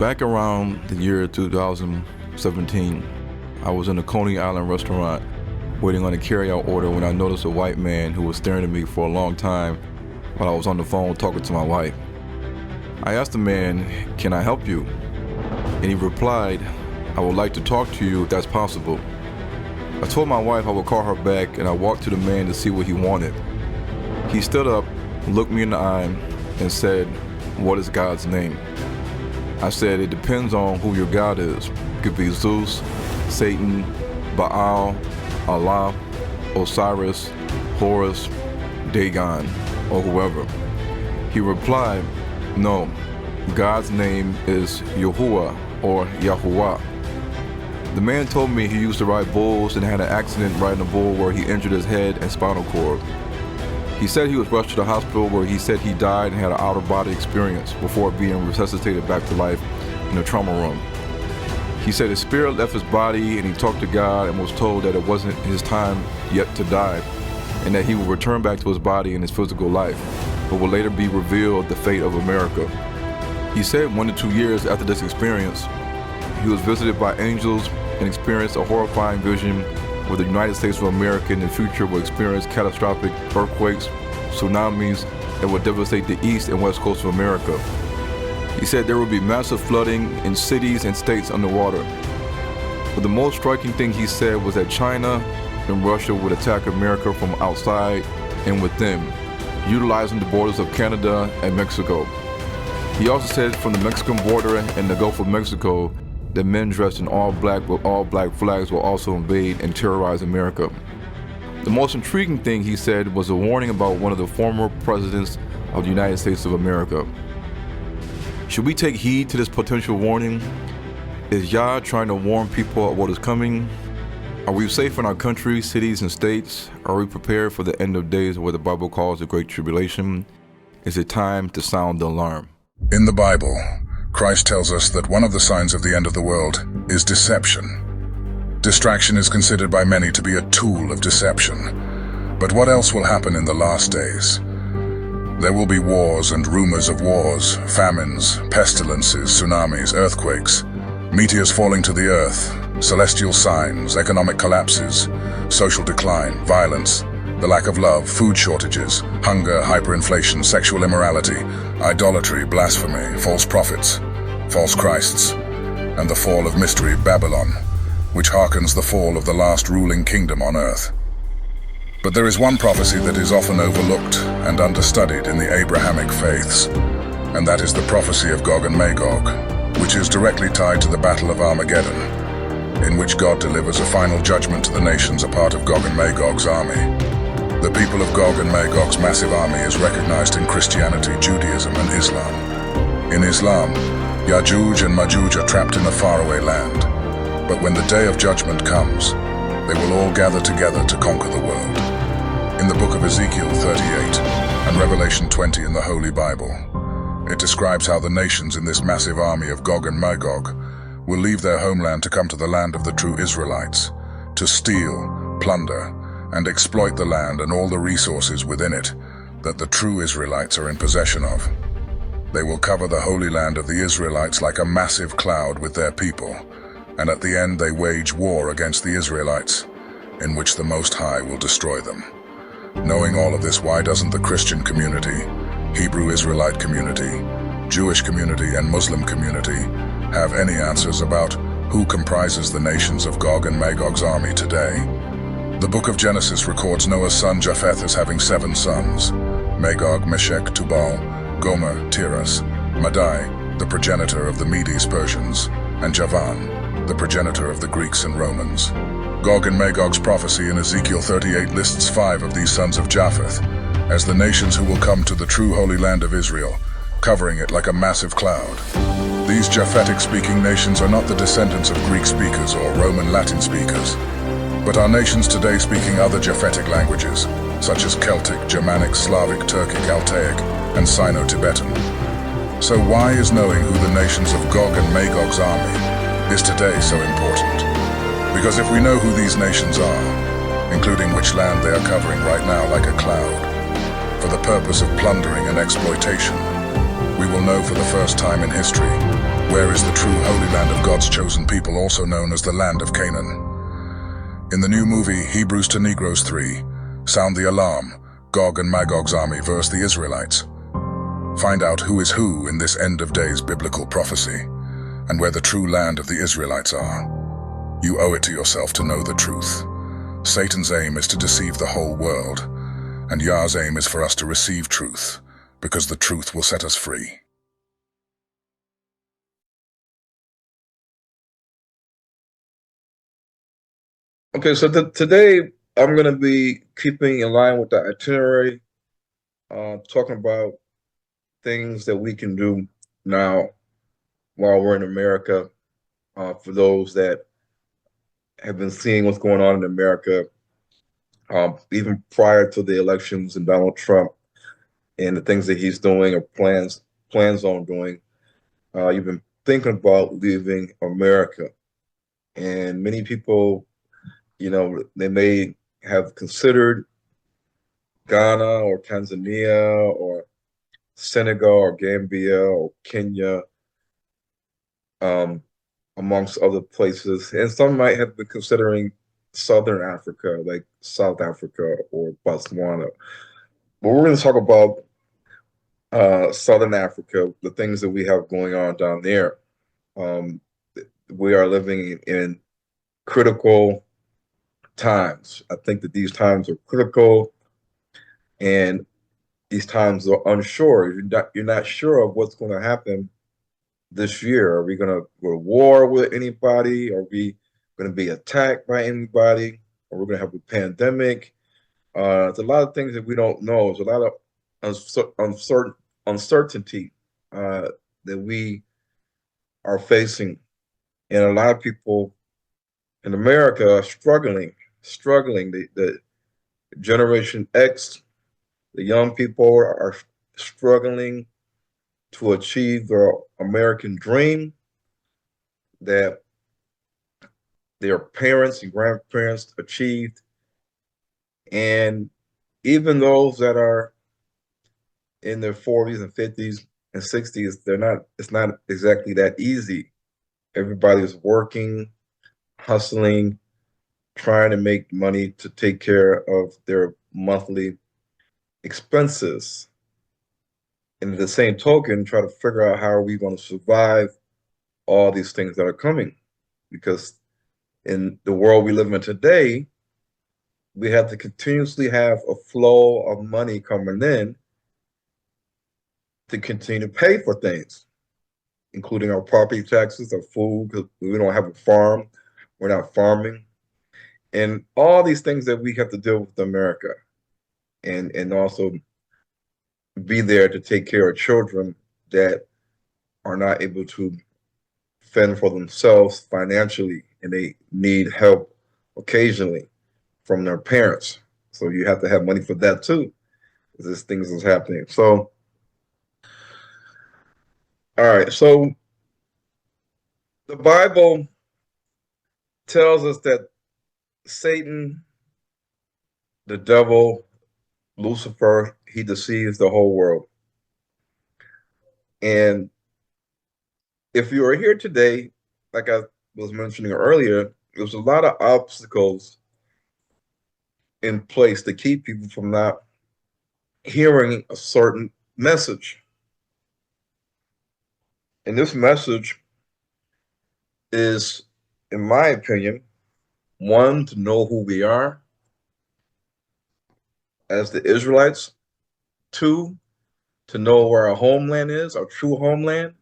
Back around the year 2017, I was in a Coney Island restaurant waiting on a carry-out order when I noticed a white man who was staring at me for a long time while I was on the phone talking to my wife. I asked the man, "Can I help you?" And he replied, "I would like to talk to you if that's possible." I told my wife I would call her back, and I walked to the man to see what he wanted. He stood up, looked me in the eye, and said, "What is God's name?" I said, "It depends on who your God is. It could be Zeus, Satan, Baal, Allah, Osiris, Horus, Dagon, or whoever." He replied, "No, God's name is Yahuwah or Yahuwah." The man told me he used to ride bulls and had an accident riding a bull where he injured his head and spinal cord. He said he was rushed to the hospital where he said he died and had an out-of-body experience before being resuscitated back to life in a trauma room. He said his spirit left his body and he talked to God and was told that it wasn't his time yet to die and that he would return back to his body in his physical life, but would later be revealed the fate of America. He said 1 to 2 years after this experience, he was visited by angels and experienced a horrifying vision where the United States of America in the future will experience catastrophic earthquakes, tsunamis that will devastate the east and west coast of America. He said there will be massive flooding in cities and states underwater. But the most striking thing he said was that China and Russia would attack America from outside and within, utilizing the borders of Canada and Mexico. He also said from the Mexican border and the Gulf of Mexico that men dressed in all black with all black flags will also invade and terrorize America. The most intriguing thing he said was a warning about one of the former presidents of the United States of America. Should we take heed to this potential warning? Is Yah trying to warn people of what is coming? Are we safe in our country, cities, and states? Are we prepared for the end of days, what the Bible calls the Great Tribulation? Is it time to sound the alarm? In the Bible, Christ tells us that one of the signs of the end of the world is deception. Distraction is considered by many to be a tool of deception. But what else will happen in the last days? There will be wars and rumors of wars, famines, pestilences, tsunamis, earthquakes, meteors falling to the earth, celestial signs, economic collapses, social decline, violence, the lack of love, food shortages, hunger, hyperinflation, sexual immorality, idolatry, blasphemy, false prophets, false Christs, and the fall of mystery Babylon, which hearkens the fall of the last ruling kingdom on earth. But there is one prophecy that is often overlooked and understudied in the Abrahamic faiths, and that is the prophecy of Gog and Magog, which is directly tied to the Battle of Armageddon, in which God delivers a final judgment to the nations a part of Gog and Magog's army. The people of Gog and Magog's massive army is recognized in Christianity, Judaism, and Islam. In Islam, Ya'juj and Ma'juj are trapped in a faraway land, but when the day of judgment comes, they will all gather together to conquer the world. In the book of Ezekiel 38 and Revelation 20 in the Holy Bible, it describes how the nations in this massive army of Gog and Magog will leave their homeland to come to the land of the true Israelites, to steal, plunder, and exploit the land and all the resources within it that the true Israelites are in possession of. They will cover the Holy Land of the Israelites like a massive cloud with their people, and at the end they wage war against the Israelites, in which the Most High will destroy them. Knowing all of this, why doesn't the Christian community, Hebrew Israelite community, Jewish community, and Muslim community have any answers about who comprises the nations of Gog and Magog's army today? The book of Genesis records Noah's son Japheth as having 7 sons: Magog, Meshech, Tubal, Gomer, Tiras, Madai, the progenitor of the Medes Persians, and Javan, the progenitor of the Greeks and Romans. Gog and Magog's prophecy in Ezekiel 38 lists 5 of these sons of Japheth as the nations who will come to the true Holy Land of Israel, covering it like a massive cloud. These Japhetic-speaking nations are not the descendants of Greek speakers or Roman Latin speakers, but are nations today speaking other Japhetic languages, such as Celtic, Germanic, Slavic, Turkic, Altaic, and Sino-Tibetan. So why is knowing who the nations of Gog and Magog's army is today so important? Because if we know who these nations are, including which land they are covering right now like a cloud, for the purpose of plundering and exploitation, we will know for the first time in history Where is the true holy land of God's chosen people, also known as the land of Canaan? In the new movie, Hebrews to Negroes 3, sound the alarm, Gog and Magog's army versus the Israelites. Find out who is who in this end of days biblical prophecy, and where the true land of the Israelites are. You owe it to yourself to know the truth. Satan's aim is to deceive the whole world, and Yah's aim is for us to receive truth, because the truth will set us free. Okay, so today I'm going to be keeping in line with the itinerary, talking about things that we can do now while we're in America, for those that have been seeing what's going on in America, even prior to the elections and Donald Trump and the things that he's doing or plans on doing. You've been thinking about leaving America, and many people, they may have considered Ghana or Tanzania or Senegal or Gambia or Kenya, amongst other places. And some might have been considering Southern Africa, like South Africa or Botswana. But we're going to talk about Southern Africa, the things that we have going on down there. We are living in critical times. I think that these times are critical, and these times are unsure. You're not sure of what's going to happen this year. Are we going to go to war with anybody? Are we going to be attacked by anybody? Are we going to have a pandemic? There's a lot of things that we don't know. There's a lot of uncertainty that we are facing, and a lot of people in America are struggling. The Generation X, the young people are struggling to achieve their American dream that their parents and grandparents achieved. And even those that are in their 40s and 50s and 60s, it's not exactly that easy. Everybody's working, hustling, trying to make money to take care of their monthly expenses. And at the same token, try to figure out how are we going to survive all these things that are coming. Because in the world we live in today, we have to continuously have a flow of money coming in to continue to pay for things, including our property taxes, our food, because we don't have a farm, we're not farming, and all these things that we have to deal with in America, and also be there to take care of children that are not able to fend for themselves financially, and they need help occasionally from their parents. So you have to have money for that too, because these things is happening. So, all right. So the Bible tells us that Satan, the devil, Lucifer, he deceives the whole world. And if you are here today, like I was mentioning earlier, there's a lot of obstacles in place to keep people from not hearing a certain message. And this message is, in my opinion, one, to know who we are as the Israelites. Two, to know where our homeland is, our true homeland,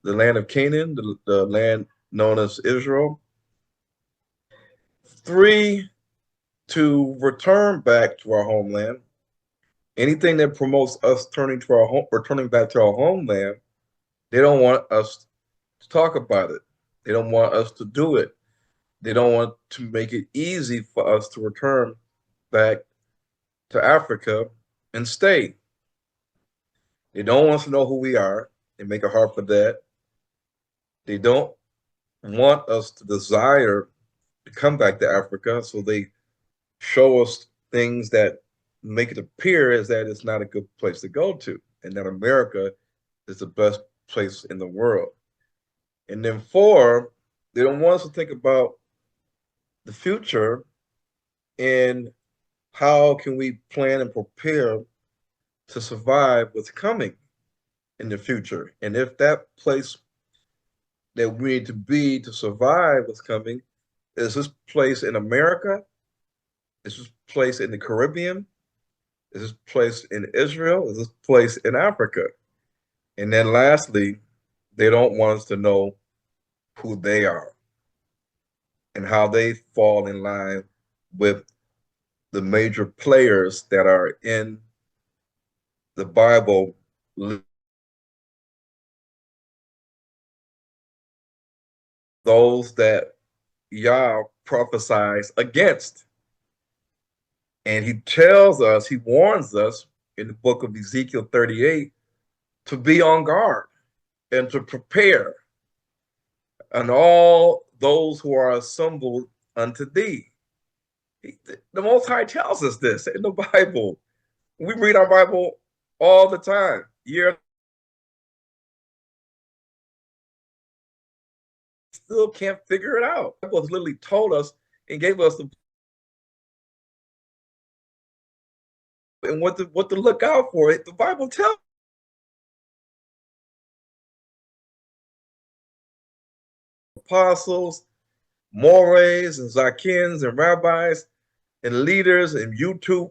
the land of Canaan, the land known as Israel. Three, to return back to our homeland. Anything that promotes us returning back to our homeland, they don't want us to talk about it. They don't want us to do it. They don't want to make it easy for us to return back to Africa and stay. They don't want us to know who we are. They make it hard for that. They don't want us to desire to come back to Africa, so they show us things that make it appear as that it's not a good place to go to, and that America is the best place in the world. And then 4, they don't want us to think about the future and how can we plan and prepare to survive what's coming in the future. And if that place that we need to be to survive what's coming is this place in America, is this place in the Caribbean, is this place in Israel, is this place in Africa? And then lastly, they don't want us to know who they are and how they fall in line with the major players that are in the Bible, those that Yah prophesies against. And he tells us, he warns us in the book of Ezekiel 38 to be on guard and to prepare, and all those who are assembled unto thee. The Most High tells us this in the Bible. We read our Bible all the time. Still can't figure it out. The Bible literally told us and gave us what to look out for. The Bible tells apostles, mores, and zakins, and rabbis, and leaders, and YouTube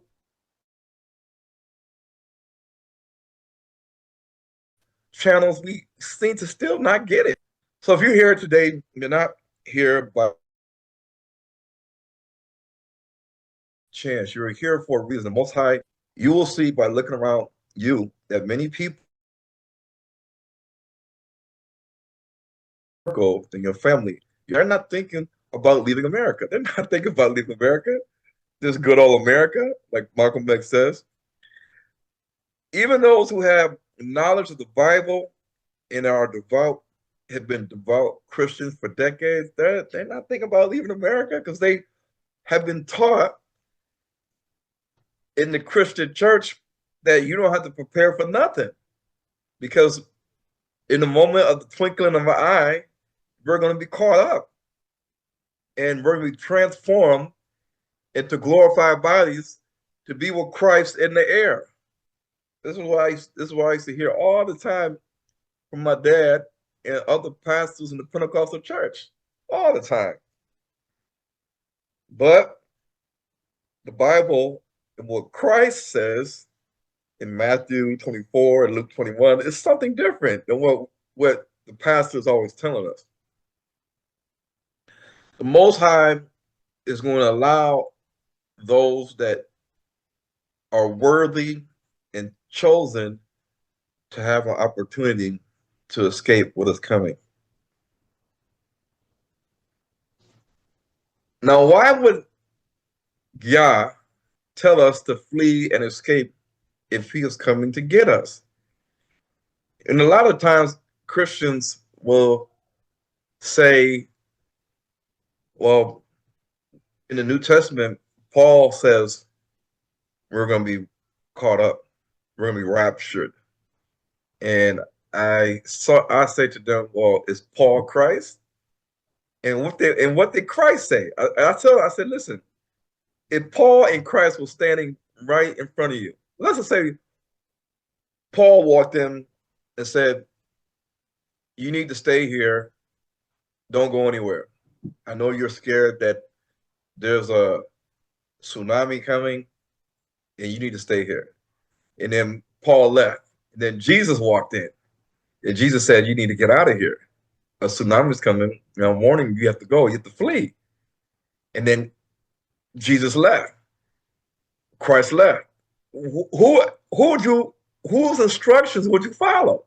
channels. We seem to still not get it. So if you're here today, you're not here by chance. You're here for a reason. The Most High, you will see by looking around you that many people in your family, you're not thinking about leaving America. They're not thinking about leaving America. This good old America, like Malcolm X says. Even those who have knowledge of the Bible and are devout, have been devout Christians for decades, they're not thinking about leaving America because they have been taught in the Christian church that you don't have to prepare for nothing, because in the moment of the twinkling of an eye, we're going to be caught up and we're going to be transformed into glorified bodies to be with Christ in the air. This is why I used to hear all the time from my dad and other pastors in the Pentecostal church, all the time. But the Bible and what Christ says in Matthew 24 and Luke 21 is something different than what the pastor is always telling us. The Most High is going to allow those that are worthy and chosen to have an opportunity to escape what is coming. Now, why would Yah tell us to flee and escape if he is coming to get us? And a lot of times Christians will say, well, in the New Testament, Paul says we're going to be caught up, we're going to be raptured. And I say to them, well, is Paul Christ? And what did Christ say? I said, listen, if Paul and Christ were standing right in front of you, let's just say Paul walked in and said, you need to stay here, don't go anywhere. I know you're scared that there's a tsunami coming and you need to stay here. And then Paul left. And then Jesus walked in. And Jesus said, you need to get out of here. A tsunami is coming. And I'm warning you, you have to go. You have to flee. And then Jesus left. Christ left. Whose instructions would you follow?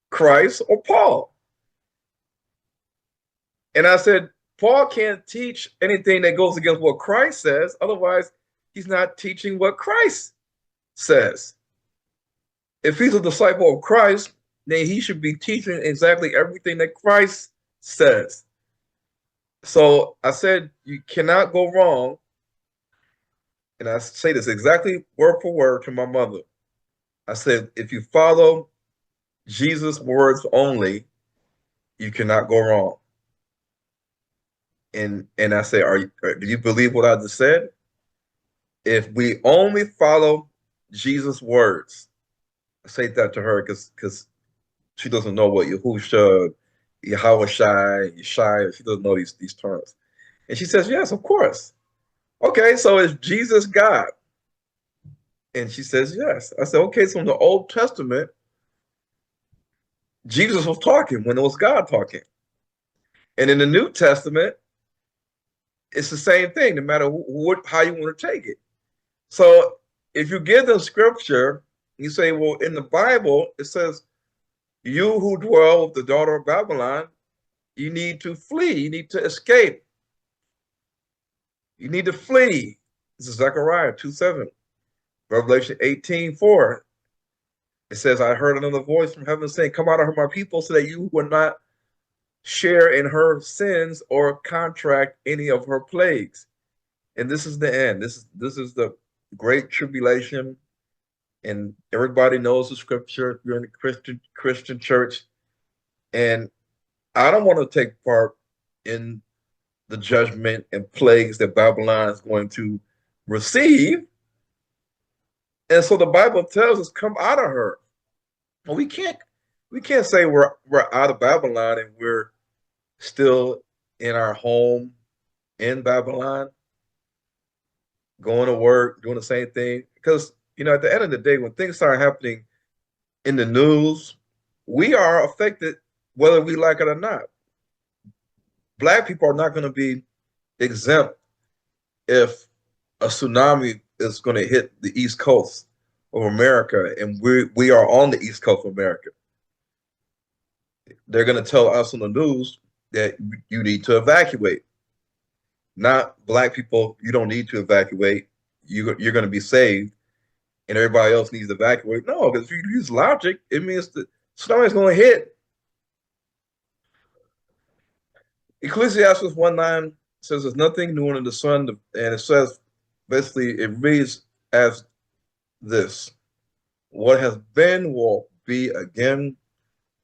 Christ or Paul? And I said, Paul can't teach anything that goes against what Christ says. Otherwise, he's not teaching what Christ says. If he's a disciple of Christ, then he should be teaching exactly everything that Christ says. So I said, you cannot go wrong. And I say this exactly word for word to my mother. I said, if you follow Jesus' words only, You cannot go wrong. And I say, do you believe what I just said? If we only follow Jesus' words, I say that to her because she doesn't know what Yahusha, Yahweh Shai, Yeshai, she doesn't know these terms. And she says, yes, of course. Okay, so is Jesus God? And she says, yes. I said, okay, so in the Old Testament, Jesus was talking when it was God talking. And in the New Testament, it's the same thing, no matter how you want to take it. So if you give them scripture, you say, well, in the Bible, it says, you who dwell with the daughter of Babylon, you need to flee. You need to escape. You need to flee. This is Zechariah 2:7. Revelation 18:4. It says, I heard another voice from heaven saying, come out of her, my people, so that you will not share in her sins or contract any of her plagues. And this is the end. This is the great tribulation. And everybody knows the scripture if you're in the Christian church. And I don't want to take part in the judgment and plagues that Babylon is going to receive. And so the Bible tells us, come out of her. Well, we can't say we're out of Babylon and we're still in our home in Babylon, going to work, doing the same thing. Because, at the end of the day, when things start happening in the news, we are affected whether we like it or not. Black people are not going to be exempt if a tsunami is going to hit the East Coast of America, and we are on the East Coast of America. They're going to tell us on the news that you need to evacuate. Not black people, you don't need to evacuate. You're going to be saved, and everybody else needs to evacuate. No, because if you use logic, it means the tsunami is going to hit. Ecclesiastes 1:9 says there's nothing new under the sun, and it says, basically, it reads as this: what has been will be again.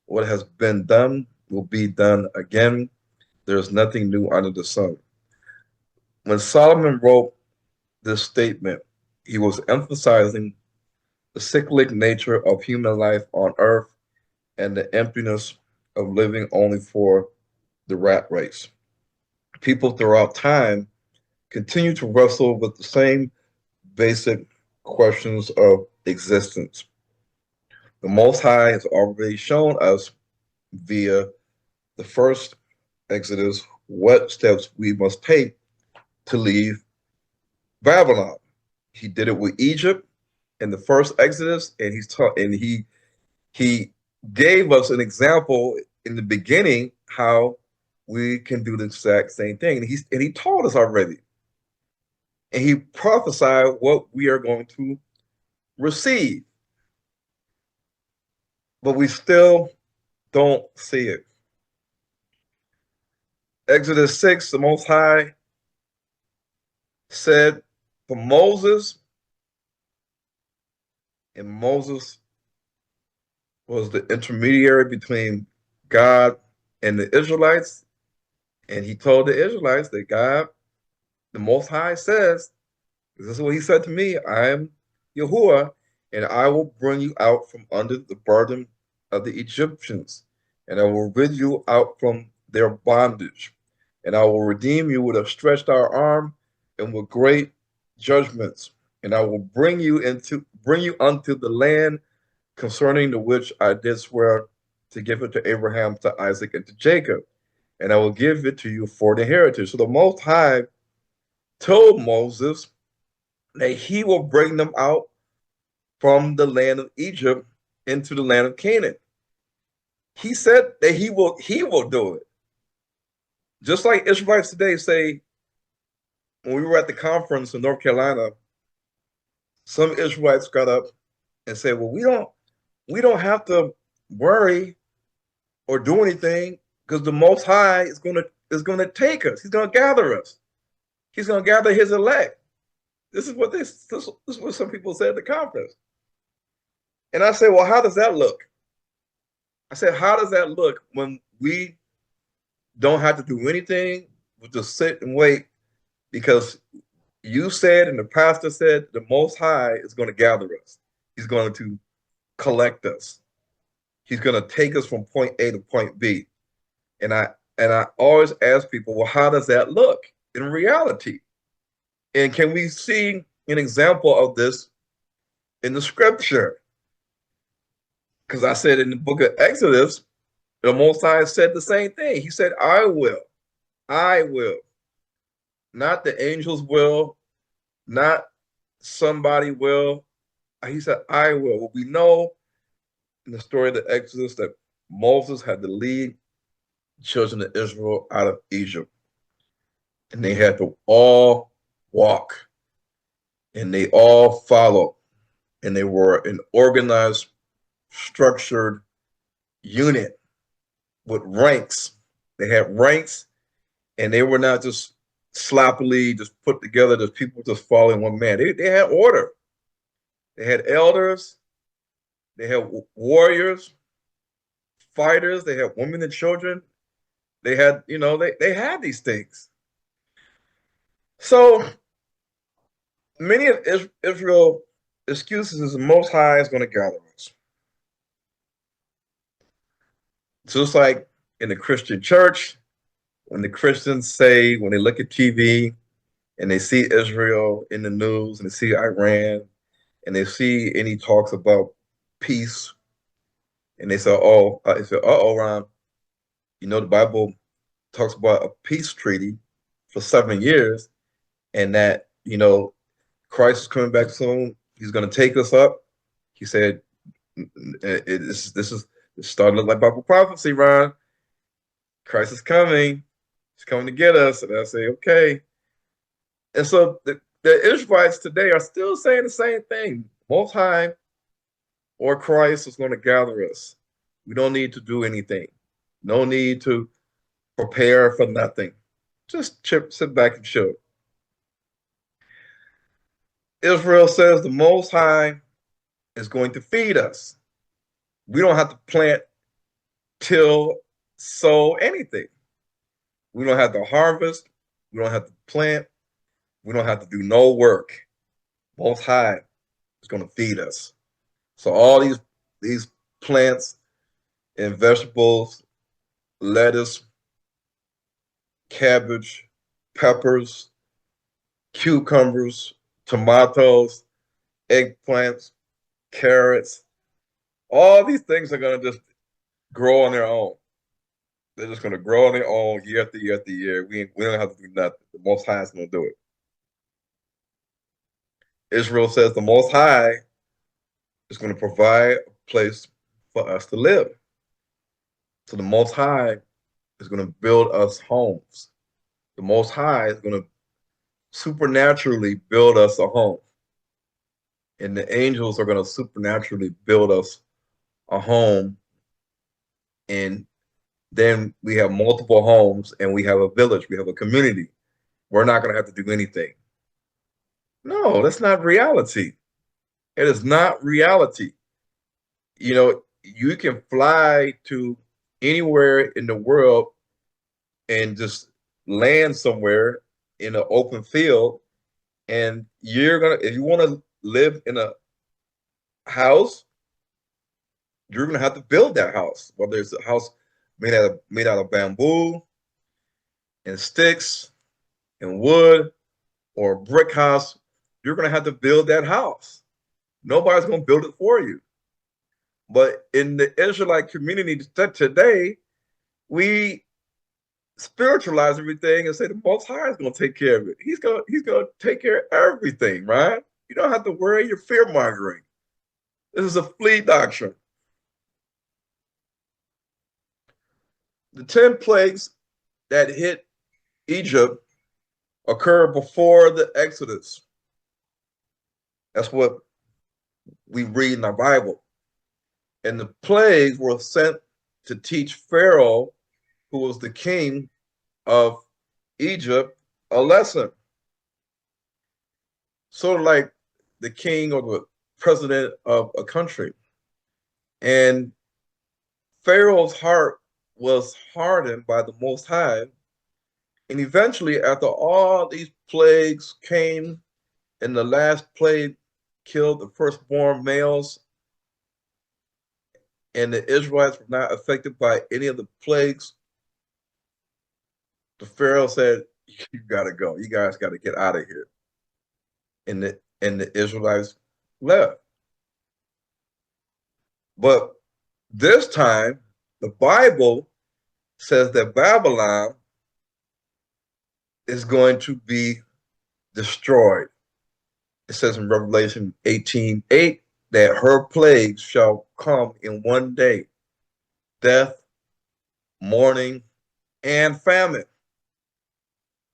What has been done will be done again. There's nothing new under the sun. When Solomon wrote this statement, he was emphasizing the cyclic nature of human life on earth and the emptiness of living only for the rat race. People throughout time continue to wrestle with the same basic questions of existence. The Most High has already shown us via the first Exodus what steps we must take to leave Babylon. He did it with Egypt in the first Exodus, and he gave us an example in the beginning how we can do the exact same thing. And he taught us already. And he prophesied what we are going to receive. But we still don't see it. Exodus 6, the Most High said for Moses, and Moses was the intermediary between God and the Israelites. And he told the Israelites that God, the Most High, says, this is what he said to me, I am Yahuwah, and I will bring you out from under the burden of the Egyptians, and I will rid you out from their bondage, and I will redeem you with a stretched out arm and with great judgments, and I will bring you unto the land concerning the which I did swear to give it to Abraham, to Isaac, and to Jacob, and I will give it to you for the heritage. So the Most High told Moses that he will bring them out from the land of Egypt into the land of Canaan. He said that he will do it. Just like Israelites today say, when we were at the conference in North Carolina, some Israelites got up and said, well, we don't have to worry or do anything because the Most High is going to take us. He's going to gather us. He's going to gather his elect. This is what some people said at the conference. And I said, well, how does that look? I said, how does that look when we don't have to do anything. We'll just sit and wait, because you said and the pastor said the Most High is going to gather us. He's going to collect us. He's going to take us from point A to point B. And I always ask people, well, how does that look in reality? And can we see an example of this in the scripture? Because I said in the book of Exodus, the Most High said the same thing. He said, I will. Not the angels will, not somebody will. He said, I will. Well, we know in the story of the Exodus that Moses had to lead the children of Israel out of Egypt. And they had to all walk. And they all followed. And they were an organized, structured unit with ranks. They had ranks, and they were not just sloppily just put together, just people just following one man. They had order. They had elders. They had warriors, fighters. They had women and children. They had, they had these things. So many of Israel's excuses is the Most High is going to gather us. Just like in the Christian church, when the Christians say, when they look at TV and they see Israel in the news and they see Iran and they see any talks about peace, and they say, Ron, the Bible talks about a peace treaty for 7 years, and that, Christ is coming back soon. He's going to take us up. He said, this started to look like Bible prophecy, Ron. Christ is coming. He's coming to get us. And I say, okay. And so the Israelites today are still saying the same thing. Most High or Christ is going to gather us. We don't need to do anything. No need to prepare for nothing. Just sit back and chill. Israel says the Most High is going to feed us. We don't have to plant, till, sow anything. We don't have to harvest. We don't have to plant. We don't have to do no work. Most High is going to feed us. So all these plants and vegetables, lettuce, cabbage, peppers, cucumbers, tomatoes, eggplants, carrots, all these things are going to just grow on their own. They're just going to grow on their own year after year after year. We don't have to do nothing. The Most High is going to do it. Israel says the Most High is going to provide a place for us to live. So the Most High is going to build us homes. The Most High is going to supernaturally build us a home. And the angels are going to supernaturally build us a home. And then we have multiple homes, and we have a village, we have a community. We're not going to have to do anything. No, that's not reality. It is not reality. You can fly to anywhere in the world and just land somewhere in an open field, and if you want to live in a house, you're gonna have to build that house, whether it's a house made out of bamboo and sticks and wood, or a brick house. You're gonna have to build that house. Nobody's gonna build it for you. But in the Israelite community today, we spiritualize everything and say the Most High is going to take care of it. He's going to take care of everything, right? You don't have to worry. You're fear mongering. This is a flea doctrine. The 10 plagues that hit Egypt occurred before the Exodus. That's what we read in our Bible. And the plagues were sent to teach Pharaoh, who was the king of Egypt, a lesson. Sort of like the king or the president of a country. And Pharaoh's heart was hardened by the Most High. And eventually, after all these plagues came, and the last plague killed the firstborn males, and the Israelites were not affected by any of the plagues, the Pharaoh said, "You gotta go. You guys gotta get out of here." And the Israelites left. But this time, the Bible says that Babylon is going to be destroyed. It says in Revelation 18:8 that her plagues shall come in one day: death, mourning, and famine.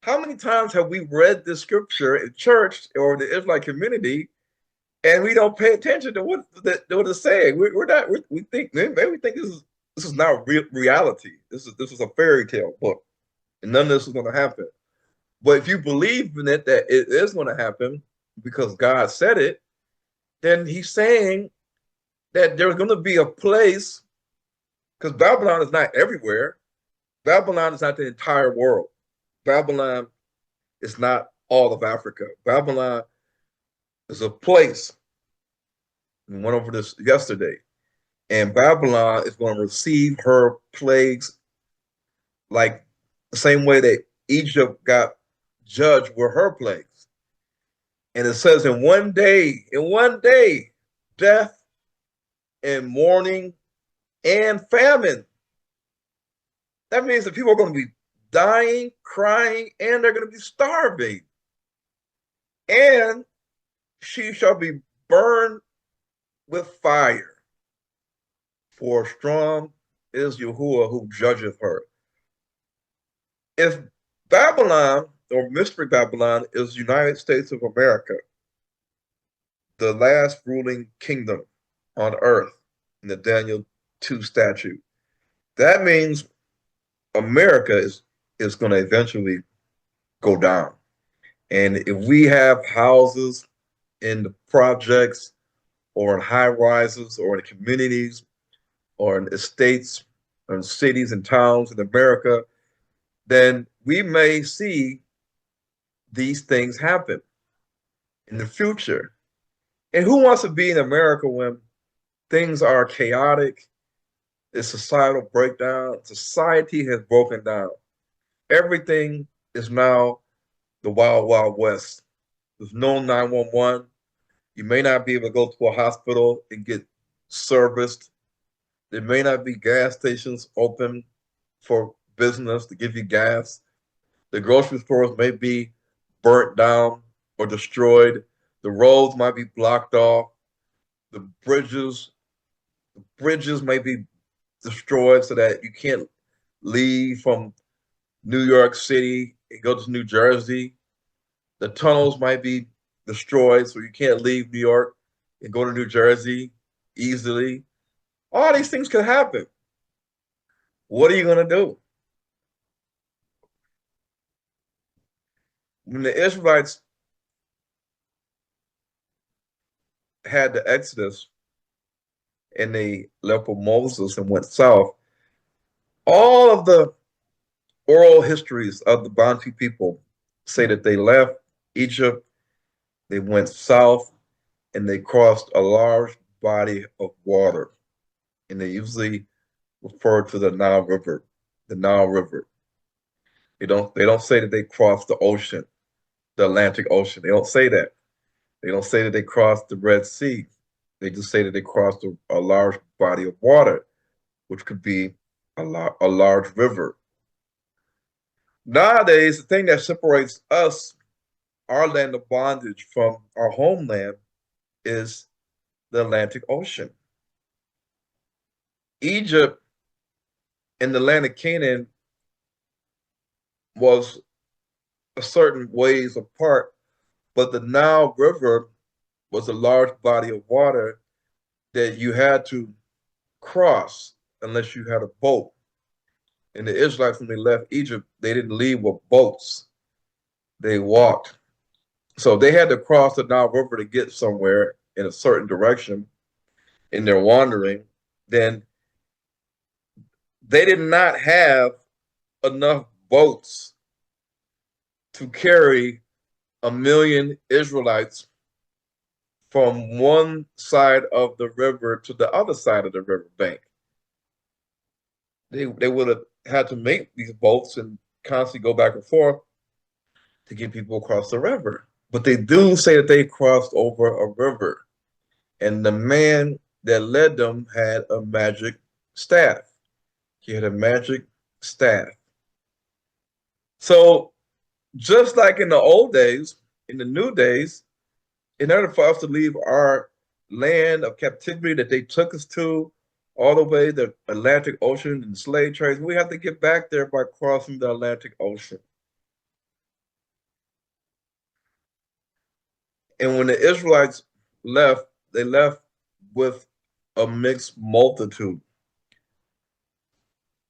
How many times have we read this scripture in church or the Israelite community, and we don't pay attention to what it's saying? We think, maybe we think this is not reality. This is a fairy tale book, and none of this is going to happen. But if you believe in it, that it is going to happen because God said it, then he's saying that there's going to be a place, because Babylon is not everywhere. Babylon is not the entire world. Babylon is not all of Africa. Babylon is a place. We went over this yesterday. And Babylon is going to receive her plagues like the same way that Egypt got judged with her plagues. And it says in one day, death and mourning and famine. That means that people are going to be dying, crying, and they're going to be starving. And she shall be burned with fire. For strong is Yahuwah who judgeth her. If Babylon, or Mystery Babylon, is United States of America, the last ruling kingdom on earth in the Daniel 2 statute, that means America is going to eventually go down. And if we have houses in the projects or in high rises or in communities or in estates or in cities and towns in America, then we may see these things happen in the future. And who wants to be in America when things are chaotic? The societal breakdown. Society has broken down. Everything is now the wild, wild west. There's no 911. You may not be able to go to a hospital and get serviced. There may not be gas stations open for business to give you gas. The grocery stores may be burnt down or destroyed. The roads might be blocked off. The bridges may be destroyed so that you can't leave from New York City and go to New Jersey. The tunnels might be destroyed so you can't leave New York and go to New Jersey easily. All these things could happen. What are you going to do? When the Israelites had the Exodus and they left with Moses and went south, all of the oral histories of the Bantu people say that they left Egypt, they went south, and they crossed a large body of water. And they usually refer to the Nile River, the Nile River. They don't say that they crossed the ocean, the Atlantic Ocean. They don't say that. They don't say that they crossed the Red Sea. They just say that they crossed a large body of water, which could be a large river. Nowadays, the thing that separates us, our land of bondage, from our homeland is the Atlantic Ocean. Egypt and the land of Canaan was a certain ways apart, but the Nile River was a large body of water that you had to cross unless you had a boat. And the Israelites, when they left Egypt, they didn't leave with boats. They walked. So they had to cross the Nile River to get somewhere in a certain direction in their wandering. Then they did not have enough boats to carry 1,000,000 Israelites from one side of the river to the other side of the river bank. They would have had to make these boats and constantly go back and forth to get people across the river. But they do say that they crossed over a river, and the man that led them had a magic staff. He had a magic staff. So just like in the old days, in the new days, in order for us to leave our land of captivity that they took us to, all the way to the Atlantic Ocean and slave trades, we have to get back there by crossing the Atlantic Ocean. And when the Israelites left, they left with a mixed multitude.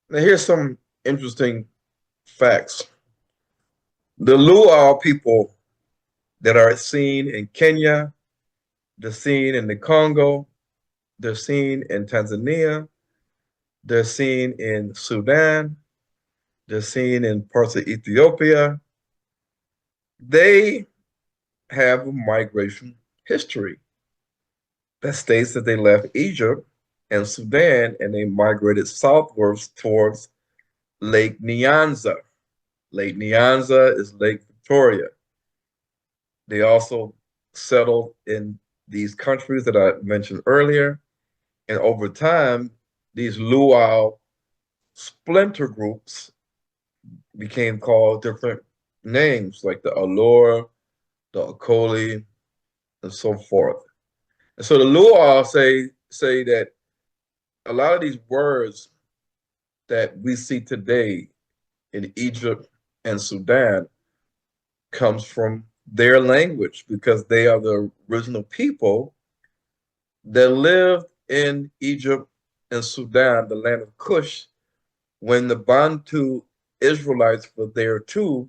Now, here's some interesting facts. The Luau people that are seen in Kenya, they're seen in the Congo, they're seen in Tanzania, they're seen in Sudan, they're seen in parts of Ethiopia. They have a migration history that states that they left Egypt and Sudan and they migrated southwards towards Lake Nyanza. Lake Nyanza is Lake Victoria. They also settled in these countries that I mentioned earlier. And over time, these luau splinter groups became called different names, like the Alor, the Akoli, and so forth. And so the luau say that a lot of these words that we see today in Egypt and Sudan comes from their language, because they are the original people that lived in Egypt and Sudan, the land of Cush, when the Bantu Israelites were there too,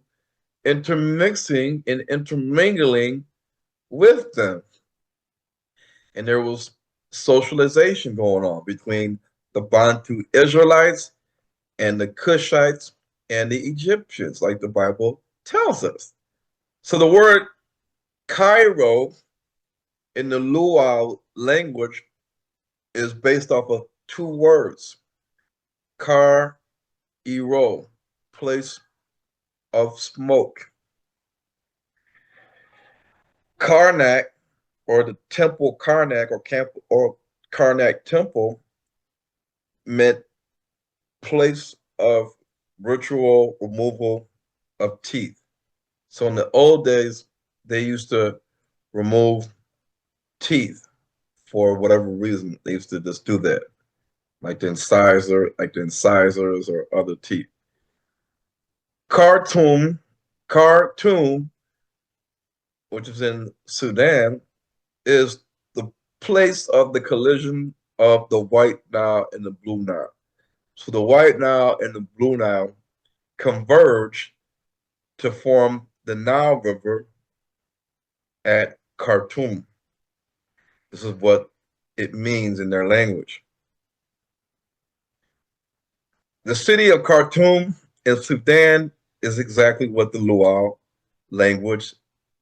intermixing and intermingling with them. And there was socialization going on between the Bantu Israelites and the Cushites and the Egyptians, like the Bible tells us. So the word Cairo in the Luau language is based off of two words: Iro, place of smoke. Karnak, or the temple Karnak, or Karnak temple, meant place of ritual removal of teeth. So in the old days, they used to remove teeth for whatever reason. They used to just do that, like the incisors or other teeth. Khartoum, which is in Sudan, is the place of the collision of the White Nile and the Blue Nile. So the White Nile and the Blue Nile converge to form the Nile River at Khartoum. This is what it means in their language. The city of Khartoum in Sudan is exactly what the Luau language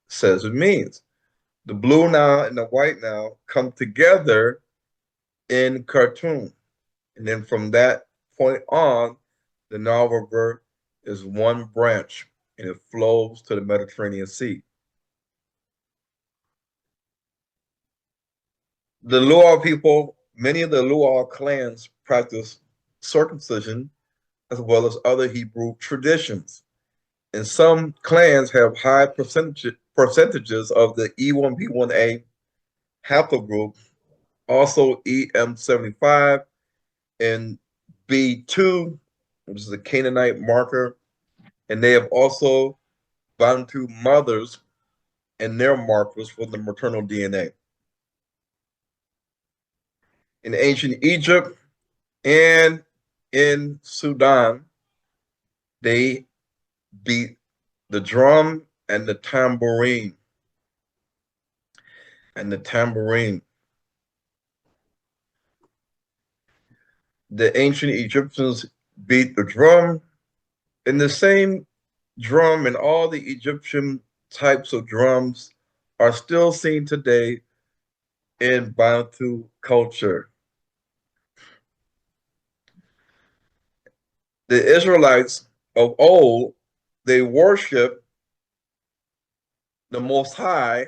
says it means. The Blue Nile and the White Nile come together in Khartoum. And then from that point on, the Nile River is one branch and it flows to the Mediterranean Sea. The Luau people, many of the Luau clans practice circumcision as well as other Hebrew traditions. And some clans have high percentages of the E1B1A haplogroup, also EM75 and B2, which is a Canaanite marker. And they have also Bantu mothers and their markers for the maternal DNA. In ancient Egypt and in Sudan, they beat the drum and the tambourine. The ancient Egyptians beat the drum, and the same drum and all the Egyptian types of drums are still seen today in Bantu culture. The Israelites of old, they worship the Most High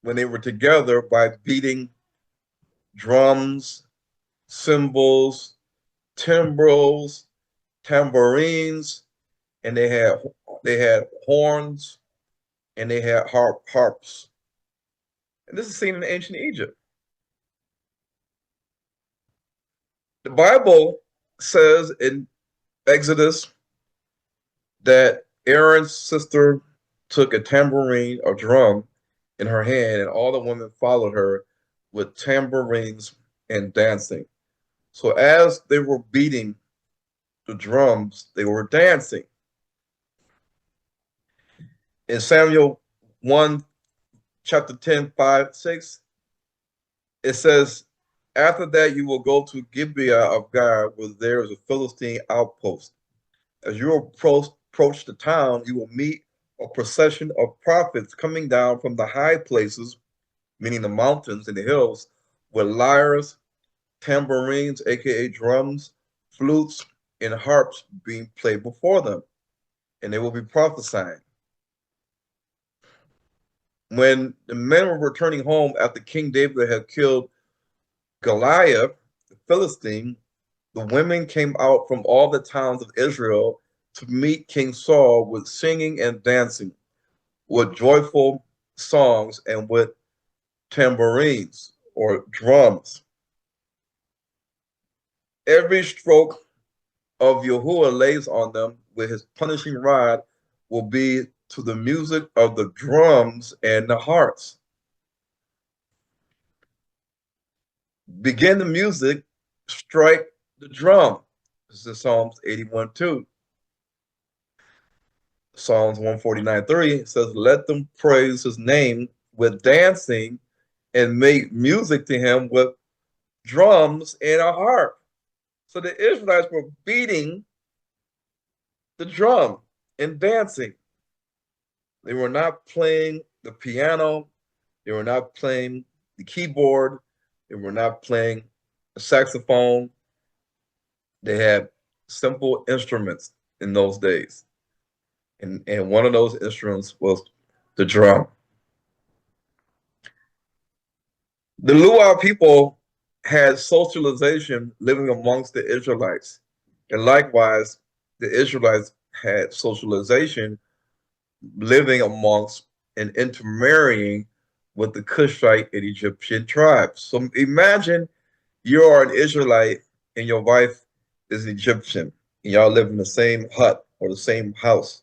when they were together by beating drums, cymbals, timbrels, tambourines, and they had horns, and they had harps. And this is seen in ancient Egypt. The Bible says in Exodus that Aaron's sister took a tambourine or drum in her hand, and all the women followed her with tambourines and dancing. So as they were beating the drums, they were dancing. In Samuel 1, chapter 10, 5, 6, it says, after that you will go to Gibeah of God, where there is a Philistine outpost. As you approach the town, you will meet a procession of prophets coming down from the high places, meaning the mountains and the hills, with lyres, tambourines, aka drums, flutes, and harps being played before them, and they will be prophesying. When the men were returning home after King David had killed Goliath, the Philistine, the women came out from all the towns of Israel to meet King Saul with singing and dancing, with joyful songs, and with tambourines or drums. Every stroke of Yahuwah lays on them with his punishing rod will be to the music of the drums and the harps. Begin the music, strike the drum. This is Psalms 81:2. Psalms 149:3 says, let them praise his name with dancing and make music to him with drums and a harp. So the Israelites were beating the drum and dancing. They were not playing the piano. They were not playing the keyboard. They were not playing a saxophone. They had simple instruments in those days. And one of those instruments was the drum. The Luau people had socialization living amongst the Israelites. And likewise, the Israelites had socialization living amongst and intermarrying with the Cushite and Egyptian tribes. So imagine you are an Israelite and your wife is Egyptian, and y'all live in the same hut or the same house.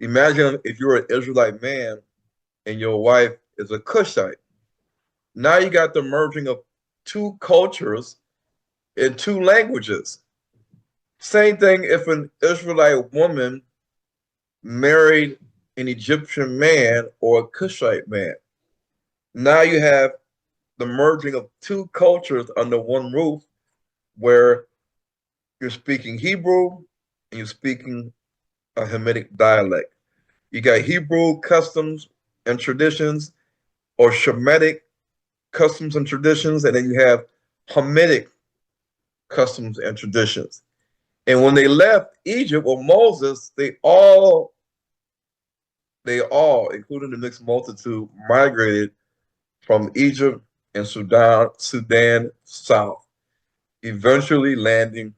Imagine if you're an Israelite man and your wife is a Cushite. Now you got the merging of two cultures in two languages. Same thing if an Israelite woman married an Egyptian man or a Cushite man. Now you have the merging of two cultures under one roof, where you're speaking Hebrew and you're speaking a Hamitic dialect. You got Hebrew customs and traditions, or Shemitic customs and traditions, and then you have Hamitic customs and traditions. And when they left Egypt with Moses, they all, including the mixed multitude, migrated from Egypt and Sudan south, eventually landing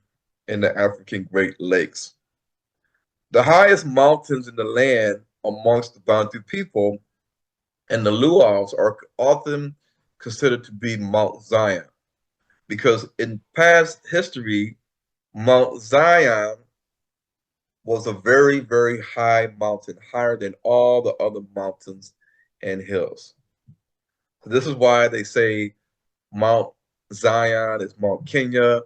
in the African Great Lakes. The highest mountains in the land amongst the Bantu people and the Luos are often considered to be Mount Zion, because in past history, Mount Zion was a very, very high mountain, higher than all the other mountains and hills. This is why they say Mount Zion is Mount Kenya,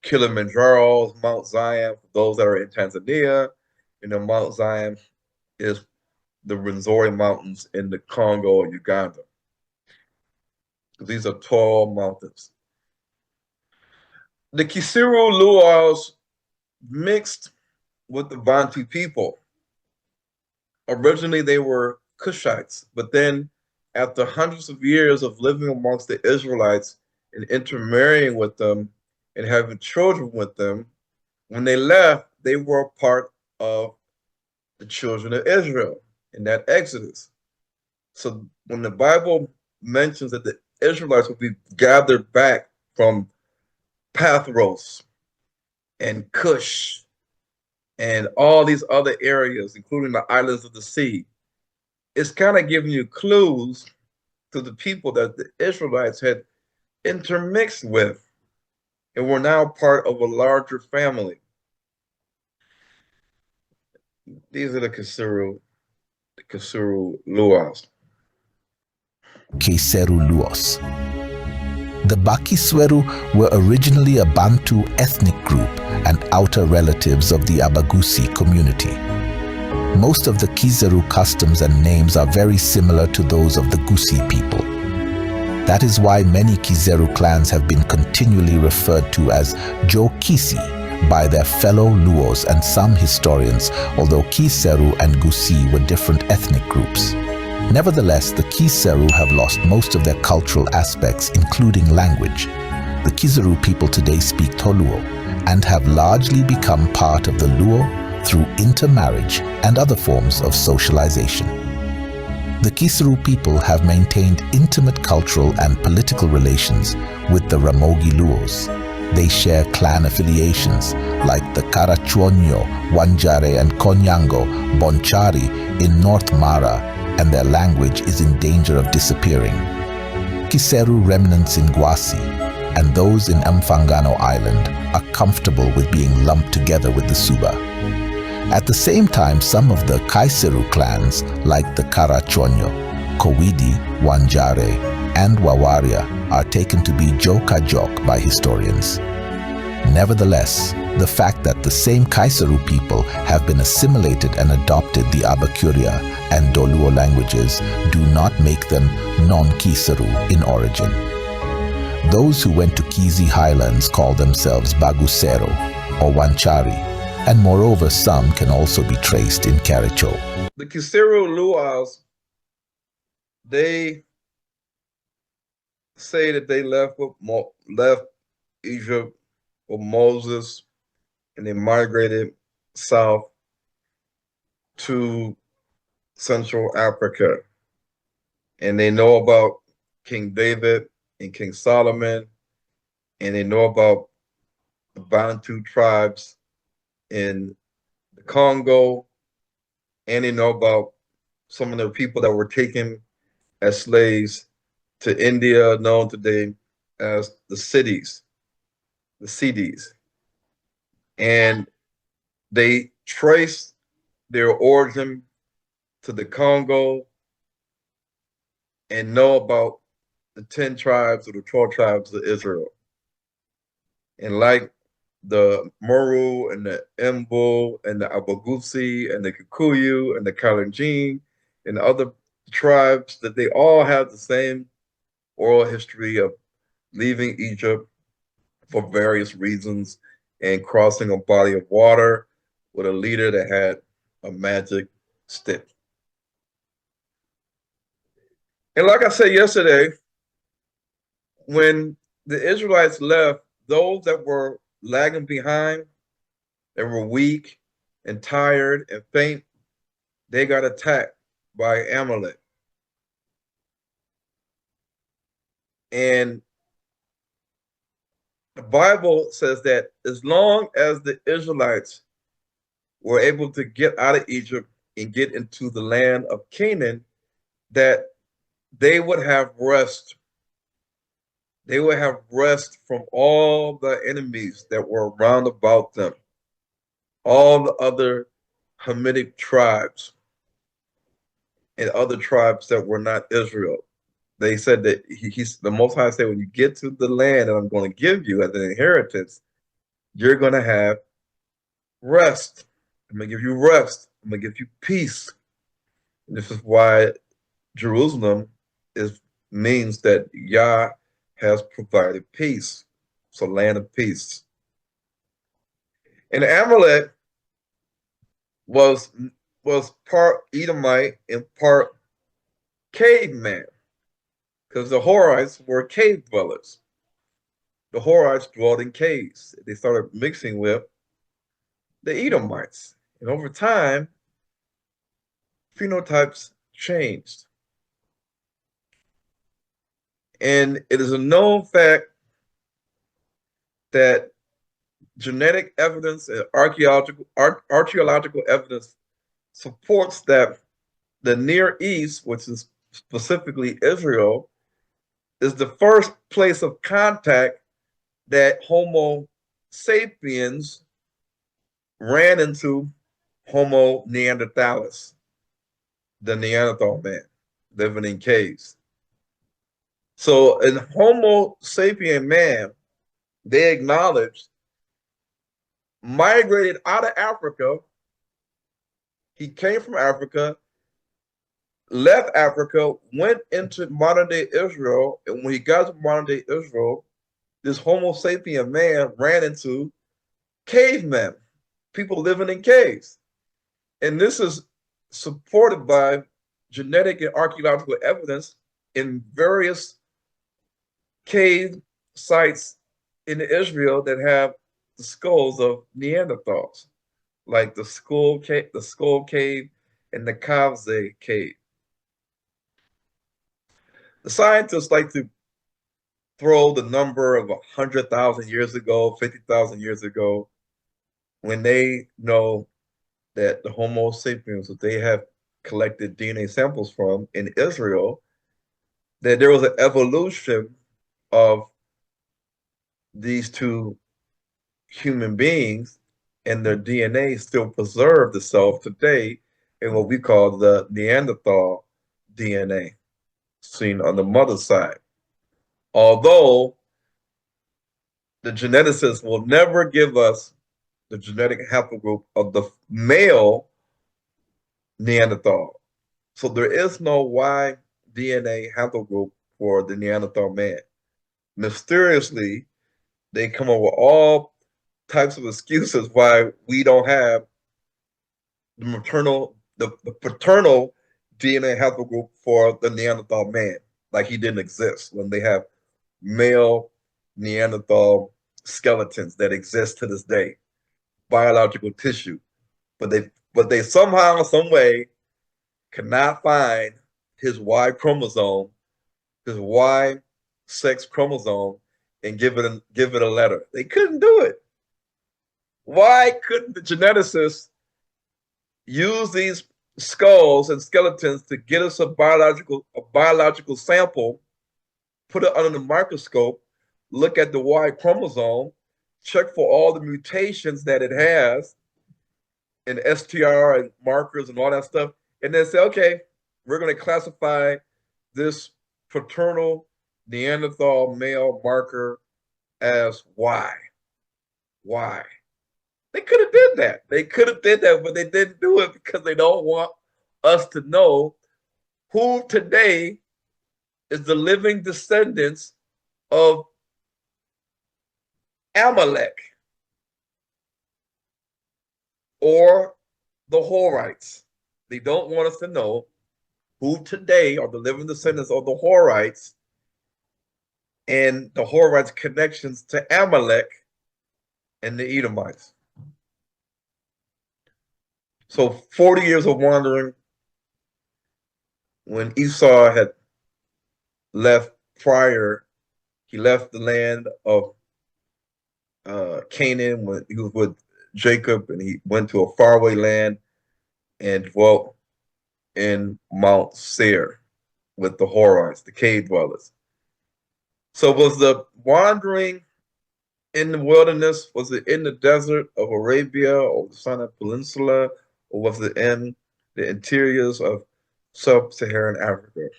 Kilimanjaro is Mount Zion for those that are in Tanzania, and then Mount Zion is the Rwenzori Mountains in the Congo or Uganda. These are tall mountains. The Kisiru Luos mixed with the Bantu people. Originally, they were Cushites, but then after hundreds of years of living amongst the Israelites and intermarrying with them and having children with them, when they left, they were a part of the children of Israel in that Exodus. So when the Bible mentions that the Israelites will be gathered back from Pathros and Cush and all these other areas, including the islands of the sea, it's kind of giving you clues to the people that the Israelites had intermixed with and were now part of a larger family. These are the Kasuru Luas. Keiseru Luos. The Bakisweru were originally a Bantu ethnic group and outer relatives of the Abagusi community. Most of the Kizeru customs and names are very similar to those of the Gusi people. That is why many Kizeru clans have been continually referred to as Jokisi by their fellow Luos and some historians, although Kiseru and Gusi were different ethnic groups. Nevertheless, the Kiseru have lost most of their cultural aspects, including language. The Kizeru people today speak Toluo and have largely become part of the Luo through intermarriage and other forms of socialization. The Kiseru people have maintained intimate cultural and political relations with the Ramogi Luos. They share clan affiliations like the Karachuonyo, Wanjare and Konyango, Bonchari in North Mara, and their language is in danger of disappearing. Kiseru remnants in Gwasi and those in Mfangano Island are comfortable with being lumped together with the Suba. At the same time, some of the Kaiseru clans, like the Karachuonyo, Kowidi, Wanjare, and Wawaria, are taken to be Joka-Jok by historians. Nevertheless, the fact that the same Kaiseru people have been assimilated and adopted the Abakuria and Doluo languages do not make them non-Kiseru in origin. Those who went to Kizi Highlands call themselves Bagusero or Wanchari, and moreover some can also be traced in Kericho. The Kiseru Luas, they say that they left Egypt with Moses and they migrated south to Central Africa. And they know about King David and King Solomon, and they know about the Bantu tribes in the Congo, and they know about some of the people that were taken as slaves to India, known today as the cities. And they trace their origin to the Congo and know about the 10 tribes or the 12 tribes of Israel. And like the Muru and the Embu and the Abagusi and the Kikuyu and the Kalenjin and the other tribes, that they all have the same oral history of leaving Egypt for various reasons and crossing a body of water with a leader that had a magic stick. And like I said yesterday, when the Israelites left, those that were lagging behind, that were weak and tired and faint, they got attacked by Amalek. And the Bible says that as long as the Israelites were able to get out of Egypt and get into the land of Canaan, that they would have rest. They would have rest from all the enemies that were round about them, all the other Hamitic tribes and other tribes that were not Israel. They said that the Most High said, when you get to the land that I'm going to give you as an inheritance, you're going to have rest. I'm going to give you rest. I'm going to give you peace. And this is why Jerusalem means that Yah has provided peace. It's a land of peace. And Amalek was part Edomite and part caveman, because the Horites were cave dwellers. The Horites dwelled in caves. They started mixing with the Edomites. And over time, phenotypes changed. And it is a known fact that genetic evidence and archaeological evidence supports that the Near East, which is specifically Israel, is the first place of contact that Homo sapiens ran into Homo neanderthalis, the Neanderthal man living in caves. So in Homo sapien man, they acknowledged, migrated out of Africa. He came from Africa, left Africa, went into modern-day Israel, and when he got to modern-day Israel, this Homo sapien man ran into cavemen, people living in caves. And this is supported by genetic and archaeological evidence in various cave sites in Israel that have the skulls of Neanderthals, like the Skull Cave and the Kavze Cave. The scientists like to throw the number of 100,000 years ago, 50,000 years ago, when they know that the Homo sapiens that they have collected DNA samples from in Israel, that there was an evolution of these two human beings, and their DNA still preserved itself today in what we call the Neanderthal DNA seen on the mother's side. Although the geneticists will never give us the genetic haplogroup of the male Neanderthal. So there is no Y DNA haplogroup for the Neanderthal man. Mysteriously, they come up with all types of excuses why we don't have the paternal DNA haplogroup for the Neanderthal man, like he didn't exist, when they have male Neanderthal skeletons that exist to this day, biological tissue, but they somehow, some way, cannot find his Y chromosome, his Y sex chromosome, and give it a letter. They couldn't do it. Why couldn't the geneticists use these skulls and skeletons to get us a biological sample, put it under the microscope, look at the Y chromosome, check for all the mutations that it has, and STR and markers and all that stuff, and then say, okay, we're going to classify this paternal Neanderthal male marker as Y. Why? They could have did that. They could have did that, but they didn't do it because they don't want us to know who today is the living descendants of Amalek or the Horites. They don't want us to know who today are the living descendants of the Horites and the Horites' connections to Amalek and the Edomites. So 40 years of wandering, when Esau had left prior, he left the land of Canaan when he was with Jacob, and he went to a faraway land and dwelt in Mount Seir with the Horites, the cave dwellers. So was the wandering in the wilderness, was it in the desert of Arabia or the Sinai Peninsula, or was it in the interiors of sub-Saharan Africa?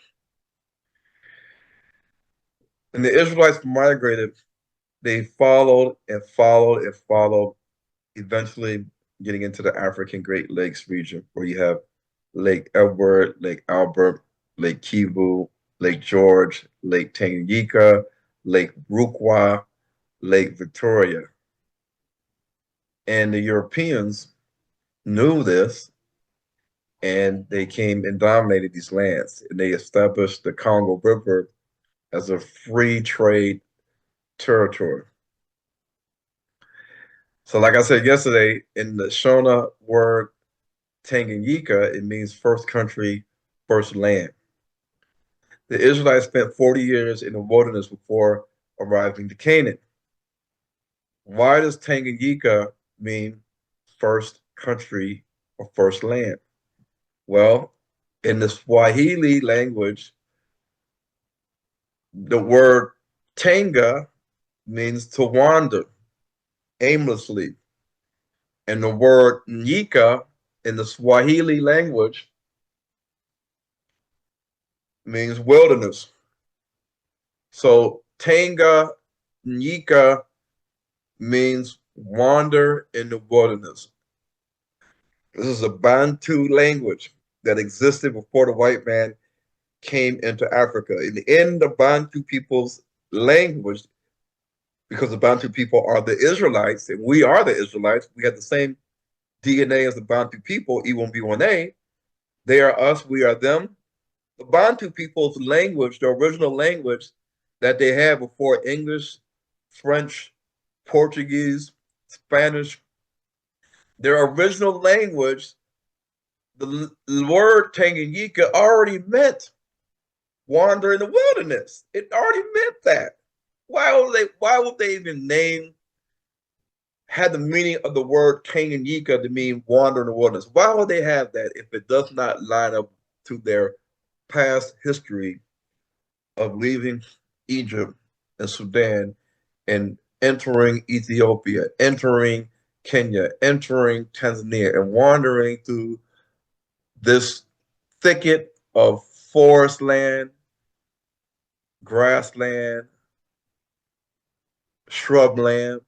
And the Israelites migrated, they followed and followed and followed, eventually getting into the African Great Lakes region, where you have Lake Edward, Lake Albert, Lake Kivu, Lake George, Lake Tanganyika, Lake Rukwa, Lake Victoria. And the Europeans knew this, and they came and dominated these lands. And they established the Congo River as a free trade territory. So like I said yesterday, in the Shona word Tanganyika, it means first country, first land. The Israelites spent 40 years in the wilderness before arriving to Canaan. Why does Tanganyika mean first country or first land? Well, in the Swahili language, the word Tanga means to wander aimlessly. And the word Nyika in the Swahili language means wilderness. So Tanga Nyika means wander in the wilderness. This is a Bantu language that existed before the white man came into Africa. In the Bantu people's language, because the Bantu people are the Israelites, and we are the Israelites, we have the same DNA as the Bantu people, E1B1A. They are us, we are them. The Bantu people's language, the original language that they had before English, French, Portuguese, Spanish, their original language, the word Tanganyika already meant wander in the wilderness. It already meant that. Why would they even had the meaning of the word Tanganyika to mean wander in the wilderness? Why would they have that if it does not line up to their past history of leaving Egypt and Sudan and entering Ethiopia, entering Kenya, entering Tanzania, and wandering through this thicket of forest land, grassland, shrubland?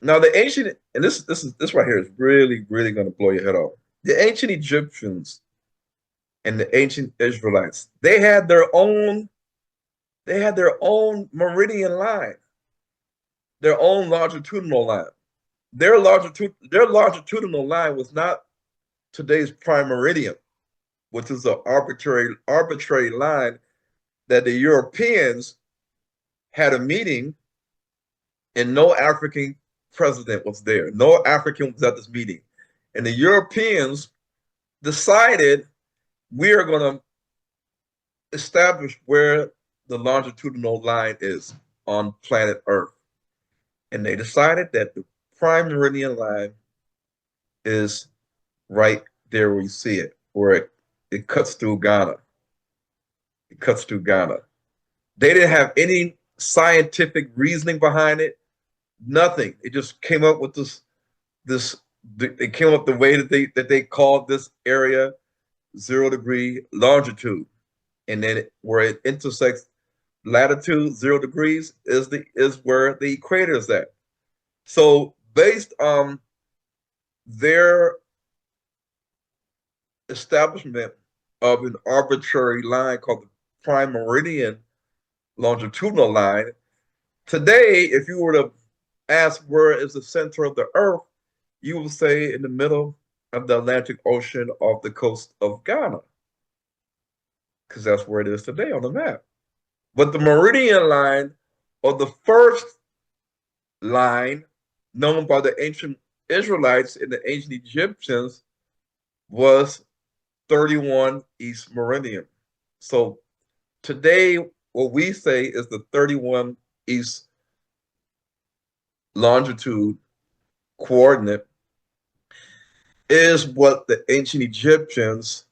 Now the ancient, and this right here is really, really going to blow your head off. The ancient Egyptians and the ancient Israelites, they had their own meridian line, their own longitudinal line. Their longitudinal line was not today's prime meridian, which is an arbitrary line that the Europeans had a meeting and no African president was there. No African was at this meeting. And the Europeans decided we are going to establish where the longitudinal line is on planet Earth. And they decided that the prime meridian line is right there where you see it, where it cuts through Ghana. It cuts through Ghana. They didn't have any scientific reasoning behind it. Nothing. It just came up with they came up the way that they called this area 0 degree longitude. And then where it intersects latitude 0 degrees is where the equator is at. So based on their establishment of an arbitrary line called the prime meridian longitudinal line, today, if you were to ask where is the center of the Earth, you will say in the middle of the Atlantic Ocean off the coast of Ghana, because that's where it is today on the map. But the meridian line, or the first line known by the ancient Israelites and the ancient Egyptians, was 31 East Meridian. So today, what we say is the 31 East longitude coordinate is what the ancient Egyptians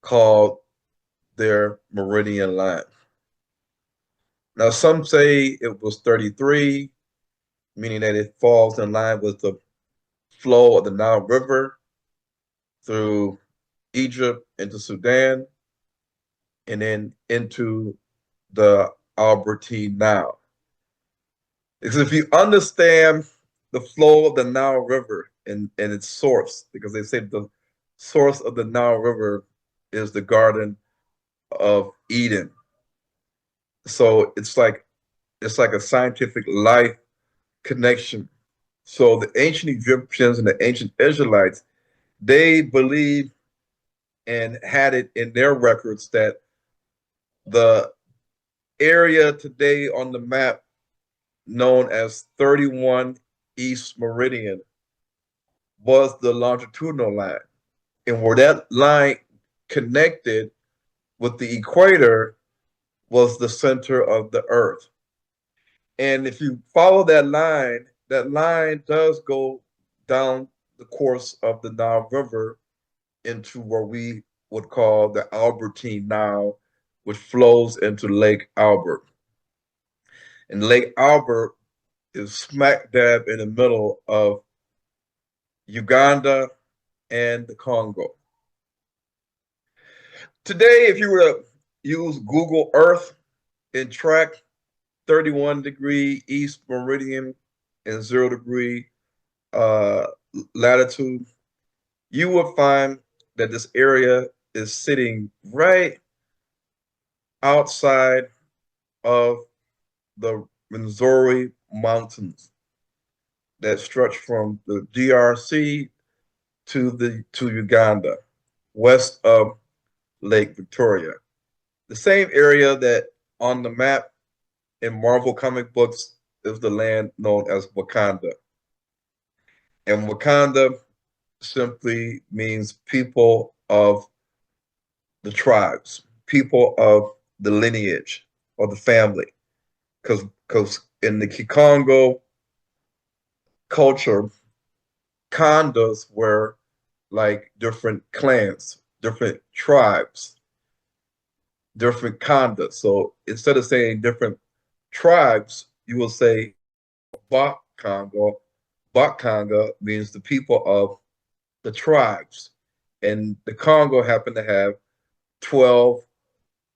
called their meridian line. Now, some say it was 33, meaning that it falls in line with the flow of the Nile River through Egypt into Sudan and then into the Albertine Nile. Because if you understand the flow of the Nile River and its source, because they say the source of the Nile River is the Garden of Eden. So it's like a scientific life connection. So the ancient Egyptians and the ancient Israelites, they believed and had it in their records that the area today on the map known as 31 East Meridian was the longitudinal line. And where that line connected with the equator was the center of the earth. And if you follow that line does go down the course of the Nile River into what we would call the Albertine Nile, which flows into Lake Albert. And Lake Albert is smack dab in the middle of Uganda and the Congo. Today, if you were to use Google Earth and track 31-degree East Meridian and 0-degree latitude, you will find that this area is sitting right outside of the Missouri Mountains that stretch from the DRC to Uganda, west of Lake Victoria. The same area that on the map in Marvel comic books is the land known as Wakanda. And Wakanda simply means people of the tribes, people of the lineage or the family. Because in the Kikongo culture, Kandas were like different clans, different tribes, different Kandas. So instead of saying different tribes, you will say Bakanga. Bakanga means the people of the tribes. And the Congo happened to have 12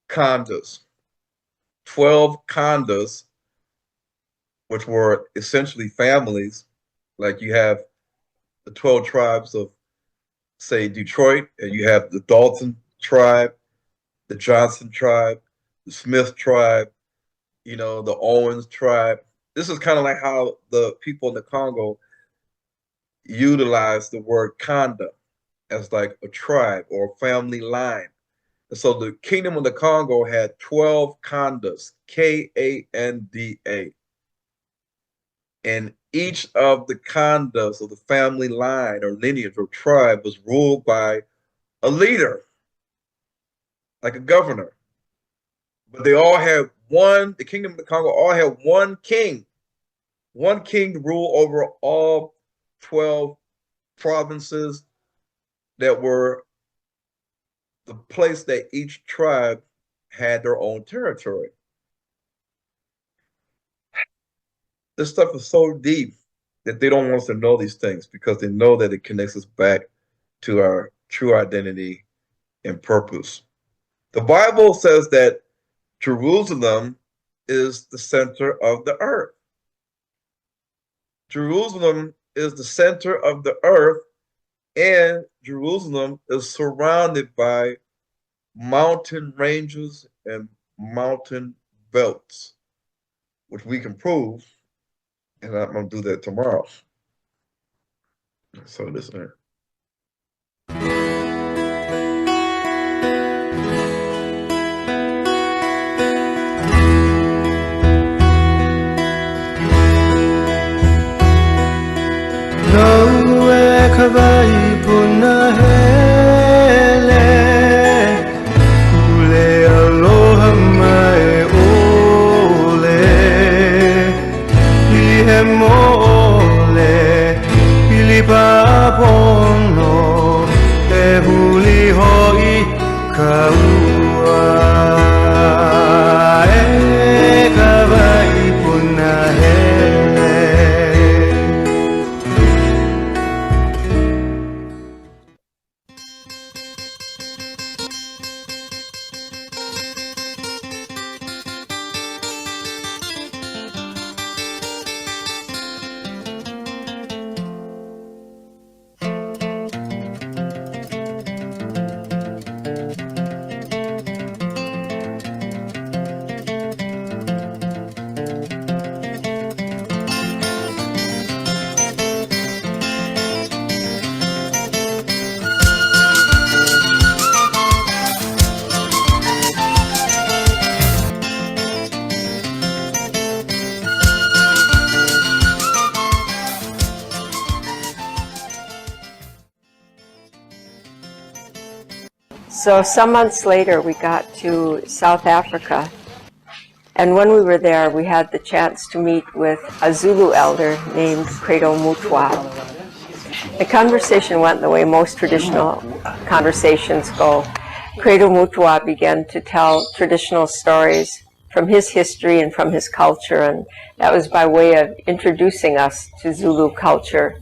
Kandas. 12 Kandas, which were essentially families. Like you have the 12 tribes of, say, Detroit, and you have the Dalton tribe, the Johnson tribe, the Smith tribe, you know, the Owens tribe. This is kind of like how the people in the Congo utilize the word Kanda as like a tribe or a family line. And so the Kingdom of the Congo had 12 Kandas, K-A-N-D-A. And each of the Kandas of the family line or lineage or tribe was ruled by a leader, like a governor. But they all had the Kingdom of the Congo all had one king to rule over all 12 provinces that were the place that each tribe had their own territory. This stuff is so deep that they don't want us to know these things because they know that it connects us back to our true identity and purpose. The Bible says that Jerusalem is the center of the earth. Jerusalem is the center of the earth, and Jerusalem is surrounded by mountain ranges and mountain belts, which we can prove, and I'm going to do that tomorrow. So listen. Kabai puna hele kule aloha mai ole ili mole ili papono e huli hoi kaua e kabai puna hele So some months later, we got to South Africa. And when we were there, we had the chance to meet with a Zulu elder named Credo Mutwa. The conversation went the way most traditional conversations go. Credo Mutwa began to tell traditional stories from his history and from his culture, and that was by way of introducing us to Zulu culture,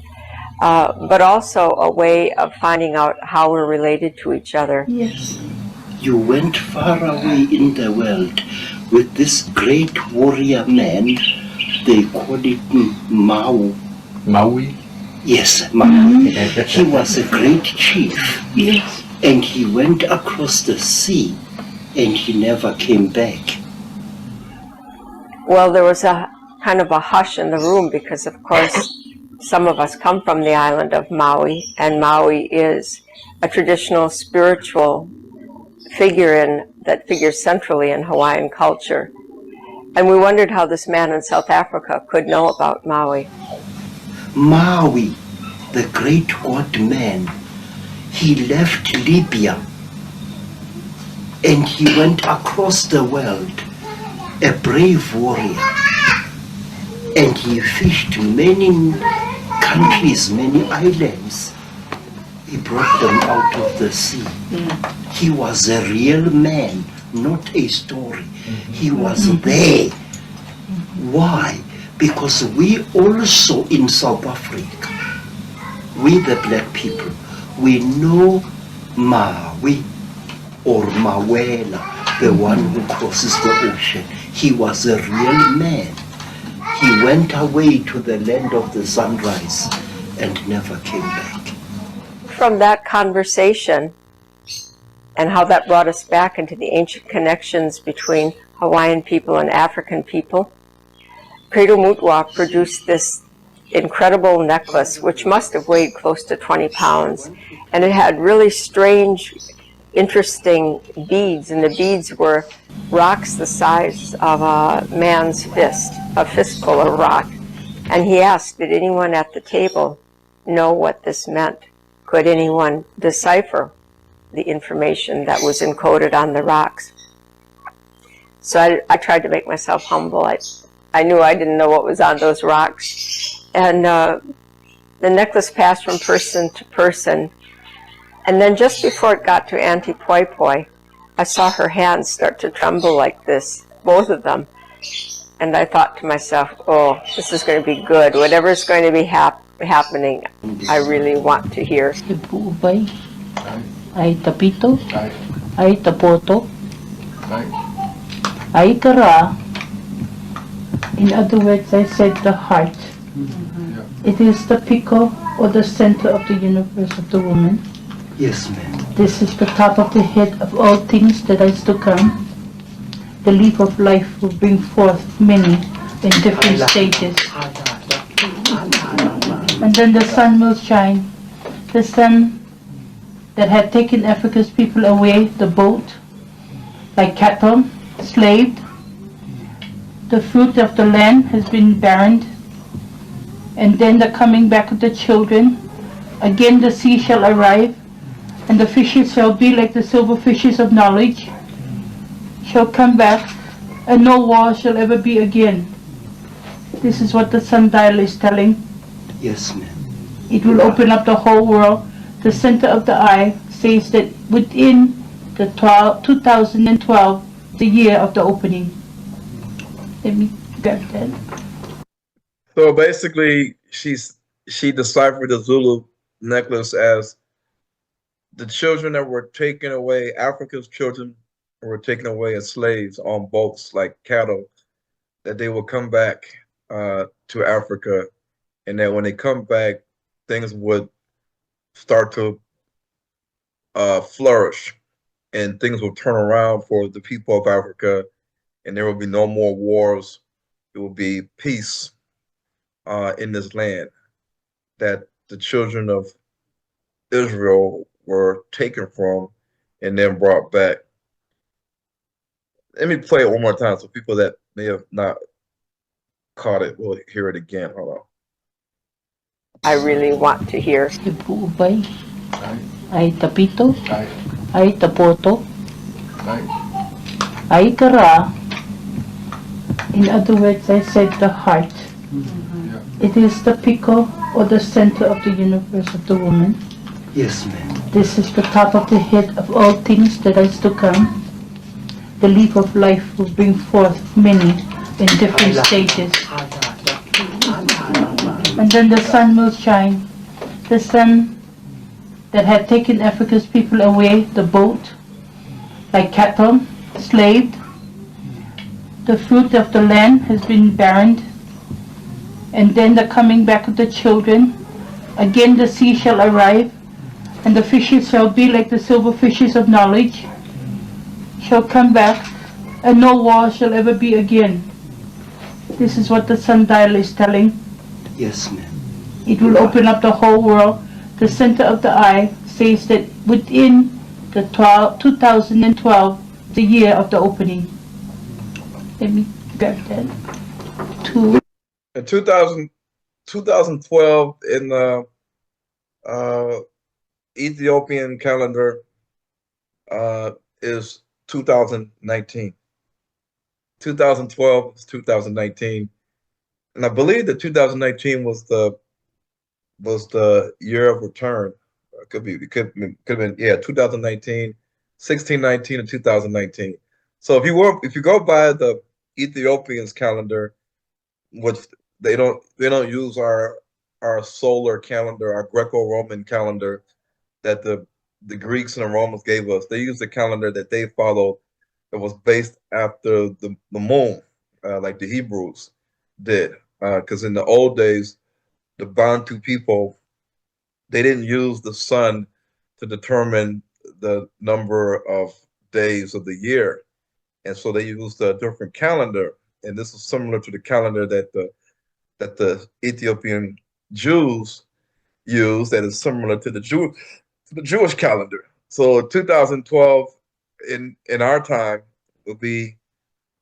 but also a way of finding out how we're related to each other. Yes. You went far away in the world with this great warrior man. They call it Mau. Maui? Yes, Maui. He was a great chief. Yes. And he went across the sea and he never came back. Well, there was a kind of a hush in the room because, of course, some of us come from the island of Maui, and Maui is a traditional spiritual figure that figures centrally in Hawaiian culture. And we wondered how this man in South Africa could know about Maui. Maui, the great god man, he left Libya and he went across the world, a brave warrior, and he fished many countries, many islands. He brought them out of the sea. He was a real man, not a story. He was there. Why? Because we also in South Africa, we the black people, we know Maui or Mawela, the one who crosses the ocean. He was a real man. He went away to the land of the sunrise and never came back. From that conversation and how that brought us back into the ancient connections between Hawaiian people and African people, Credo Mutwa produced this incredible necklace, which must have weighed close to 20 pounds. And it had really strange, interesting beads, and the beads were rocks the size of a man's fist, a fistful of rock. And he asked, did anyone at the table know what this meant? Could anyone decipher the information that was encoded on the rocks? So I tried to make myself humble. I knew I didn't know what was on those rocks. And the necklace passed from person to person. And then just before it got to Auntie Poi Poi, I saw her hands start to tremble like this, both of them. And I thought to myself, oh, this is going to be good. Whatever's going to be happening, I really want to hear. Ay tapito, ay tapoto, ay kara. In other words, I said the heart. It is the pico or the center of the universe of the woman. Yes, ma'am. This is the top of the head of all things that is to come. The leaf of life will bring forth many in different stages. And then the sun will shine. The sun that had taken Africa's people away, the boat, like cattle, slaved. The fruit of the land has been barren. And then the coming back of the children. Again the sea shall arrive, and the fishes shall be like the silver fishes of knowledge, shall come back, and no war shall ever be again. This is what the sundial is telling. Yes, ma'am. It will open up the whole world. The center of the eye says that within the 2012, the year of the opening. Let me grab that. So basically, she deciphered the Zulu necklace as the children that were taken away, Africa's children were taken away as slaves on boats like cattle, that they will come back to Africa, and that when they come back, things would start to flourish, and things will turn around for the people of Africa, and there will be no more wars. It will be peace in this land, that the children of Israel were taken from and then brought back. Let me play it one more time so people that may have not caught it will hear it again. Hold on. I really want to hear. Ay tapito, ay tapoto, ay kara. In other words, I said the heart. It is the pico or the center of the universe of the woman. Yes, ma'am. This is the top of the head of all things that is to come. The leaf of life will bring forth many in different stages. And then the sun will shine. The sun that had taken Africa's people away, the boat, like cattle, slaved. The fruit of the land has been barren. And then the coming back of the children. Again the sea shall arrive, and the fishes shall be like the silver fishes of knowledge, shall come back, and no war shall ever be again. This is what the sundial is telling. Yes, ma'am. It will open up the whole world. The center of the eye says that within the 2012, the year of the opening. Let me grab that. In 2012, in the Ethiopian calendar, is 2019. 2012 is 2019, and I believe that 2019 was the year of return. It could have been, yeah, 2019, 1619 and 2019. So if you go by the Ethiopians calendar, which they don't use our solar calendar, our Greco-Roman calendar that the Greeks and the Romans gave us. They use the calendar that they followed that was based after the moon, like the Hebrews did. Because in the old days, the Bantu people, they didn't use the sun to determine the number of days of the year. And so they used a different calendar. And this is similar to the calendar that the Ethiopian Jews use, that is similar to the Jewish calendar. So 2012 in our time would be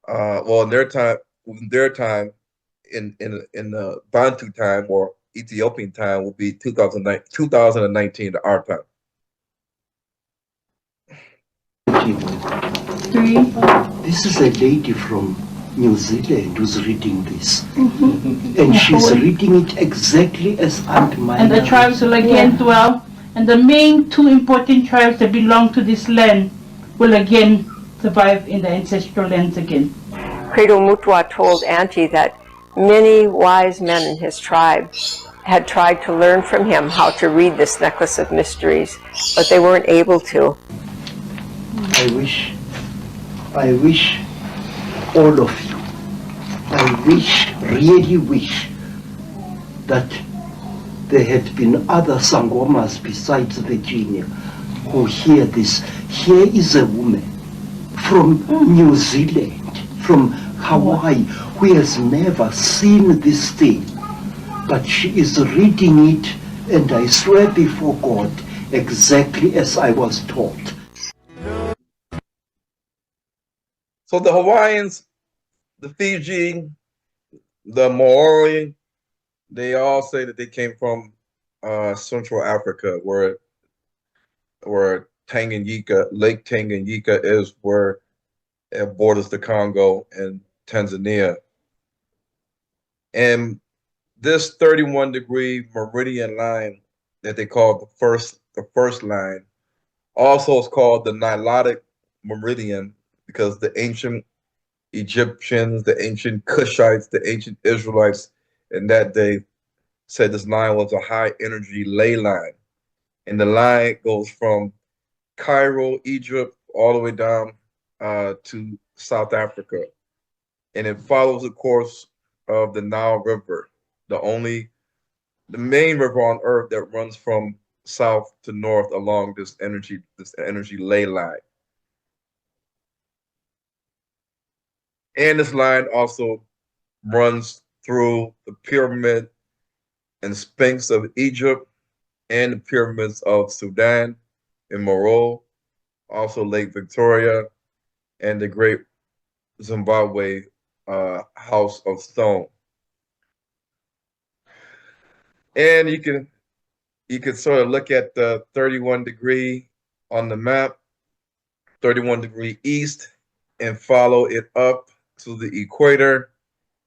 well, in their time in the Bantu time or Ethiopian time would be 2019 to our time. This is a lady from New Zealand who's reading this. And she's reading it exactly as Aunt Maya. And the tribes will again dwell, and the main two important tribes that belong to this land will again survive in the ancestral lands again. Credo Mutwa told Auntie that many wise men in his tribe had tried to learn from him how to read this necklace of mysteries, but they weren't able to. I wish all of you, really wish that there had been other Sangomas besides Virginia who hear this. Here is a woman from New Zealand, from Hawaii, who has never seen this thing, but she is reading it, and I swear before God, exactly as I was taught. So the Hawaiians, the Fiji, the Maori, they all say that they came from Central Africa, where Tanganyika, Lake Tanganyika is, where it borders the Congo and Tanzania. And this 31-degree meridian line that they call the first line also is called the Nilotic meridian, because the ancient Egyptians, the ancient Cushites, the ancient Israelites in that day said this line was a high energy ley line. And the line goes from Cairo, Egypt, all the way down to South Africa. And it follows the course of the Nile River, the main river on earth that runs from south to north along this energy ley line. And this line also runs through the pyramid and Sphinx of Egypt and the pyramids of Sudan and Morocco, also Lake Victoria, and the Great Zimbabwe House of Stone. And you can sort of look at the 31 degree on the map 31 degrees east, and follow it up to the equator,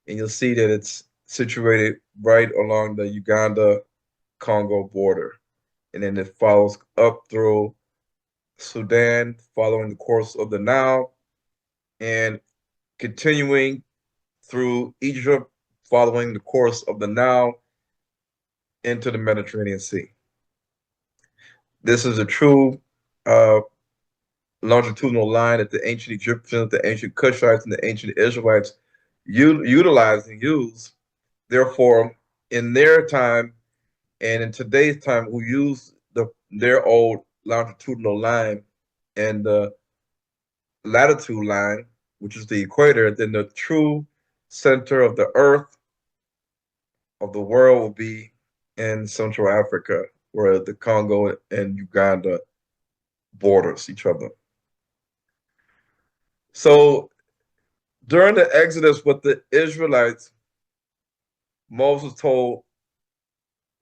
and you'll see that it's situated right along the Uganda-Congo border. And then it follows up through Sudan, following the course of the Nile, and continuing through Egypt, following the course of the Nile into the Mediterranean Sea. This is a true longitudinal line that the ancient Egyptians, the ancient Cushites, and the ancient Israelites utilized and used. Therefore, in their time and in today's time, who use their old longitudinal line and the latitude line, which is the equator, then the true center of the earth, of the world, will be in Central Africa, where the Congo and Uganda borders each other. So during the Exodus with the Israelites, Moses told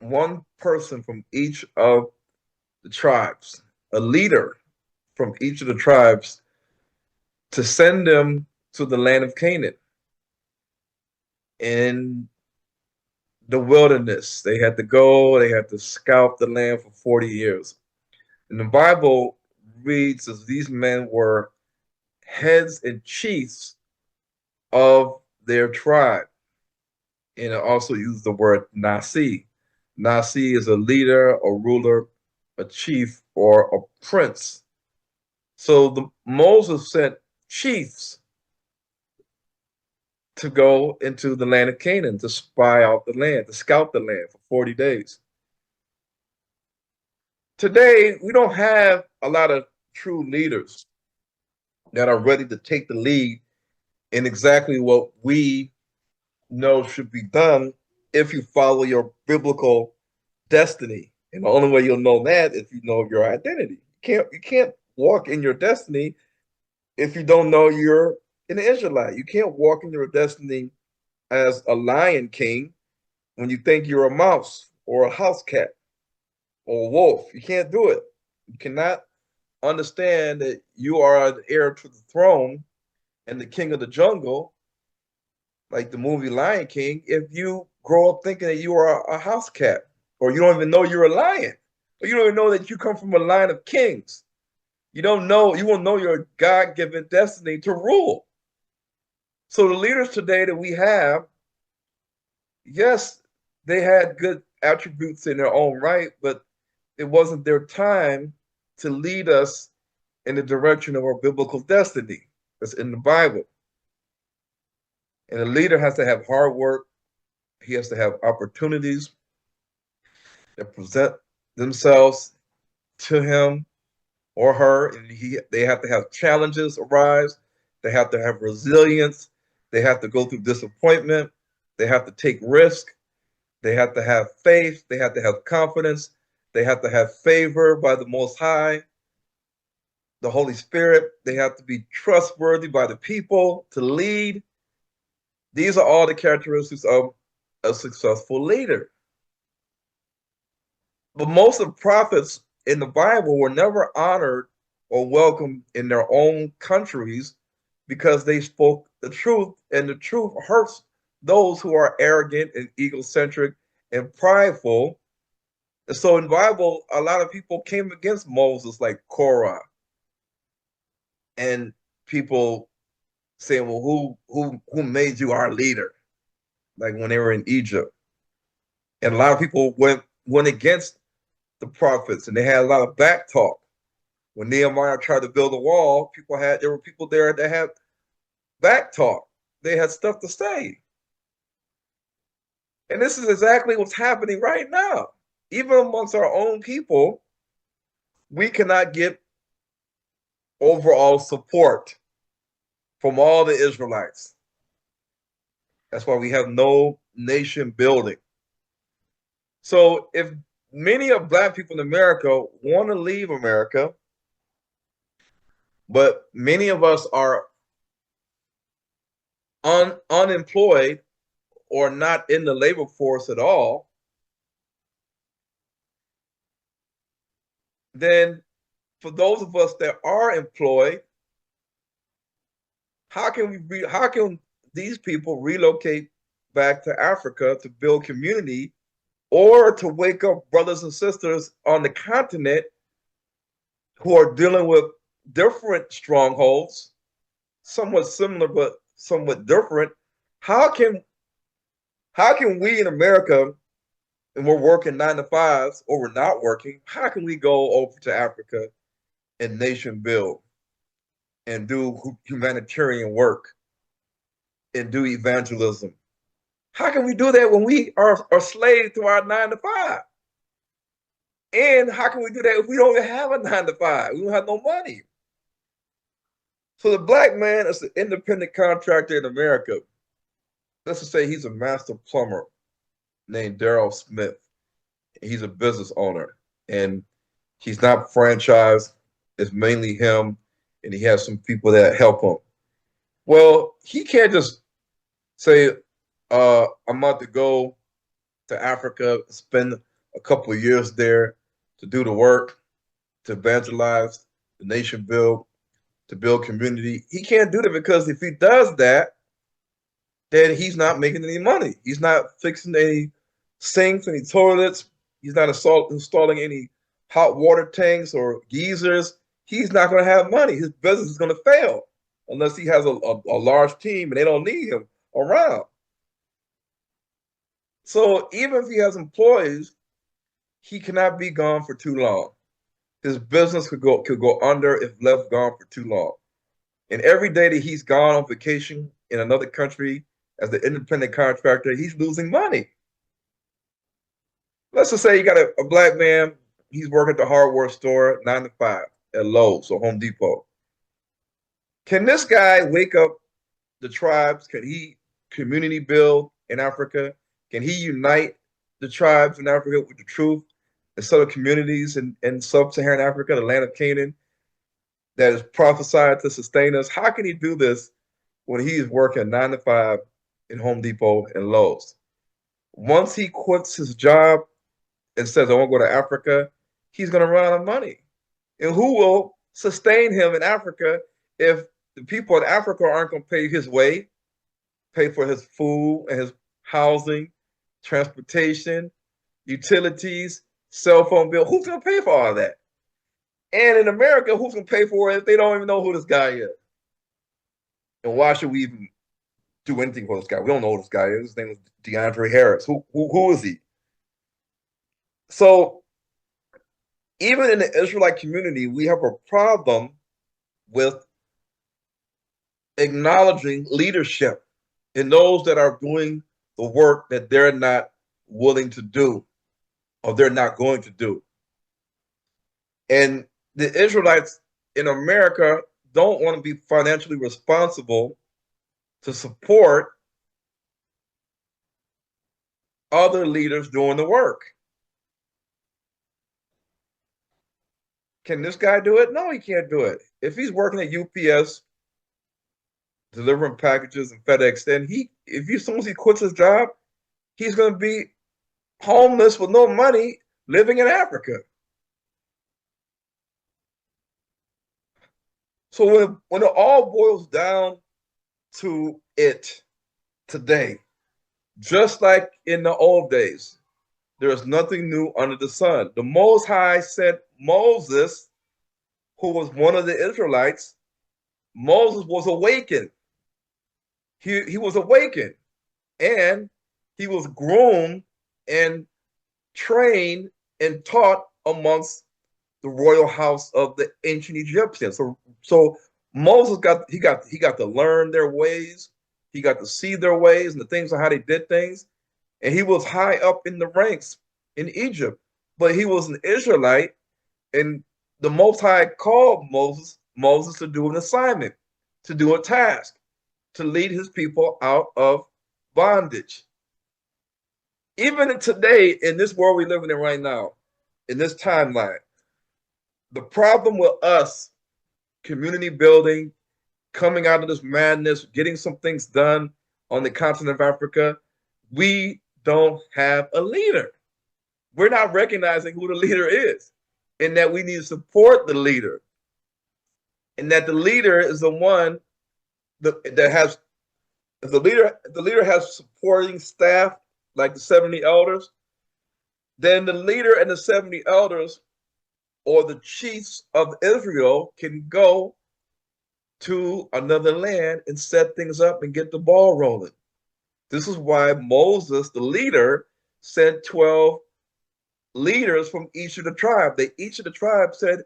one person from each of the tribes, a leader from each of the tribes, to send them to the land of Canaan. In the wilderness, they had to go, they had to scout the land for 40 years. And the Bible reads as these men were heads and chiefs of their tribe. And it also uses the word Nasi. Nasi is a leader, a ruler, a chief, or a prince. So Moses sent chiefs to go into the land of Canaan, to spy out the land, to scout the land for 40 days. Today, we don't have a lot of true leaders that are ready to take the lead in exactly what we know should be done if you follow your biblical destiny. And the only way you'll know that is if you know your identity. You can't walk in your destiny if you don't know you're an Israelite. You can't walk in your destiny as a lion king when you think you're a mouse or a house cat or a wolf. You can't do it. You cannot understand that you are the heir to the throne and the king of the jungle, like the movie Lion King, if you grow up thinking that you are a house cat, or you don't even know you're a lion, or you don't even know that you come from a line of kings. You won't know your God-given destiny to rule. So the leaders today that we have, yes, they had good attributes in their own right, but it wasn't their time to lead us in the direction of our biblical destiny that's in the Bible. And a leader has to have hard work. He has to have opportunities that present themselves to him or her, and they have to have challenges arise. They have to have resilience. They have to go through disappointment. They have to take risk. They have to have faith. They have to have confidence. They have to have favor by the Most High, the Holy Spirit. They have to be trustworthy by the people to lead. These are all the characteristics of a successful leader. But most of the prophets in the Bible were never honored or welcomed in their own countries because they spoke the truth, and the truth hurts those who are arrogant and egocentric and prideful. And so in the Bible, a lot of people came against Moses, like Korah, and people saying, well, who made you our leader? Like when they were in Egypt. And a lot of people went against the prophets, and they had a lot of back talk. When Nehemiah tried to build a wall, there were people there that had back talk. They had stuff to say. And this is exactly what's happening right now. Even amongst our own people, we cannot get overall support from all the Israelites. That's why we have no nation building. So if many of Black people in America want to leave America, but many of us are unemployed or not in the labor force at all, then for those of us that are employed, How can these people relocate back to Africa to build community or to wake up brothers and sisters on the continent who are dealing with different strongholds, somewhat similar but somewhat different? How can we in America, and we're working 9 to 5s, or we're not working, how can we go over to Africa and nation build and do humanitarian work and do evangelism? How can we do that when we are slaves to our 9 to 5? And how can we do that if we don't even have a 9 to 5? We don't have no money. So the black man is an independent contractor in America. Let's just say he's a master plumber named Daryl Smith. He's a business owner, and he's not franchised. It's mainly him, and he has some people that help him. Well, he can't just say, I'm about to go to Africa, spend a couple of years there to do the work, to evangelize the nation, to build community. He can't do that, because if he does that, then he's not making any money. He's not fixing any sinks, any toilets. He's not installing any hot water tanks or geysers. He's not going to have money. His business is going to fail unless he has a large team and they don't need him around. So even if he has employees, he cannot be gone for too long. His business could go under if left gone for too long. And every day that he's gone on vacation in another country as the independent contractor, he's losing money. Let's just say you got a black man, he's working at the hardware store 9 to 5 at Lowe's or Home Depot. Can this guy wake up the tribes? Can he community build in Africa? Can he unite the tribes in Africa with the truth and set up communities in sub-Saharan Africa, the land of Canaan, that is prophesied to sustain us? How can he do this when he is working 9 to 5 in Home Depot and Lowe's? Once he quits his job and says, I want to go to Africa, he's going to run out of money. And who will sustain him in Africa if the people in Africa aren't going to pay his way, pay for his food and his housing, transportation, utilities, cell phone bill? Who's going to pay for all that? And in America, who's going to pay for it if they don't even know who this guy is? And why should we even do anything for this guy? We don't know who this guy is. His name is DeAndre Harris. Who is he? So even in the Israelite community, we have a problem with acknowledging leadership in those that are doing the work that they're not willing to do or they're not going to do. And the Israelites in America don't want to be financially responsible to support other leaders doing the work. Can this guy do it? No, he can't do it. If he's working at UPS, delivering packages and FedEx, then as soon as he quits his job, he's going to be homeless with no money, living in Africa. So when it all boils down to it today, just like in the old days, there is nothing new under the sun. The Most High sent Moses, who was one of the Israelites. Moses was awakened. He was awakened, and he was groomed and trained and taught amongst the royal house of the ancient Egyptians. So Moses got to learn their ways. He got to see their ways and the things of how they did things. And he was high up in the ranks in Egypt, but he was an Israelite, and the Most High called Moses to do an assignment, to do a task, to lead his people out of bondage. Even today, in this world we're living in right now, in this timeline, the problem with us, community building, coming out of this madness, getting some things done on the continent of Africa, we don't have a leader. We're not recognizing who the leader is, and that we need to support the leader, and that the leader is the one that has if the leader has supporting staff like the 70 elders, then the leader and the 70 elders or the chiefs of Israel can go to another land and set things up and get the ball rolling. This is why Moses, the leader, sent 12 leaders from each of the tribe. Each of the tribes said,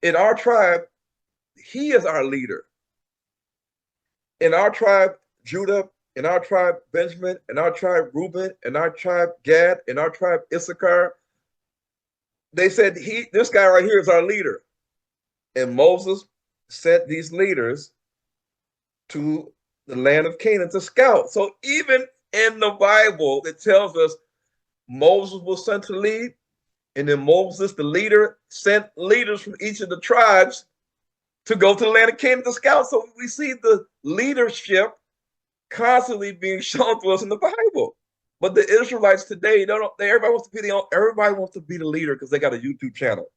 in our tribe, he is our leader. In our tribe, Judah, in our tribe, Benjamin, in our tribe, Reuben, in our tribe, Gad, in our tribe, Issachar, they said, this guy right here is our leader. And Moses sent these leaders to the land of Canaan to scout. So even in the Bible, it tells us Moses was sent to lead, and then Moses, the leader, sent leaders from each of the tribes to go to the land of Canaan to scout. So we see the leadership constantly being shown to us in the Bible. But the Israelites today, everybody wants to be the leader because they got a YouTube channel.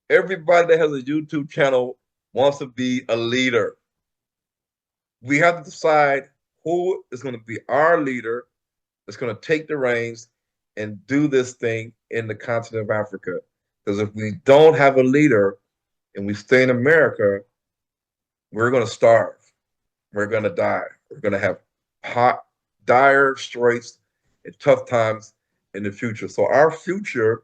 Everybody that has a YouTube channel wants to be a leader. We have to decide who is going to be our leader that's going to take the reins and do this thing in the continent of Africa. Because if we don't have a leader and we stay in America, we're going to starve. We're going to die. We're going to have dire straits and tough times in the future. So our future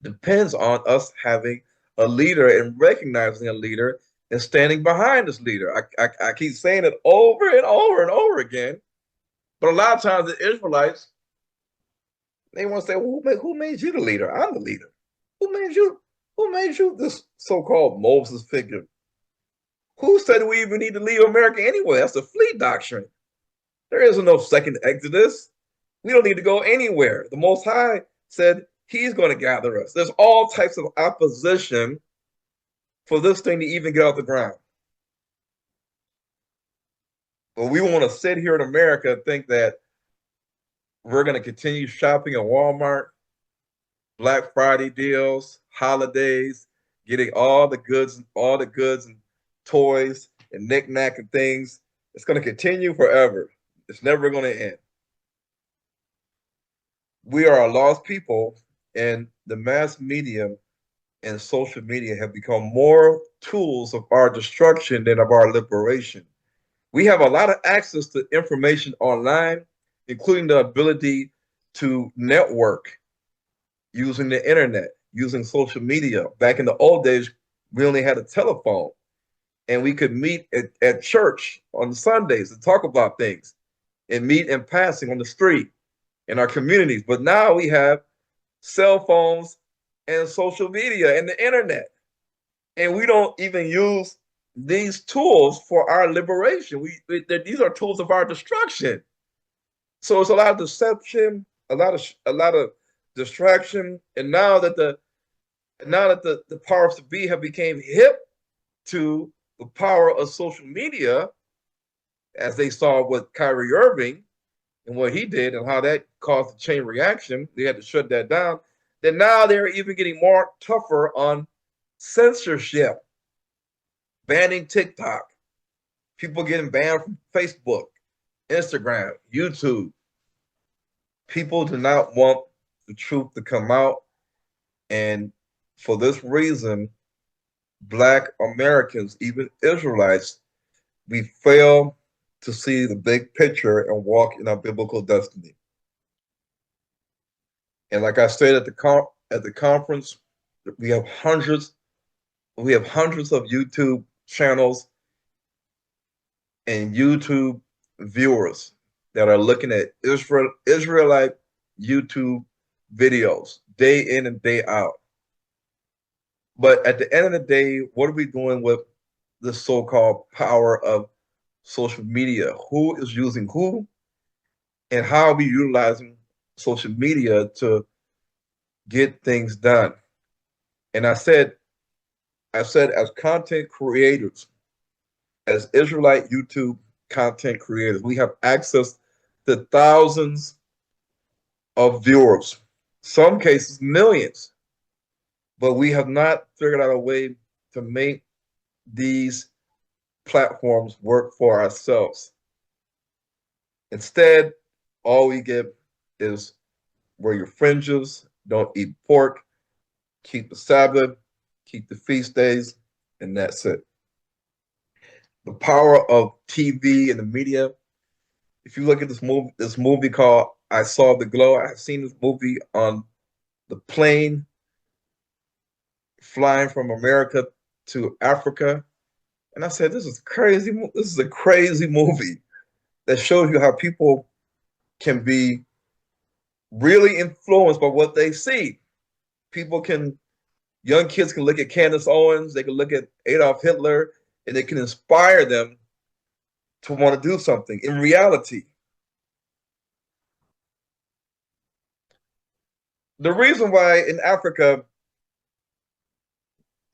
depends on us having a leader and recognizing a leader and standing behind this leader. I keep saying it over and over and over again. But a lot of times the Israelites, they want to say, well, who made you the leader? I'm the leader. Who made you? Who made you this so-called Moses figure? Who said we even need to leave America anyway? That's the fleet doctrine. There is no second Exodus. We don't need to go anywhere. The Most High said he's going to gather us. There's all types of opposition for this thing to even get off the ground. But we want to sit here in America and think that we're going to continue shopping at Walmart, Black Friday deals, holidays, getting all the goods and toys and knickknack and things. It's going to continue forever. It's never going to end. We are a lost people, and the mass media and social media have become more tools of our destruction than of our liberation. We have a lot of access to information online, including the ability to network using the internet, using social media. Back in the old days, we only had a telephone, and we could meet at church on Sundays and talk about things and meet in passing on the street in our communities. But now we have cell phones and social media and the internet, and we don't even use these tools for our liberation. These are tools of our destruction. So it's a lot of deception, a lot of distraction, and now that the powers to be have become hip to the power of social media, as they saw with Kyrie Irving and what he did and how that caused a chain reaction. They had to shut that down. Then now they're even getting more tougher on censorship, banning TikTok, people getting banned from Facebook, Instagram, YouTube. People do not want the truth to come out. And for this reason, Black Americans, even Israelites, we fail to see the big picture and walk in our biblical destiny. And like I said at the conference, we have hundreds of YouTube channels and YouTube viewers that are looking at Israelite YouTube videos day in and day out. But at the end of the day, what are we doing with the so-called power of social media? Who is using who, and how are we utilizing social media to get things done? And I said as content creators, as Israelite YouTube content creators, we have access to thousands of viewers, some cases millions, but we have not figured out a way to make these platforms work for ourselves. Instead, all we get is wear your fringes, don't eat pork, keep the Sabbath, keep the feast days, and that's it. The power of TV and the media. If you look at this movie called I Saw the Glow, I've seen this movie on the plane flying from America to Africa. And I said, this is crazy. This is a crazy movie that shows you how people can be really influenced by what they see. Young kids can look at Candace Owens, they can look at Adolf Hitler, and it can inspire them to want to do something. In reality, the reason why in Africa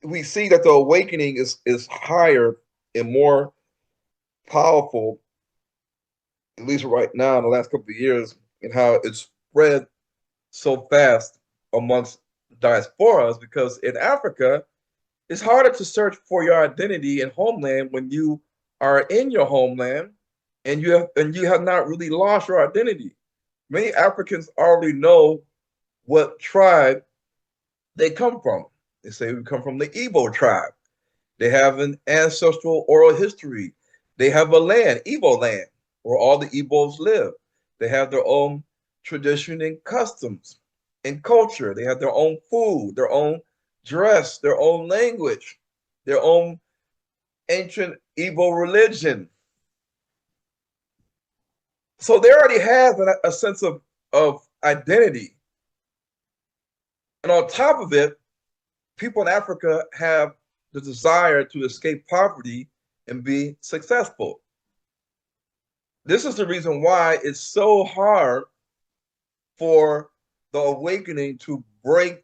we see that the awakening is higher and more powerful, at least right now in the last couple of years, and how it's spread so fast amongst diasporas, because in Africa, it's harder to search for your identity and homeland when you are in your homeland and you have not really lost your identity. Many Africans already know what tribe they come from. They say we come from the Igbo tribe. They have an ancestral oral history. They have a land, Igbo land, where all the Igbos live. They have their own tradition and customs and culture. They have their own food, their own dress, their own language, their own ancient Igbo religion. So they already have a sense of identity. And on top of it, people in Africa have the desire to escape poverty and be successful. This is the reason why it's so hard for the awakening to break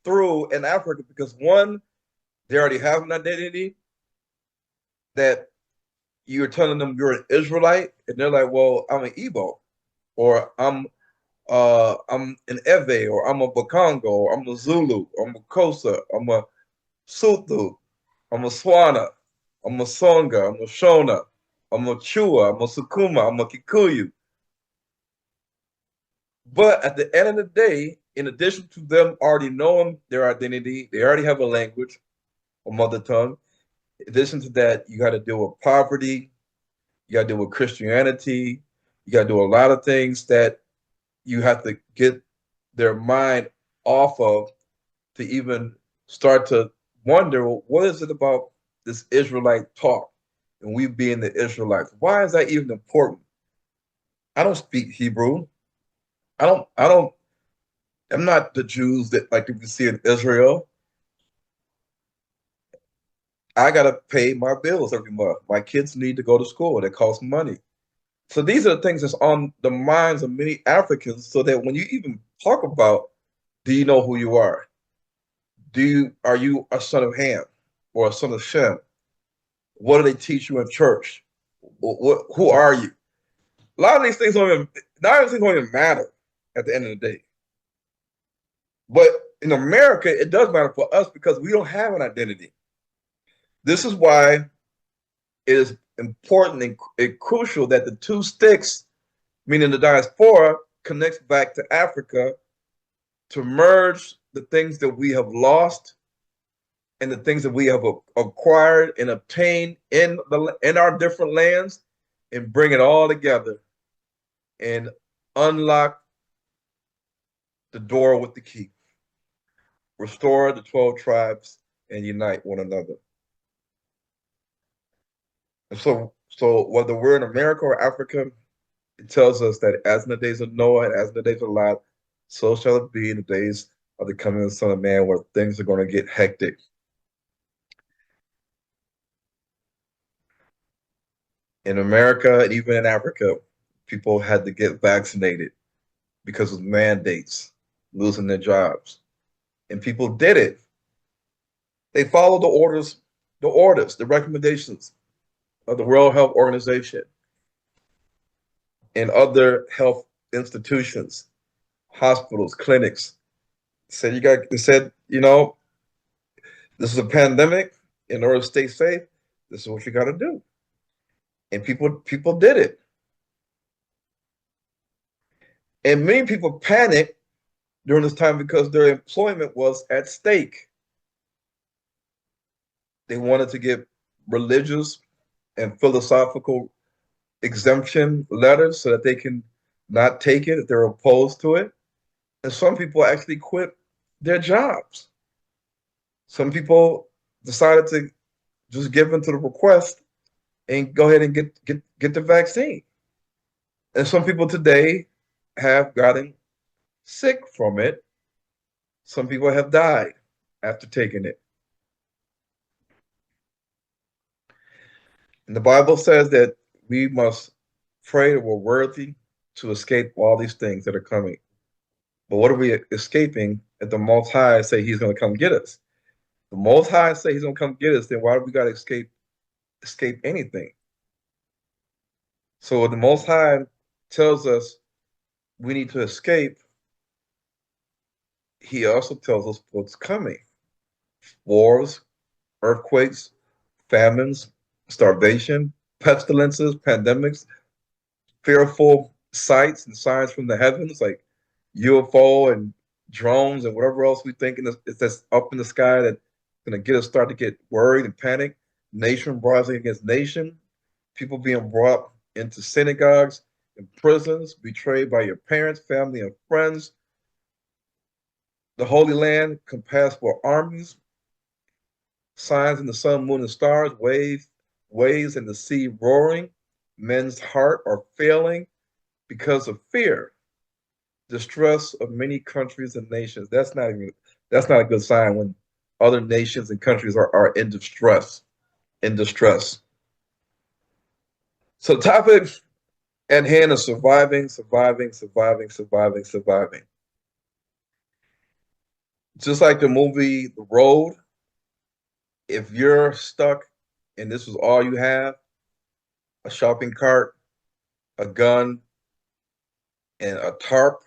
through in Africa, because one, they already have an identity that you're telling them you're an Israelite, and they're like, well, I'm an Igbo, or I'm an Ewe, or I'm a Bakongo, or I'm a Zulu, or I'm a Kosa, I'm a Sotho, I'm a Swana, I'm a Songa, I'm a Shona, I'm a Chua, I'm a Sukuma, I'm a Kikuyu. But at the end of the day, in addition to them already knowing their identity, they already have a language, a mother tongue. In addition to that, you got to deal with poverty, you got to deal with Christianity, you got to do a lot of things that you have to get their mind off of to even start to wonder, well, what is it about this Israelite talk and we being the Israelites? Why is that even important? I don't speak Hebrew. I'm not the Jews that like you see in Israel. I gotta pay my bills every month. My kids need to go to school. That costs money. So these are the things that's on the minds of many Africans, so that when you even talk about, do you know who you are? Are you a son of Ham or a son of Shem? What do they teach you in church? Who are you? A lot of these things don't even matter at the end of the day. But in America, it does matter for us because we don't have an identity. This is why it is important and crucial that the two sticks, meaning the diaspora, connects back to Africa to merge the things that we have lost and the things that we have acquired and obtained in our different lands, and bring it all together and unlock the door with the key. Restore the 12 tribes and unite one another. And so whether we're in America or Africa, it tells us that as in the days of Noah and as in the days of Lot, so shall it be in the days of the coming of the Son of Man, where things are going to get hectic. In America and even in Africa, people had to get vaccinated because of mandates, losing their jobs. And people did it. They followed the recommendations of the World Health Organization and other health institutions, hospitals, clinics. They said, this is a pandemic. In order to stay safe, This is what you got to do. And people did it. And many people panicked during this time because their employment was at stake. They wanted to get religious and philosophical exemption letters so that they can not take it if they're opposed to it. And some people actually quit their jobs. Some people decided to just give in to the request and go ahead and get the vaccine. And some people today have gotten sick from it. Some people have died after taking it. And the Bible says that we must pray that we're worthy to escape all these things that are coming. But what are we escaping if the Most High say he's going to come get us? The Most High say he's going to come get us, then why do we got to escape anything? So when the Most High tells us we need to escape, he also tells us what's coming. Wars, earthquakes, famines, starvation, pestilences, pandemics, fearful sights and signs from the heavens like UFO and drones and whatever else we think that's up in the sky that's going to get us start to get worried and panic. Nation rising against nation, people being brought into synagogues and prisons, betrayed by your parents, family, and friends. The Holy Land compassed for armies, signs in the sun, moon, and stars, waves in the sea roaring, men's heart are failing because of fear, distress of many countries and nations. That's not a good sign when other nations and countries are in distress. So the topic at hand is surviving. Just like the movie The Road, if you're stuck and this was all you have, a shopping cart, a gun, and a tarp,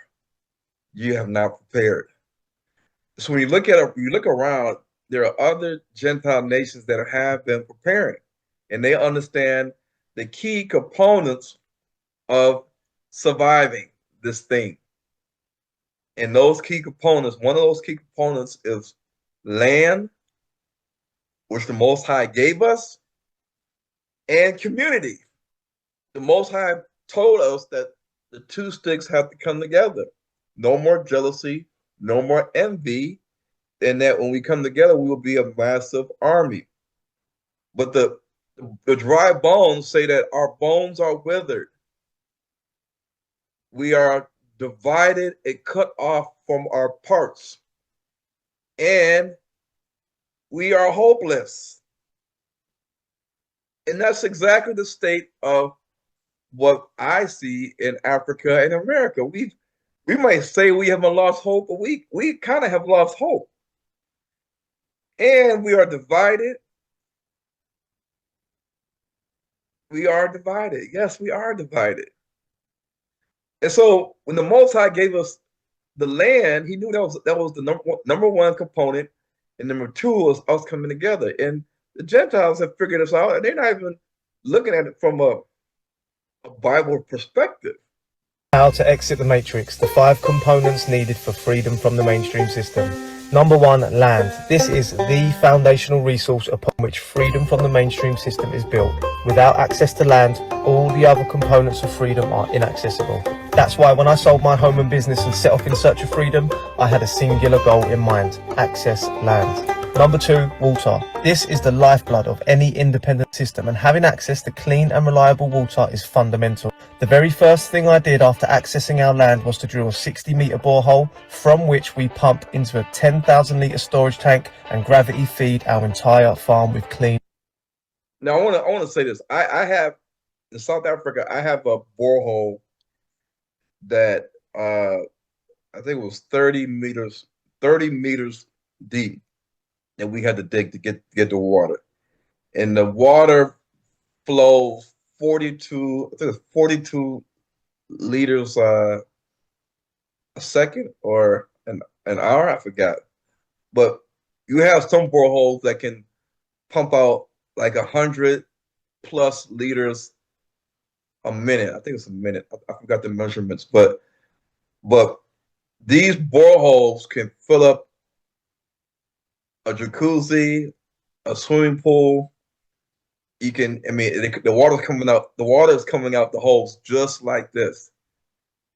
you have not prepared. So when you look around, there are other Gentile nations that have been preparing, and they understand the key components of surviving this thing. And those key components, one of those key components is land, which the Most High gave us, and community. The Most High told us that the two sticks have to come together. No more jealousy, no more envy, and that when we come together, we will be a massive army. But the dry bones say that our bones are withered. We are divided and cut off from our parts. And we are hopeless. And that's exactly the state of what I see in Africa and America. We might say we haven't lost hope, but we kind of have lost hope. And we are divided. We are divided. Yes, we are divided. And so when the Most High gave us the land, he knew that was the number one component, and number two was us coming together. And the Gentiles have figured this out, and they're not even looking at it from a Bible perspective. How to exit the matrix, the 5 components needed for freedom from the mainstream system. Number 1, land. This is the foundational resource upon which freedom from the mainstream system is built. Without access to land, all the other components of freedom are inaccessible. That's why when I sold my home and business and set off in search of freedom, I had a singular goal in mind: access land. Number 2, water. This is the lifeblood of any independent system, and having access to clean and reliable water is fundamental. The very first thing I did after accessing our land was to drill a 60-meter borehole from which we pump into a 10,000-litre storage tank and gravity feed our entire farm with clean. Now I want to say this. I have in South Africa. I have a borehole that I think it was 30 meters deep that we had to dig to get the water, and the water flows 42 liters a second or an hour, I forgot. But you have some boreholes that can pump out like 100+ liters a minute. I think it's a minute. I forgot the measurements, but these boreholes can fill up a jacuzzi, a swimming pool. You can, I mean, the water is coming out the holes just like this,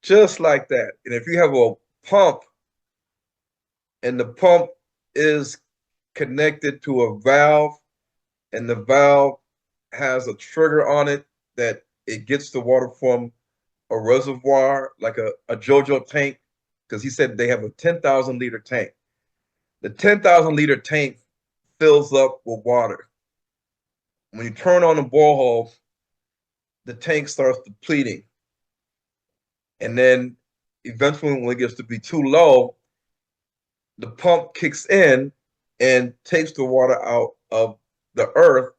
just like that. And if you have a pump, and the pump is connected to a valve, and the valve has a trigger on it that it gets the water from a reservoir, like a JoJo tank, because he said they have a 10,000 liter tank. The 10,000 liter tank fills up with water. When you turn on the borehole, the tank starts depleting. And then eventually when it gets to be too low, the pump kicks in and takes the water out of the earth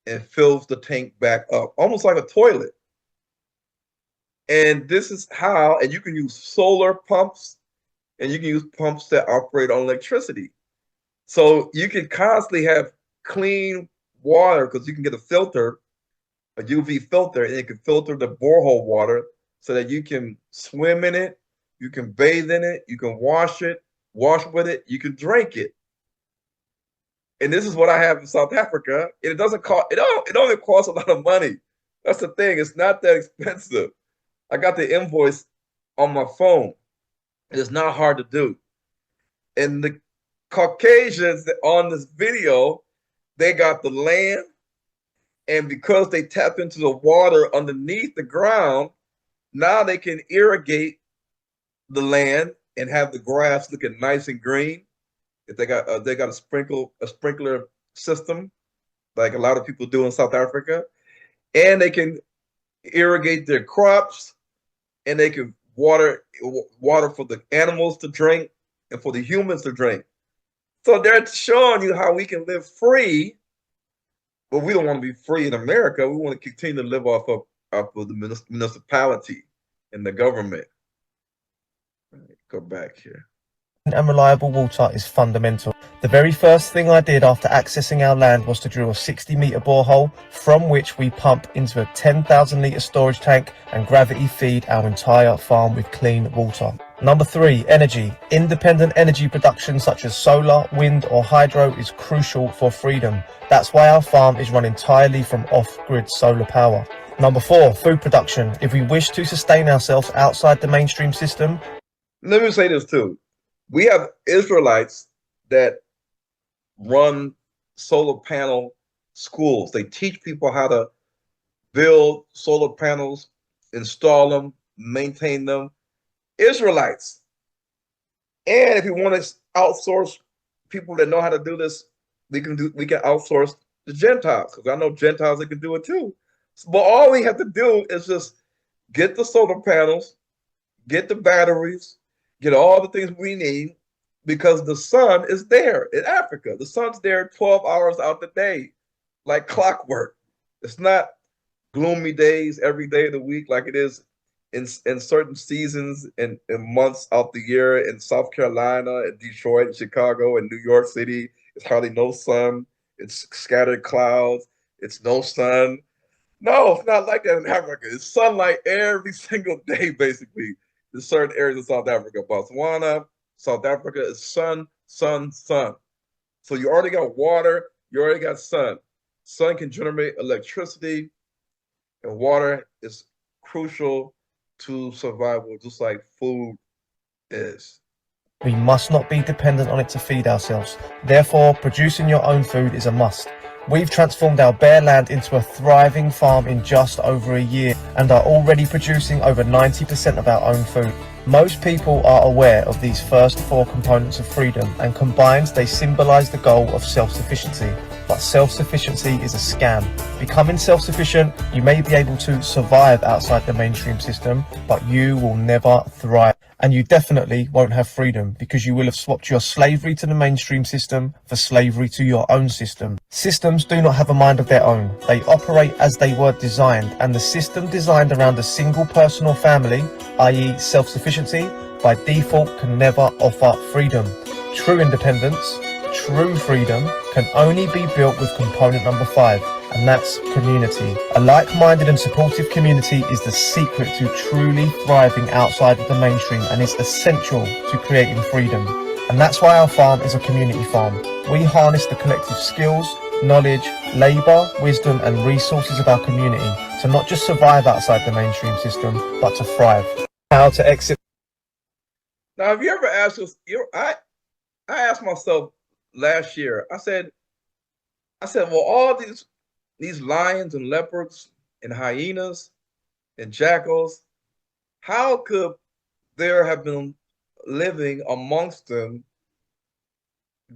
and fills the tank back up, almost like a toilet. And this is how, and you can use solar pumps, and you can use pumps that operate on electricity. So you can constantly have clean water because you can get a filter, a UV filter, and it can filter the borehole water so that you can swim in it, you can bathe in it, you can wash with it, you can drink it. And this is what I have in South Africa. And it doesn't cost, it only costs a lot of money. That's the thing, it's not that expensive. I got the invoice on my phone. It's not hard to do. And the Caucasians on this video, they got the land, and because they tap into the water underneath the ground, now they can irrigate the land and have the grass looking nice and green. If they got a sprinkler system, like a lot of people do in South Africa, and they can irrigate their crops, and they can water for the animals to drink and for the humans to drink. So they're showing you how we can live free, but we don't want to be free in America. We want to continue to live off of the municipality and the government. Go back here. And reliable water is fundamental. The very first thing I did after accessing our land was to drill a 60-meter borehole from which we pump into a 10,000 litre storage tank and gravity feed our entire farm with clean water. Number 3, energy. Independent energy production such as solar, wind or hydro is crucial for freedom. That's why our farm is run entirely from off-grid solar power. Number 4, food production. If we wish to sustain ourselves outside the mainstream system. Let me say this too. We have Israelites that run solar panel schools. They teach people how to build solar panels, install them, maintain them. Israelites. And if you want to outsource people that know how to do this, we can outsource the Gentiles, because I know Gentiles that can do it too. But all we have to do is just get the solar panels, get the batteries, get all the things we need, because the sun is there in Africa. The sun's there 12 hours out the day, like clockwork. It's not gloomy days every day of the week like it is in certain seasons and months out the year in South Carolina, and Detroit, and Chicago, and New York City. It's hardly no sun. It's scattered clouds. It's no sun. No, it's not like that in Africa. It's sunlight every single day, basically. In certain areas of South Africa, Botswana, South Africa is sun, sun, sun. So you already got water, you already got sun. Sun can generate electricity, and water is crucial to survival, just like food is. We must not be dependent on it to feed ourselves. Therefore, producing your own food is a must. We've transformed our bare land into a thriving farm in just over a year and are already producing over 90% of our own food. Most people are aware of these first 4 components of freedom, and combined they symbolize the goal of self-sufficiency. But self-sufficiency is a scam. Becoming self-sufficient, you may be able to survive outside the mainstream system, but you will never thrive. And you definitely won't have freedom, because you will have swapped your slavery to the mainstream system for slavery to your own system. Systems do not have a mind of their own. They operate as they were designed, and the system designed around a single person or family, i.e. self-sufficiency, by default can never offer freedom. True independence true freedom can only be built with component number 5, and that's community. A like-minded and supportive community is the secret to truly thriving outside of the mainstream, and is essential to creating freedom. And that's why our farm is a community farm. We harness the collective skills, knowledge, labour, wisdom and resources of our community to not just survive outside the mainstream system, but to thrive. How to exit. Now, have you ever asked us, I asked myself last year, I said, well, all these lions and leopards and hyenas and jackals, how could there have been living amongst them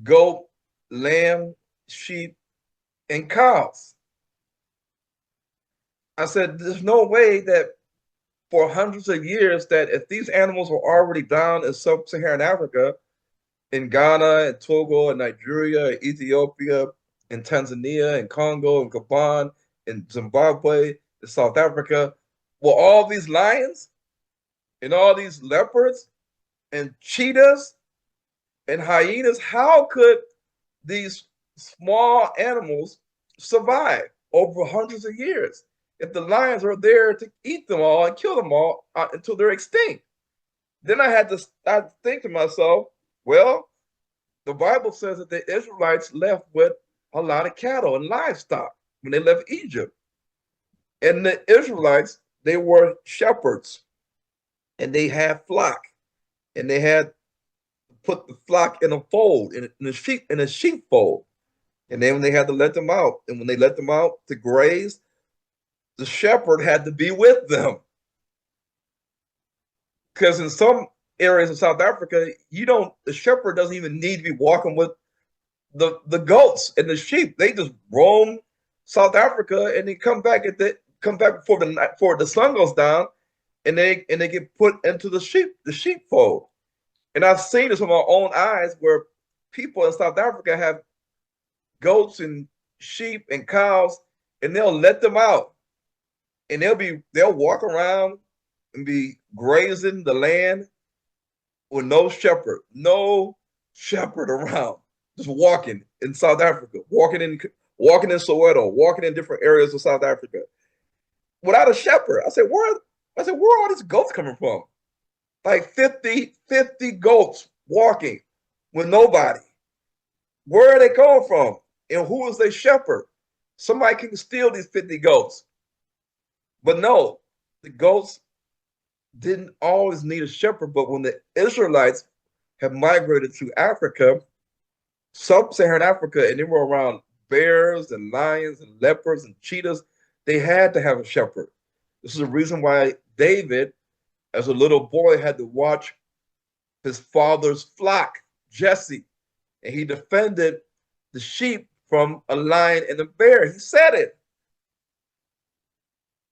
goat, lamb, sheep, and cows? I said, there's no way that for hundreds of years that if these animals were already down in sub-Saharan Africa, in Ghana and Togo and Nigeria and Ethiopia and Tanzania and Congo and Gabon and Zimbabwe and South Africa, were all these lions and all these leopards and cheetahs and hyenas, how could these small animals survive over hundreds of years if the lions are there to eat them all and kill them all until they're extinct? Then I had to think to myself, well, the Bible says that the Israelites left with a lot of cattle and livestock when they left Egypt. And the Israelites, they were shepherds and they had flock, and they had put the flock in a fold, in a sheepfold. And then when they had to let them out, and when they let them out to graze, the shepherd had to be with them. Because in some areas of South Africa, the shepherd doesn't even need to be walking with the goats and the sheep. They just roam South Africa and they come back before the sun goes down, and they get put into the sheepfold. And I've seen this with my own eyes where people in South Africa have goats and sheep and cows, and they'll let them out, and they'll walk around and be grazing the land with no shepherd around, just walking in South Africa, walking in Soweto, walking in different areas of South Africa without a shepherd. I said, where are all these goats coming from? Like 50 goats walking with nobody. Where are they going from? And who is their shepherd? Somebody can steal these 50 goats. But no, the goats didn't always need a shepherd. But when the Israelites have migrated to Africa, sub-Saharan Africa, and they were around bears and lions and leopards and cheetahs, they had to have a shepherd. This is the reason why David, as a little boy, had to watch his father's flock, Jesse, and he defended the sheep from a lion and a bear. He said it.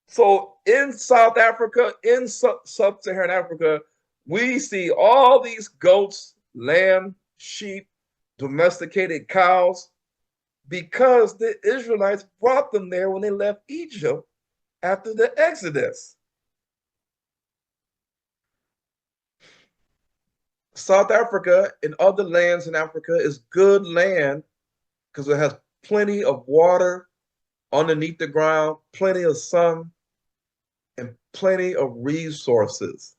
So in South Africa, in sub-Saharan Africa, we see all these goats, lamb, sheep, domesticated cows, because the Israelites brought them there when they left Egypt after the Exodus. South Africa and other lands in Africa is good land because it has plenty of water underneath the ground, plenty of sun, and plenty of resources.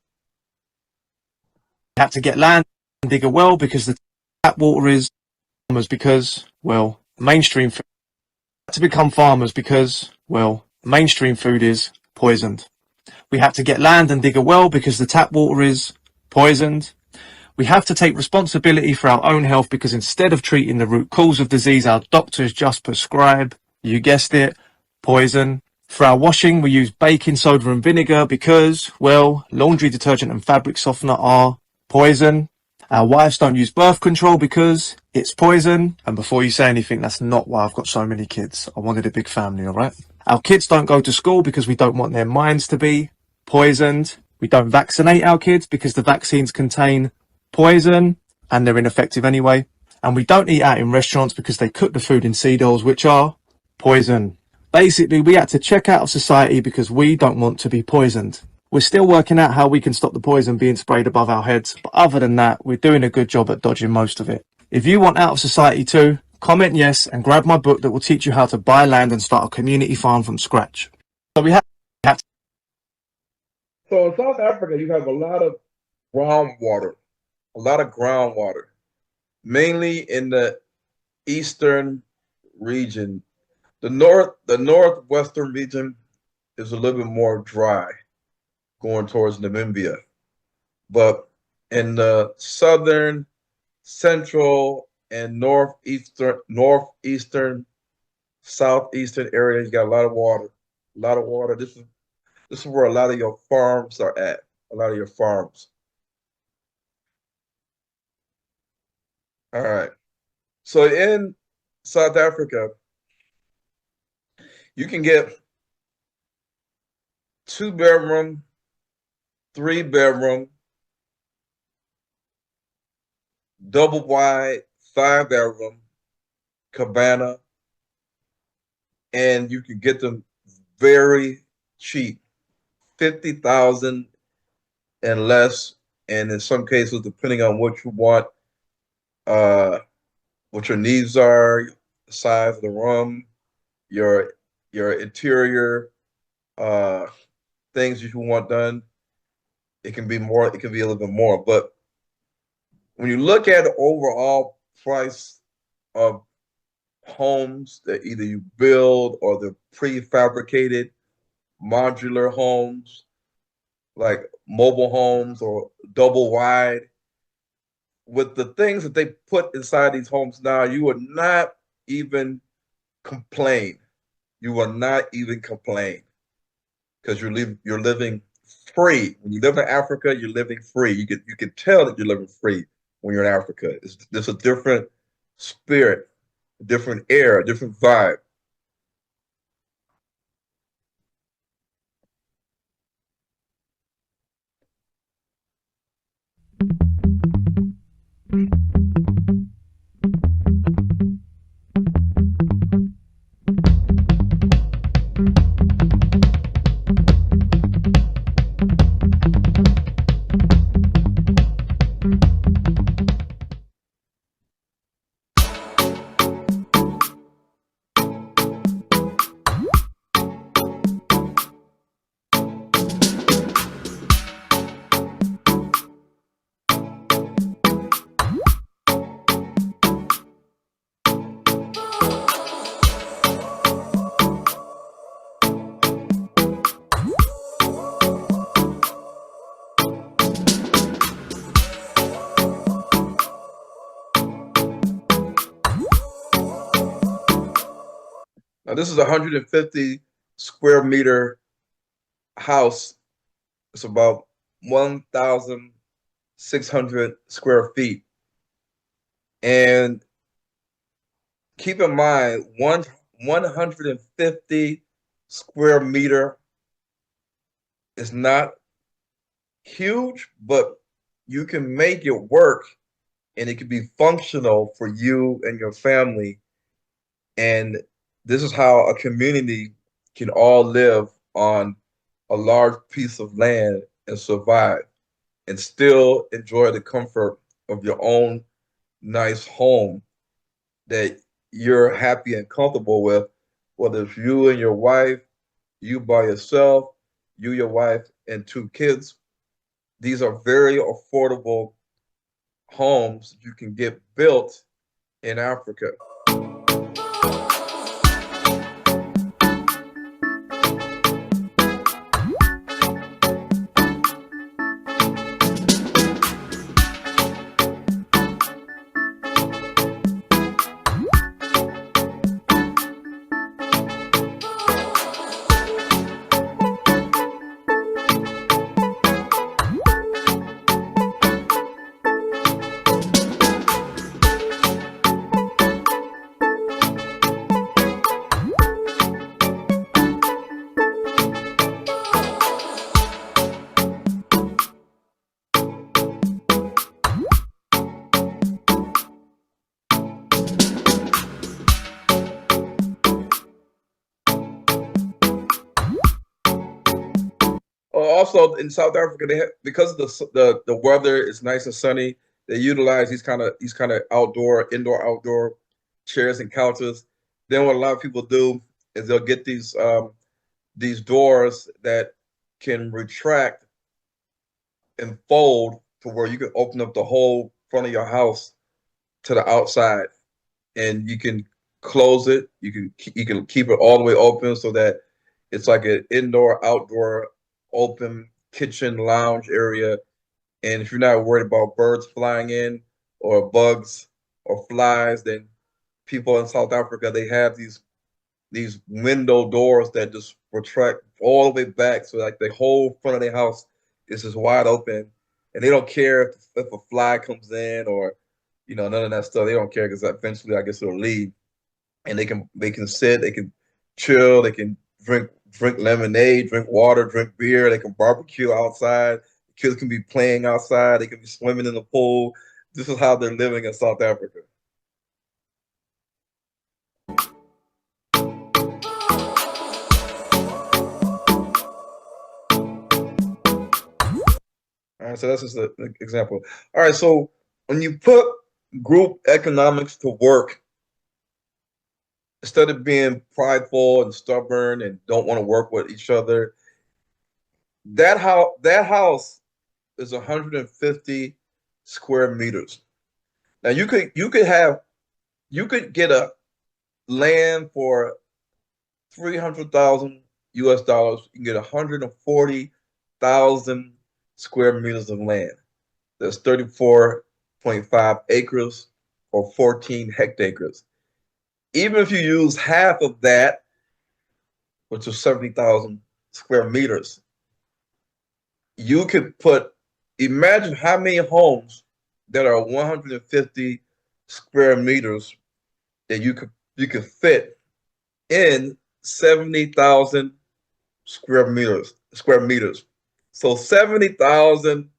Have to get land and dig a well because the tap water is farmers because, well, mainstream food. Had to become farmers because, well, mainstream food is poisoned. We have to get land and dig a well because the tap water is poisoned. We have to take responsibility for our own health because instead of treating the root cause of disease, our doctors just prescribe, you guessed it, poison. For our washing, we use baking soda and vinegar because, well, laundry detergent and fabric softener are poison. Our wives don't use birth control because it's poison. And before you say anything, that's not why I've got so many kids. I wanted a big family, all right? Our kids don't go to school because we don't want their minds to be poisoned. We don't vaccinate our kids because the vaccines contain poison and they're ineffective anyway. And we don't eat out in restaurants because they cook the food in seed oils, which are poison. Basically, we had to check out of society because we don't want to be poisoned. We're still working out how we can stop the poison being sprayed above our heads, but other than that, we're doing a good job at dodging most of it. If you want out of society too, comment yes and grab my book that will teach you how to buy land and start a community farm from scratch. So we have So in South Africa, you have a lot of groundwater, mainly in the eastern region. The northwestern region is a little bit more dry, going towards Namibia. But in the southern, central, and northeastern, southeastern area, you got a lot of water. This is where a lot of your farms are at. A lot of your farms. All right. So in South Africa, you can get 2-bedroom, 3-bedroom, double wide, 5-bedroom cabana, and you can get them very cheap, 50,000 and less, and in some cases, depending on what you want, what your needs are, the size of the room, your interior things that you want done, it can be more. It can be a little bit more, but when you look at the overall price of homes that either you build or the prefabricated modular homes, like mobile homes or double wide, with the things that they put inside these homes now, you would not even complain. You will not even complain because you're living free. When you live in Africa, you're living free. You can tell that you're living free when you're in Africa. There's a different spirit, a different air, a different vibe. Now, this is a 150 square meter house. It's about 1,600 square feet. And keep in mind, 150 square meter is not huge, but you can make it work and it can be functional for you and your family. And this is how a community can all live on a large piece of land and survive and still enjoy the comfort of your own nice home that you're happy and comfortable with, whether it's you and your wife, you by yourself, you, your wife, and 2 kids. These are very affordable homes you can get built in Africa. Also in South Africa, they have, because the weather is nice and sunny, They utilize these kind of indoor outdoor chairs and couches. Then what a lot of people do is they'll get these doors that can retract and fold to where you can open up the whole front of your house to the outside, and you can close it. You can keep it all the way open so that it's like an indoor outdoor open kitchen lounge area. And if you're not worried about birds flying in or bugs or flies, then people in South Africa, they have these window doors that just retract all the way back, so like the whole front of their house is just wide open, and they don't care if a fly comes in or none of that stuff. They don't care because eventually I guess it'll leave, and they can sit, they can chill, they can drink lemonade, drink water, drink beer, they can barbecue outside. Kids can be playing outside, they can be swimming in the pool. This is how they're living in South Africa. All right, so that's just an example. All right, so when you put group economics to work, instead of being prideful and stubborn and don't want to work with each other, that house is 150 square meters. Now you could get a land for $300,000 US. You can get 140,000 square meters of land. That's 34.5 acres or 14 hectares. Even if you use half of that, which is 70,000 square meters, you could imagine how many homes that are 150 square meters that you could fit in 70,000 square meters. So 70,000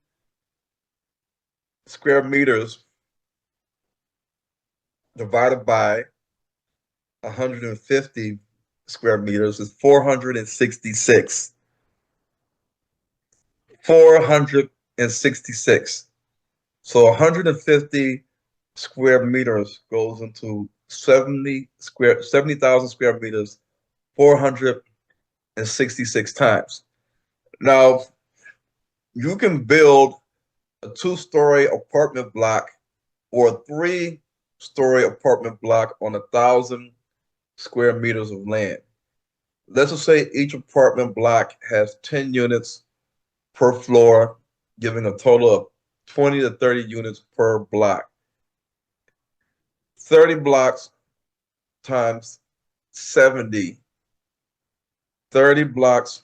square meters divided by 150 square meters is 466. 466. So 150 square meters goes into 70,000 square meters 466 times. Now, you can build a 2-story apartment block or a 3-story apartment block on 1,000 square meters of land. Let's just say each apartment block has 10 units per floor, giving a total of 20 to 30 units per block. 30 blocks times 70. 30 blocks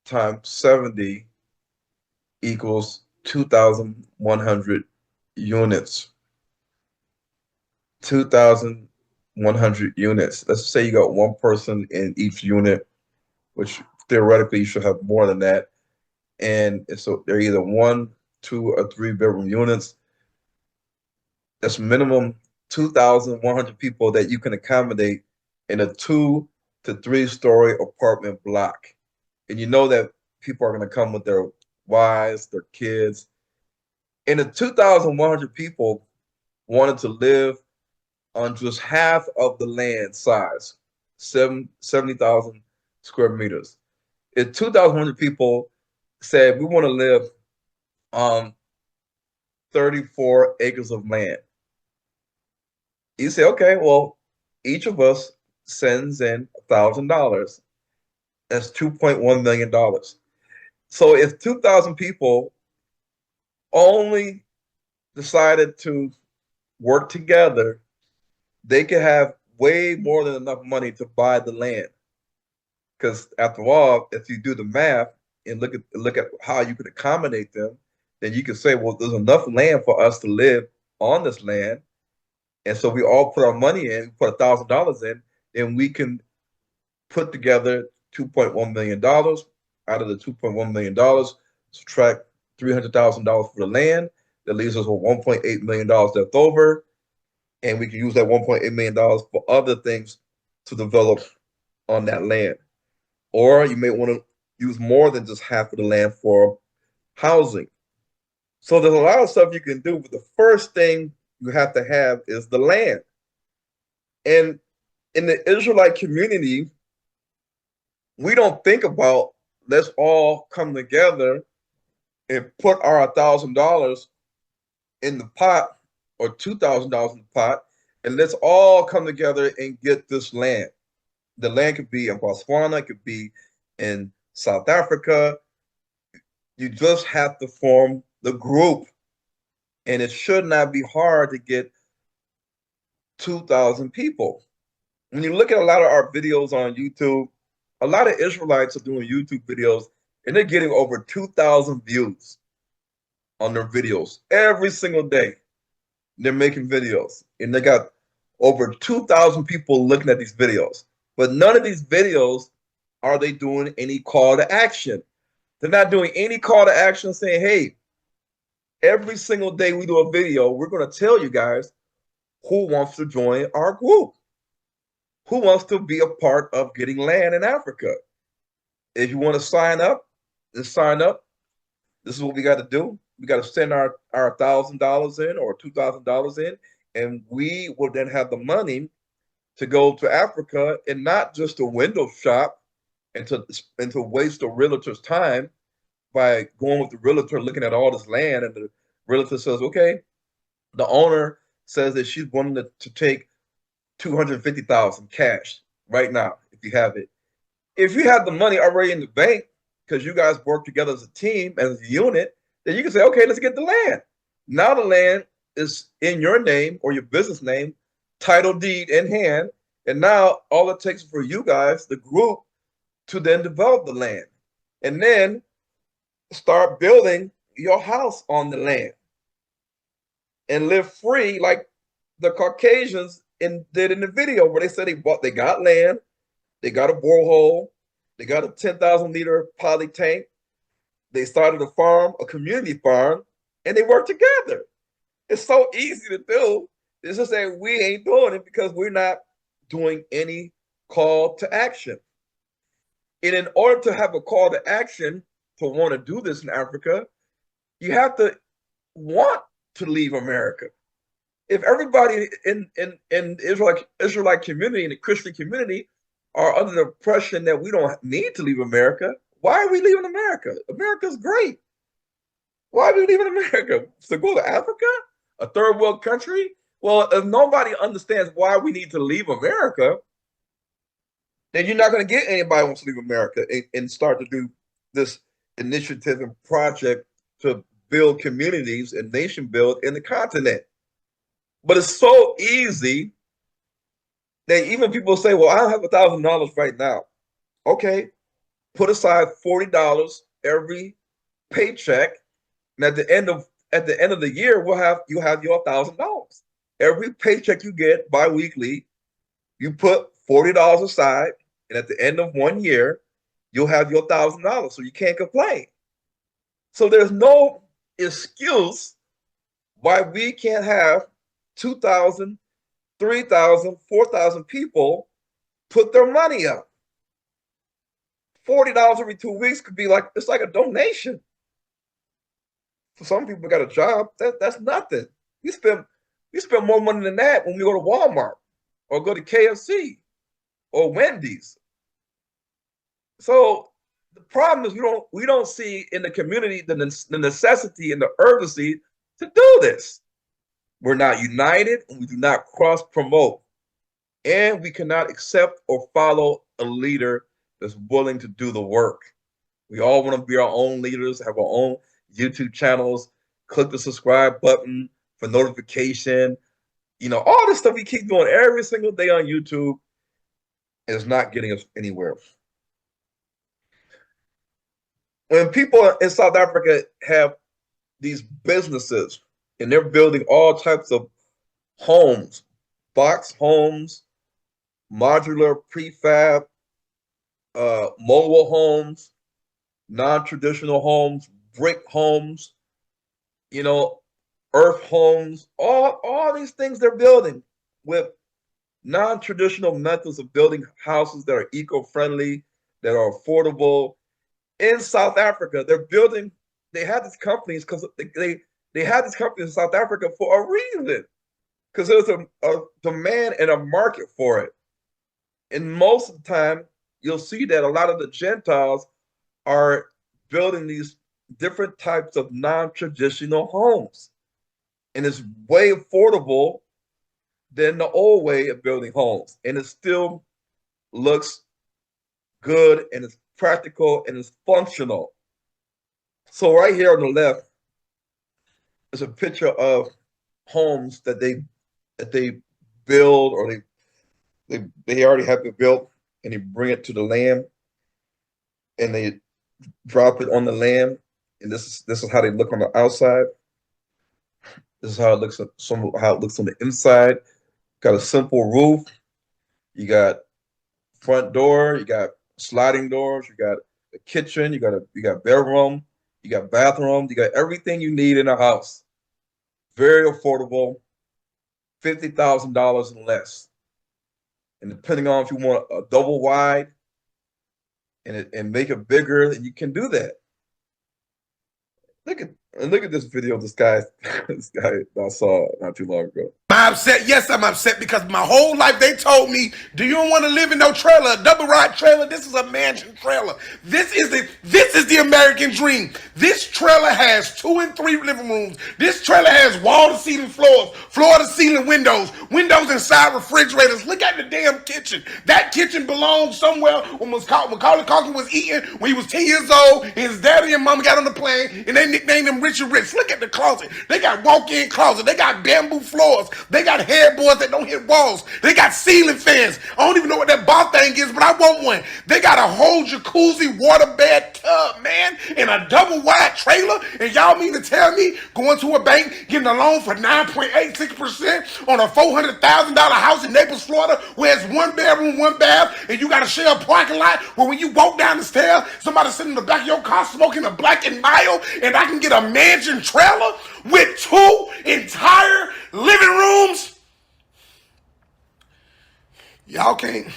times 70 equals 2,100 units. 2,100 units. Let's say you got one person in each unit, which theoretically you should have more than that. And so they're either 1, 2, or 3 bedroom units. That's minimum 2,100 people that you can accommodate in a 2 to 3 story apartment block. And you know that people are going to come with their wives, their kids. And the 2,100 people wanted to live on just half of the land size, 70,000 square meters. If 2,100 people said, we want to live on 34 acres of land, you say, okay, well, each of us sends in $1,000. That's $2.1 million. So if 2,000 people only decided to work together, they could have way more than enough money to buy the land. Because after all, if you do the math and look at how you could accommodate them, then you can say, well, there's enough land for us to live on this land. And so we all put our money in, put $1,000 in, and we can put together $2.1 million. Out of the $2.1 million, subtract $300,000 for the land. That leaves us with $1.8 million left over. And we can use that $1.8 million for other things to develop on that land. Or you may want to use more than just half of the land for housing. So there's a lot of stuff you can do, but the first thing you have to have is the land. And in the Israelite community, we don't think about let's all come together and put our $1,000 in the pot or $2,000 in the pot, and let's all come together and get this land. The land could be in Botswana, it could be in South Africa. You just have to form the group, and it should not be hard to get 2,000 people. When you look at a lot of our videos on YouTube, a lot of Israelites are doing YouTube videos, and they're getting over 2,000 views on their videos every single day. They're making videos, and they got over 2,000 people looking at these videos. But none of these videos are they doing any call to action. They're not doing any call to action saying, hey, every single day we do a video, we're going to tell you guys who wants to join our group, who wants to be a part of getting land in Africa. If you want to sign up, just sign up. This is what we got to do. We got to send our $1,000 in or $2,000 in, and we will then have the money to go to Africa and not just to window shop and to waste a realtor's time by going with the realtor looking at all this land, and the realtor says, okay, the owner says that she's wanting to take $250,000 cash right now if you have it. If you have the money already in the bank because you guys work together as a team, as a unit, then you can say, okay, let's get the land. Now the land is in your name or your business name, title deed in hand, and now all it takes for you guys, the group, to then develop the land and then start building your house on the land and live free like the Caucasians did in the video where they said they got land, they got a borehole, they got a 10,000 liter poly tank, they started a farm, a community farm, and they work together. It's so easy to do. It's just that we ain't doing it because we're not doing any call to action. And in order to have a call to action to want to do this in Africa, you have to want to leave America. If everybody in Israelite community and the Christian community are under the impression that we don't need to leave America, why are we leaving America? America's great. Why are we leaving America? To go to Africa, a third world country? Well, if nobody understands why we need to leave America, then you're not going to get anybody who wants to leave America and start to do this initiative and project to build communities and nation build in the continent. But it's so easy that even people say, well, I don't have $1,000 right now. Okay, put aside $40 every paycheck, and at the end of the year, you'll have your $1,000. Every paycheck you get bi-weekly, you put $40 aside, and at the end of 1 year, you'll have your $1,000. So you can't complain. So there's no excuse why we can't have 2,000, 3,000, 4,000 people put their money up. $40 every 2 weeks could be it's like a donation. For some people got a job, that's nothing. We spend more money than that when we go to Walmart or go to KFC or Wendy's. So the problem is we don't see in the community the necessity and the urgency to do this. We're not united, and we do not cross-promote. And we cannot accept or follow a leader that's willing to do the work. We all want to be our own leaders, have our own YouTube channels, click the subscribe button for notification. All this stuff we keep doing every single day on YouTube is not getting us anywhere. When people in South Africa have these businesses and they're building all types of homes, box homes, modular prefab, mobile homes, non-traditional homes, brick homes, earth homes, all these things they're building with non-traditional methods of building houses that are eco-friendly, that are affordable. In South Africa, they have these companies because They had these companies in South Africa for a reason, because there's a demand and a market for it. And most of the time, you'll see that a lot of the Gentiles are building these different types of non-traditional homes. And it's way affordable than the old way of building homes. And it still looks good, and it's practical, and it's functional. So right here on the left is a picture of homes that they build, or they already have it built, and they bring it to the land and they drop it on the land. And this is how they look on the outside. This is how it looks on the inside. Got a simple roof. You got front door. You got sliding doors. You got a kitchen. You got bedroom. You got bathroom. You got everything you need in a house. Very affordable. $50,000 and less. And depending on if you want a double wide and make it bigger, then you can do that. Look at this video of this guy I saw not too long ago. I'm upset. Yes, I'm upset because my whole life they told me, do you want to live in no trailer, a double wide trailer? This is a mansion trailer. This is the American dream. This trailer has 2 and 3 living rooms. This trailer has wall-to-ceiling floors, floor-to-ceiling windows inside refrigerators. Look at the damn kitchen. That kitchen belonged somewhere when Macaulay Culkin was eating when he was 10 years old, and his daddy and mama got on the plane, and they nicknamed him Richard Rich. Look at the closet. They got walk-in closet. They got bamboo floors. They got headboards that don't hit walls. They got ceiling fans. I don't even know what that bar thing is, but I want one. They got a whole jacuzzi waterbed tub, man, in a double wide trailer. And y'all mean to tell me going to a bank, getting a loan for 9.86% on a $400,000 house in Naples, Florida, where it's 1 bedroom, 1 bath, and you got to share a parking lot where when you walk down the stairs, somebody sitting in the back of your car smoking a Black and Mild, and I can get a mansion trailer with 2 entire living rooms. Y'all can't.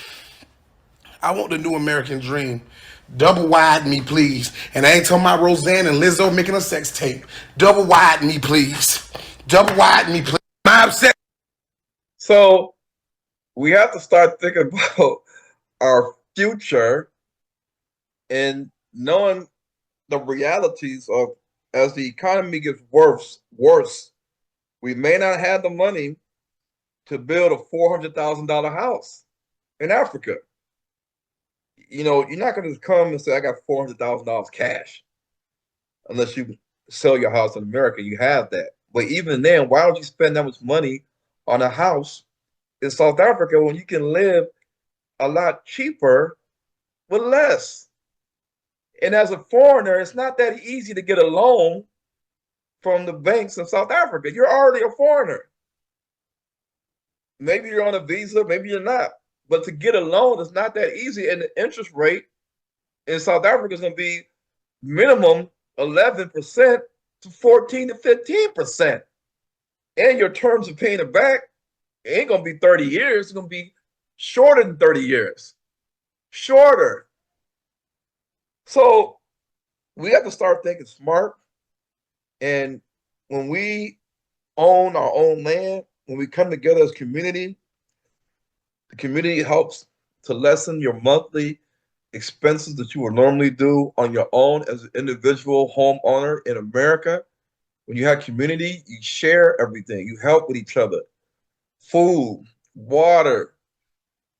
I want the new American dream. Double wide me, please. And I ain't talking about Roseanne and Lizzo making a sex tape. Double wide me, please. Double wide me, please. I'm upset. So we have to start thinking about our future and knowing the realities of, as the economy gets worse, we may not have the money to build a $400,000 house in Africa. You know, you're not going to come and say, I got $400,000 cash, unless you sell your house in America. You have that. But even then, why would you spend that much money on a house in South Africa when you can live a lot cheaper with less? And as a foreigner, it's not that easy to get a loan from the banks in South Africa. You're already a foreigner. Maybe you're on a visa, maybe you're not. But to get a loan is not that easy. And the interest rate in South Africa is going to be minimum 11% to 14 to 15%. And your terms of paying it back ain't going to be 30 years. It's going to be shorter than 30 years. Shorter. So we have to start thinking smart. And when we own our own land, when we come together as community, the community helps to lessen your monthly expenses that you would normally do on your own as an individual homeowner in America. When you have community, you share everything. You help with each other. Food, water,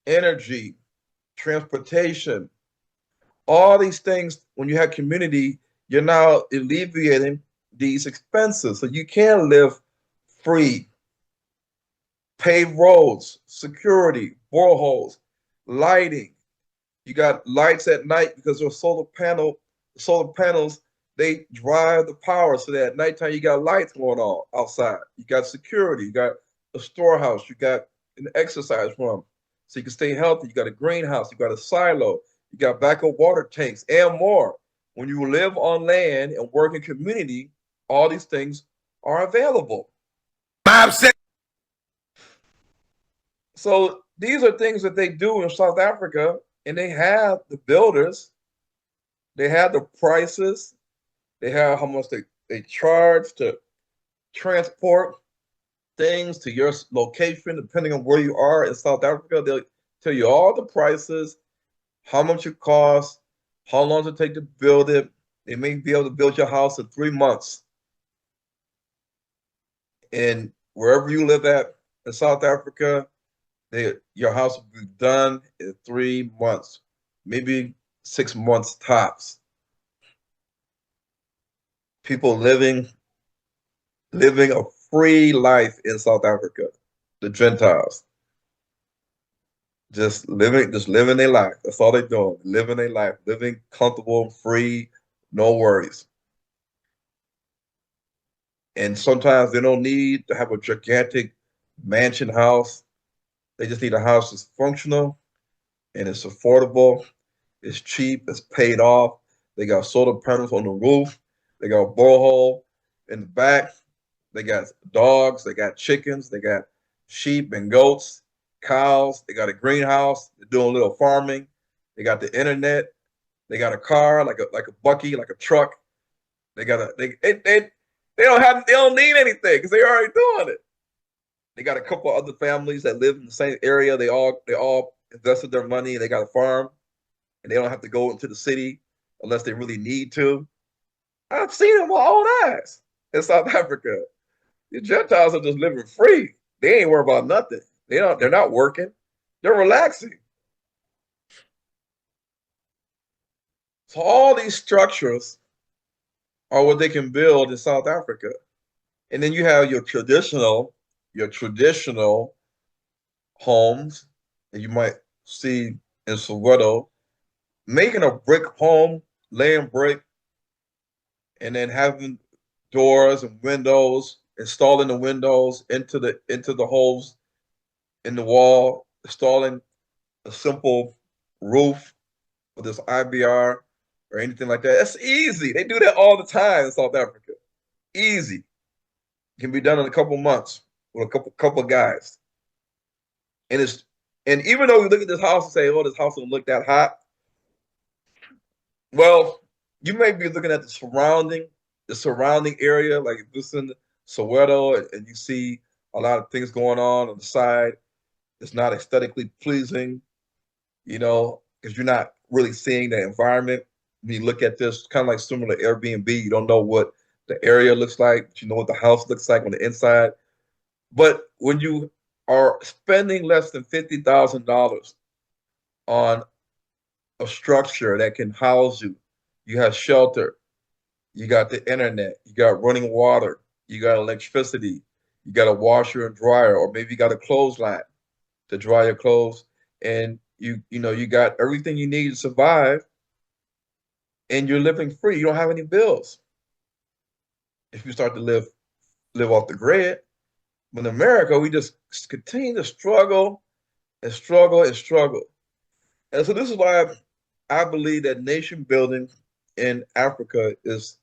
energy, transportation, all these things. When you have community, you're now alleviating these expenses so you can live free. Paved roads, security, boreholes, lighting. You got lights at night because there's solar panels, they drive the power so that at nighttime you got lights going on outside. You got security, you got a storehouse, you got an exercise room so you can stay healthy. You got a greenhouse, you got a silo, you got backup water tanks and more. When you live on land and work in community, all these things are available. So these are things that they do in South Africa, and they have the builders, they have the prices, they have how much they charge to transport things to your location, depending on where you are in South Africa. They'll tell you all the prices, how much it costs, how long does it take to build it. They may be able to build your house in 3 months. And wherever you live at in South Africa, your house will be done in 3 months, maybe 6 months tops. People living a free life in South Africa, the Gentiles. Just living their life. That's all they're doing. Living their life, living comfortable, free, no worries. And sometimes they don't need to have a gigantic mansion house. They just need a house that's functional and it's affordable, it's cheap, it's paid off. They got solar panels on the roof. They got a borehole in the back. They got dogs. They got chickens. They got sheep and goats, cows. They got a greenhouse. They're doing a little farming. They got the internet. They got a car, like a bucky, like a truck. They don't need anything because they're already doing it. They got a couple of other families that live in the same area. They all invested their money. They got a farm, and they don't have to go into the city unless they really need to. I've seen it with my own eyes in South Africa. The Gentiles are just living free. They ain't worried about nothing. They're not working. They're relaxing. So all these structures are what they can build in South Africa. And then you have your traditional homes that you might see in Soweto, making a brick home, laying brick, and then having doors and windows, installing the windows into the holes in the wall, installing a simple roof with this IBR or anything like that. That's easy. They do that all the time in South Africa. Easy. It can be done in a couple months with a couple of guys. And even though we look at this house and say, oh, this house doesn't look that hot, well, you may be looking at the surrounding area, like if it's in Soweto and you see a lot of things going on the side. It's not aesthetically pleasing, because you're not really seeing the environment. When you look at this, kind of like similar to Airbnb, you don't know what the area looks like, but you know what the house looks like on the inside. But when you are spending less than $50,000 on a structure that can house you, you have shelter, you got the internet, you got running water, you got electricity, you got a washer and dryer, or maybe you got a clothesline to dry your clothes, and you got everything you need to survive, and you're living free. You don't have any bills. If you start to live off the grid, but in America, we just continue to struggle and struggle and struggle. And so this is why I believe that nation building in Africa is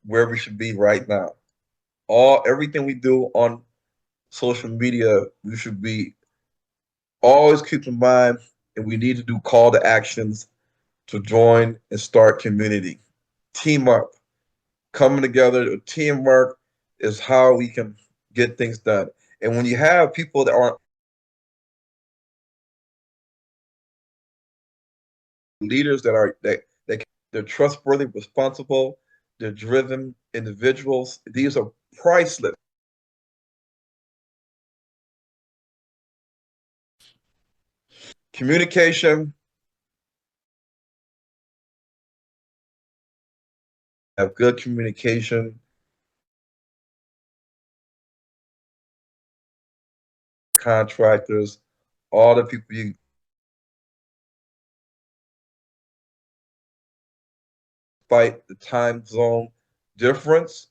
where we should be right now. Everything we do on social media, we should be always keep in mind, and we need to do call to actions to join and start community. Team up. Coming together, teamwork is how we can get things done. And when you have people that aren't leaders, they're trustworthy, responsible, they're driven individuals, these are priceless. Communication, have good communication, contractors, all the people you fight the time zone difference.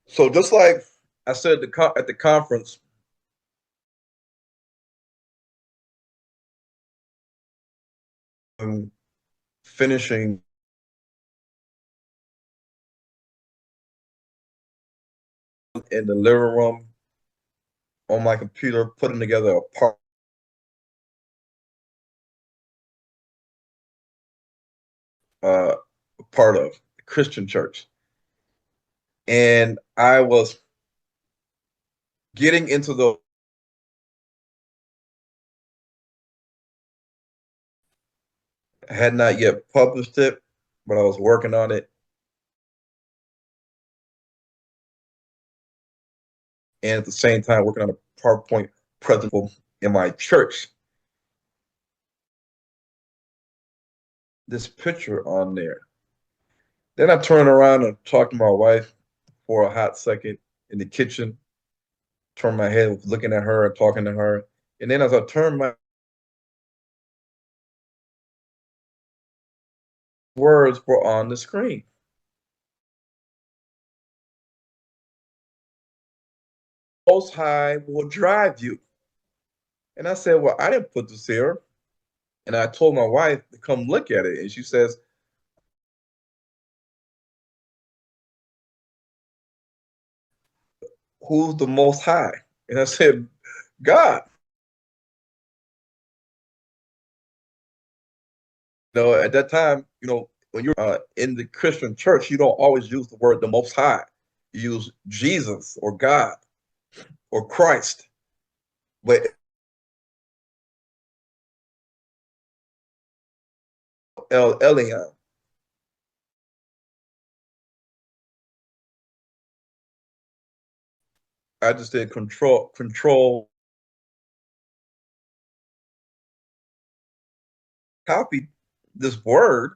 So just like I said at the conference, I'm finishing in the living room on my computer, putting together a part a part of, the Christian church. And I was getting into the I had not yet published it, but I was working on it. And at the same time, working on a PowerPoint presentation in my church. This picture on there. Then I turned around and talked to my wife for a hot second in the kitchen. Turned my head, was looking at her and talking to her. And then as I turned my words were on the screen. Most High will drive you. And I said, well, I didn't put this here. And I told my wife to come look at it. And she says, who's the Most High? And I said, God. You know, at that time, you know, when you're in the Christian church, you don't always use the word the Most High. You use Jesus or God or Christ. But El Elyon. I just did control, copy this word.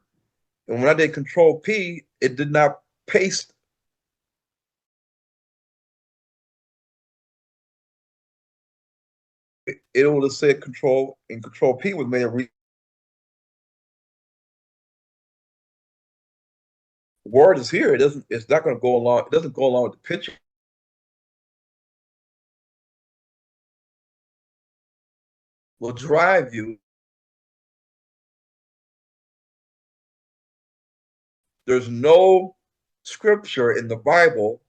And when I did control P, it did not paste. It would have said control, and control P was made a word is here. It's not going to go along. It doesn't go along with the picture. Will drive you. There's no scripture in the Bible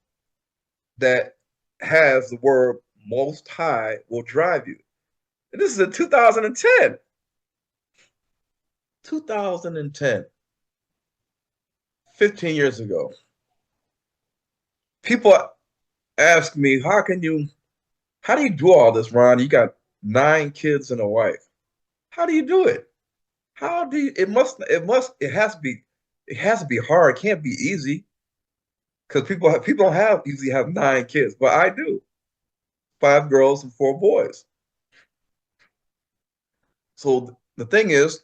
that has the word Most High will drive you. And this is in 2010. 2010. 15 years ago. People ask me, how do you do all this, Ron? You got 9 kids and a wife. How do you do it? It has to be hard. It can't be easy. Because people don't usually have 9 kids, but I do. 5 girls and 4 boys. So the thing is,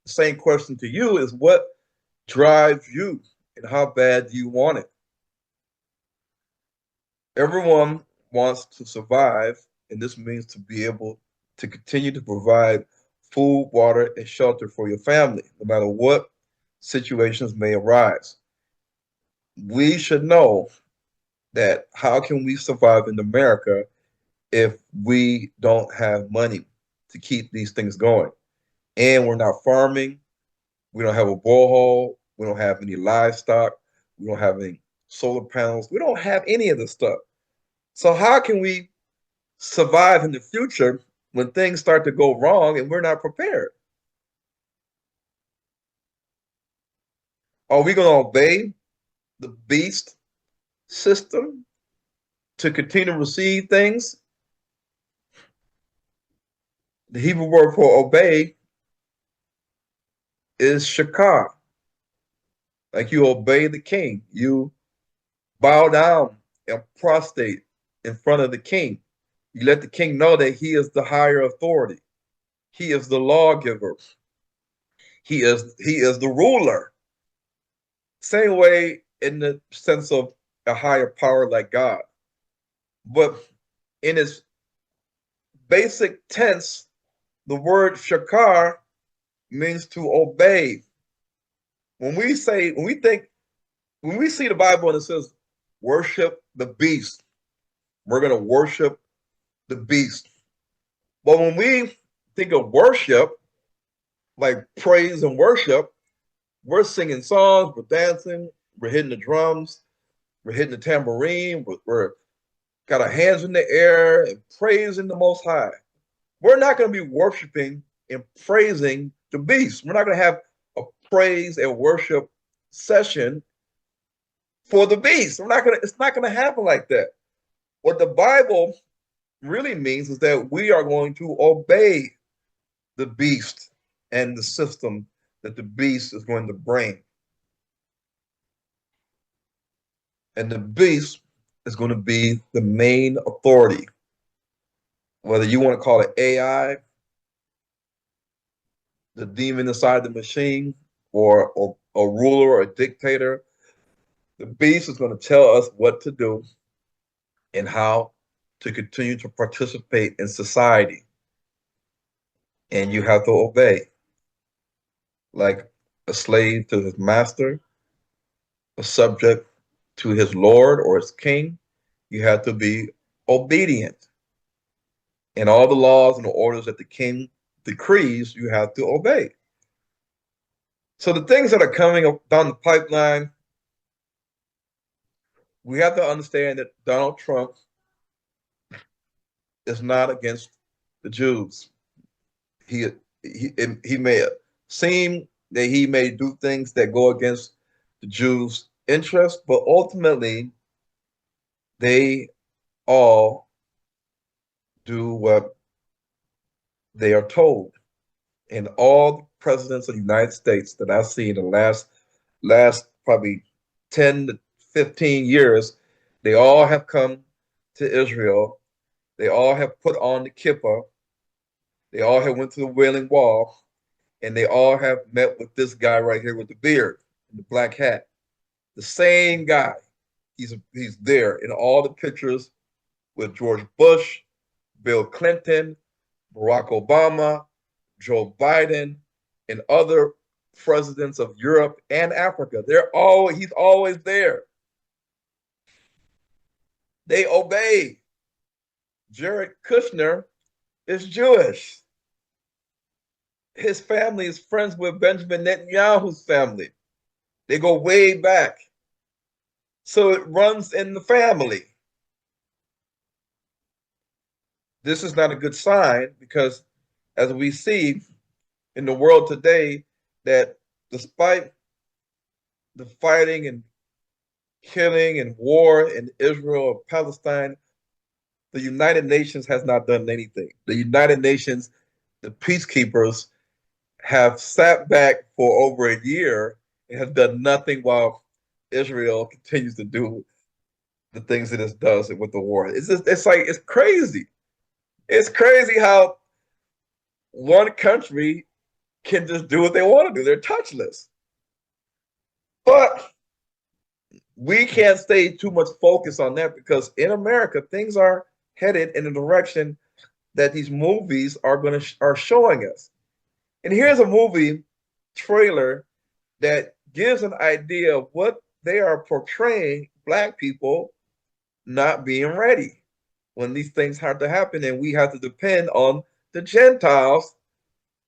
the same question to you is, what drives you and how bad do you want it? Everyone wants to survive, and this means to be able to continue to provide food, water, and shelter for your family, no matter what situations may arise. We should know that how can we survive in America if we don't have money to keep these things going? And we're not farming, we don't have a borehole, we don't have any livestock, we don't have any solar panels, we don't have any of this stuff. So how can we survive in the future when things start to go wrong and we're not prepared? Are we going to obey the beast system to continue to receive things? The Hebrew word for obey is shakar. Like you obey the king. You bow down and prostrate in front of the king. You let the king know that he is the higher authority. He is the lawgiver. He is the ruler. Same way in the sense of a higher power like God. But in its basic tense, the word shakar means to obey. When we see the Bible and it says worship the beast, we're going to worship the beast. But when we think of worship, like praise and worship, we're singing songs, we're dancing, we're hitting the drums, we're hitting the tambourine, we're got our hands in the air and praising the Most High. We're not going to be worshiping and praising the beast. We're not going to have a praise and worship session for the beast. It's not gonna happen like that. What the Bible really means is that we are going to obey the beast and the system that the beast is going to bring. And the beast is going to be the main authority. Whether you want to call it AI, the demon inside the machine, or a ruler or a dictator, the beast is going to tell us what to do and how to continue to participate in society. And you have to obey. Like a slave to his master, a subject to his lord or his king, you have to be obedient. And all the laws and the orders that the king decrees, you have to obey. So the things that are coming up down the pipeline, we have to understand that Donald Trump is not against the Jews. He may seem that he may do things that go against the Jews' interests, but ultimately they all do what they are told. And all the presidents of the United States that I've seen in the last probably 10 to 15 years, they all have come to Israel. They all have put on the kippah. They all have went to the Wailing Wall, and they all have met with this guy right here with the beard and the black hat. The same guy. He's there in all the pictures with George Bush, Bill Clinton, Barack Obama, Joe Biden, and other presidents of Europe and Africa. He's always there. They obey. Jared Kushner is Jewish. His family is friends with Benjamin Netanyahu's family. They go way back. So it runs in the family. This is not a good sign because, as we see in the world today, that despite the fighting and killing and war in Israel or Palestine, the United Nations has not done anything. The United Nations, the peacekeepers, have sat back for over a year and have done nothing while Israel continues to do the things that it does with the war. It's crazy. It's crazy how one country can just do what they want to do. They're touchless. But we can't stay too much focused on that because in America, things are headed in a direction that these movies are showing us. And here's a movie trailer that gives an idea of what they are portraying Black people not being ready when these things have to happen, and we have to depend on the Gentiles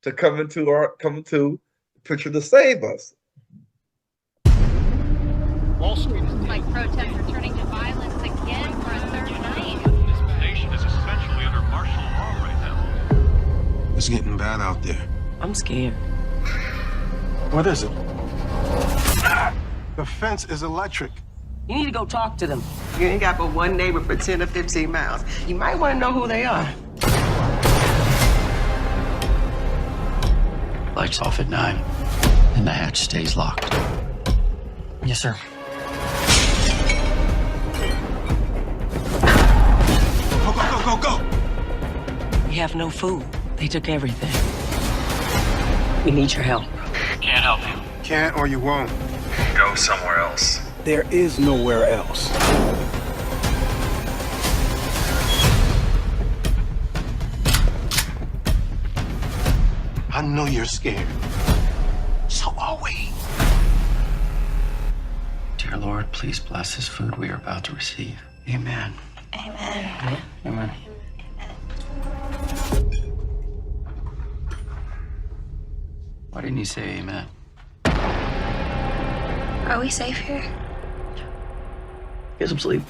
to come into the picture to save us. Wall Street is like protests returning to violence again for a third night. This nation is essentially under martial law right now. It's getting bad out there. I'm scared. What is it? The fence is electric. You need to go talk to them. You ain't got but one neighbor for 10 or 15 miles. You might want to know who they are. Lights off at 9, and the hatch stays locked. Yes, sir. Go, go, go, go, go! We have no food. They took everything. We need your help. Can't help you. Can't or you won't. Go somewhere else. There is nowhere else. I know you're scared. So are we. Dear Lord, please bless this food we are about to receive. Amen. Amen. Amen. Why didn't you say amen? Are we safe here? Get some sleep.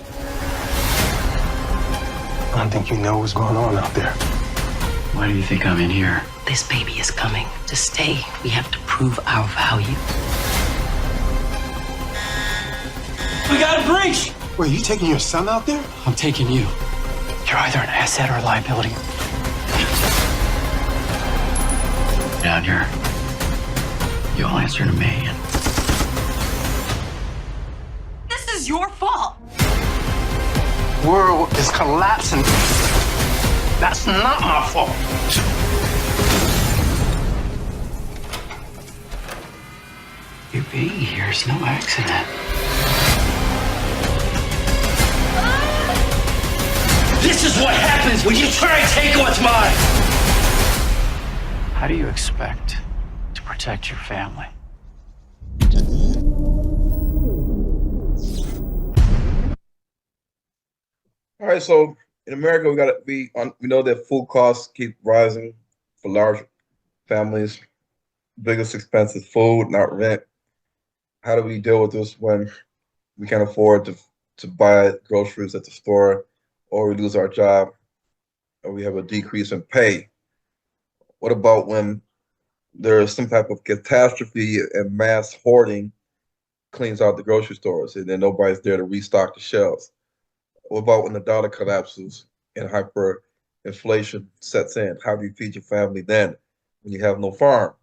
I don't think you know what's going on out there. Why do you think I'm in here? This baby is coming to stay. We have to prove our value. We got a breach! Wait, you taking your son out there? I'm taking you. You're either an asset or a liability. Down here, you'll answer to me. This is your fault. World is collapsing. That's not my fault. You being here is no accident. This is what happens when you try and take what's mine. How do you expect to protect your family? All right, so in America, we know that food costs keep rising for large families. Biggest expense is food, not rent. How do we deal with this when we can't afford to buy groceries at the store, or we lose our job, or we have a decrease in pay? What about when there's some type of catastrophe and mass hoarding cleans out the grocery stores and then nobody's there to restock the shelves? What about when the dollar collapses and hyperinflation sets in? How do you feed your family then when you have no farm?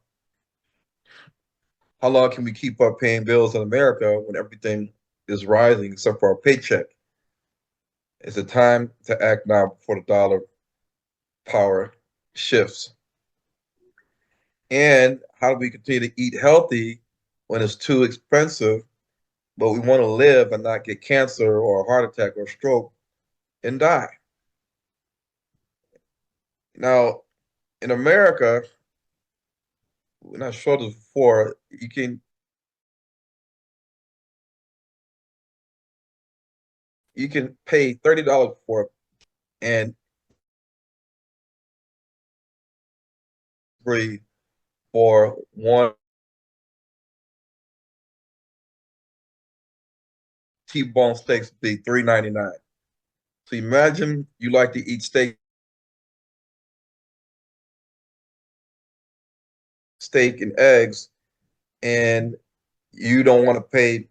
How long can we keep up paying bills in America when everything is rising except for our paycheck? It's a time to act now before the dollar power shifts. And how do we continue to eat healthy when it's too expensive, but we want to live and not get cancer or a heart attack or stroke and die? Now, in America, when I showed this before, you can pay $30 for it and free for one T-bone steaks be $3.99. So imagine you like to eat steak and eggs, and you don't want to pay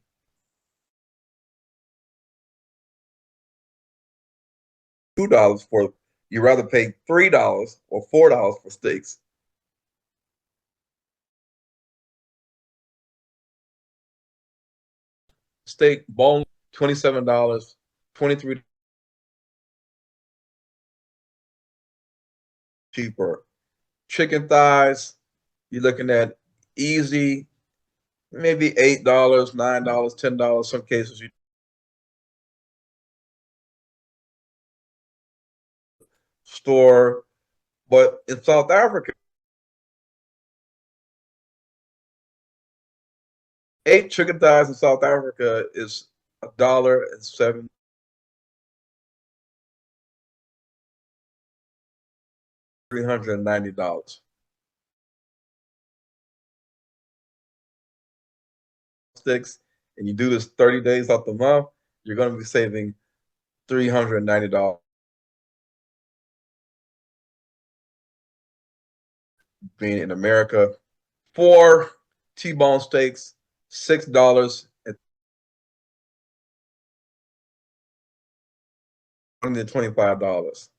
$2 for it. You rather pay $3 or $4 for steaks. Steak bone, $27, $23 cheaper. Chicken thighs, you're looking at easy, maybe $8, $9, $10. Some cases you store, but in South Africa, 8 chicken thighs in South Africa is $1.07. $390. Sticks, and you do this 30 days out the month, you're going to be saving $390. Being in America, 4 T-bone steaks, $6 and $125.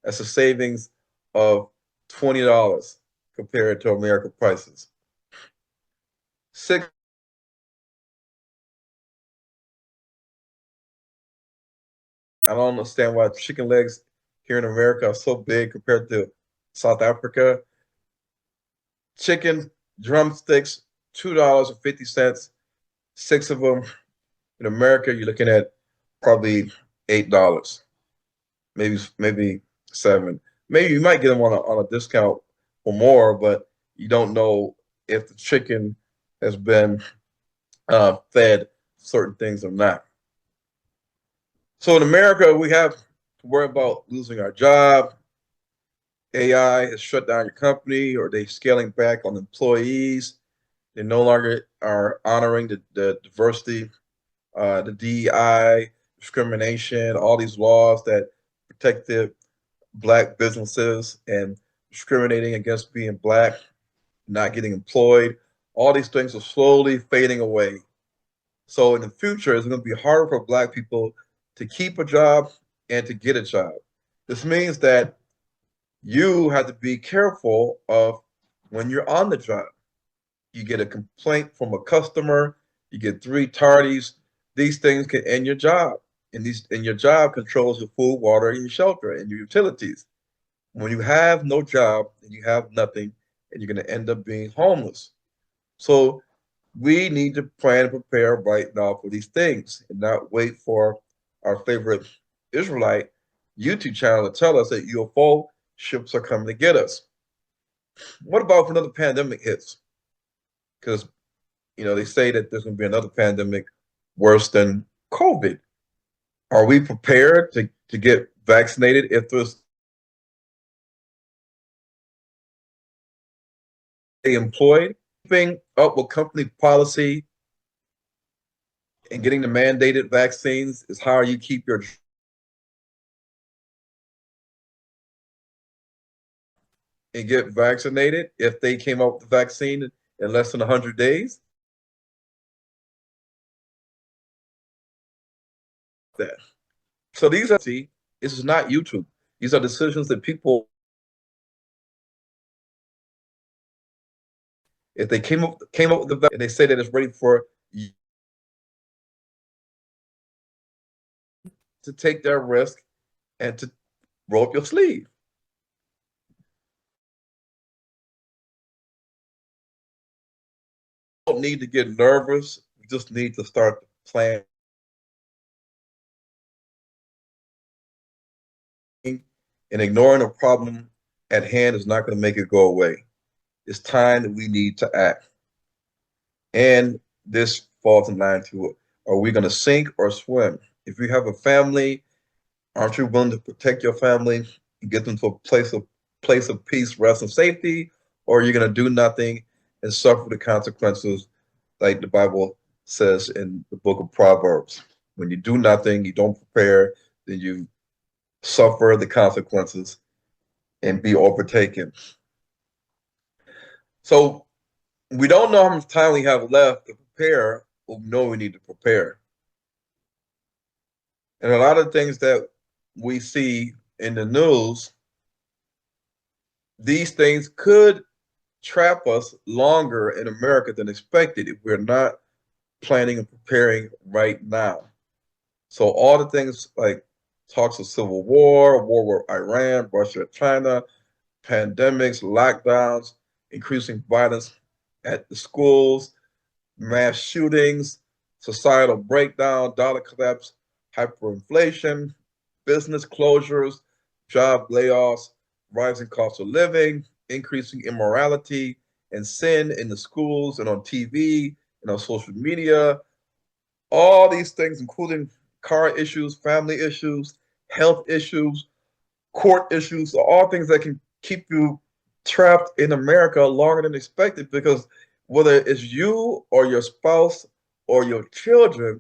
That's a savings of $20 compared to American prices. 6. I don't understand why chicken legs here in America are so big compared to South Africa. Chicken drumsticks, $2.50. 6 of them. In America, you're looking at probably $8, maybe 7. Maybe you might get them on a discount for more, but you don't know if the chicken has been fed certain things or not. So in America, we have to worry about losing our job. AI has shut down your company, or they scaling back on employees. They no longer are honoring the diversity, the DEI, discrimination, all these laws that protected Black businesses and discriminating against being black, not getting employed. All these things are slowly fading away. So in the future, it's going to be harder for black people to keep a job and to get a job. This means that you have to be careful of when you're on the job. You get a complaint from a customer, you get 3 tardies. These things can end your job. And your job controls your food, water, and your shelter and your utilities. When you have no job and you have nothing, and you're going to end up being homeless. So we need to plan and prepare right now for these things and not wait for our favorite Israelite YouTube channel to tell us that UFO ships are coming to get us. What about if another pandemic hits? Because, they say that there's going to be another pandemic worse than COVID. Are we prepared to get vaccinated if there's employed? Keeping up with company policy and getting the mandated vaccines is how you keep your and get vaccinated if they came up with the vaccine in less than 100 days. That. So this is not YouTube. These are decisions that people, if they came up with the vaccine and they say that it's ready for you to take that risk and to roll up your sleeve. We don't need to get nervous. We just need to start the plan. And ignoring a problem at hand is not going to make it go away. It's time that we need to act. And this falls in line to, are we going to sink or swim? If you have a family, aren't you willing to protect your family and get them to a place of peace, rest, and safety? Or are you going to do nothing and suffer the consequences like the Bible says in the book of Proverbs? When you do nothing, you don't prepare, then you suffer the consequences and be overtaken. So we don't know how much time we have left to prepare, but we know we need to prepare. And a lot of things that we see in the news, these things could trap us longer in America than expected if we're not planning and preparing right now. So all the things like talks of civil war, war with Iran, Russia, China, pandemics, lockdowns, increasing violence at the schools, mass shootings, societal breakdown, dollar collapse, hyperinflation, business closures, job layoffs, rising cost of living, increasing immorality and sin in the schools and on TV and on social media. All these things, including car issues, family issues, health issues, court issues, are all things that can keep you trapped in America longer than expected, because whether it's you or your spouse or your children,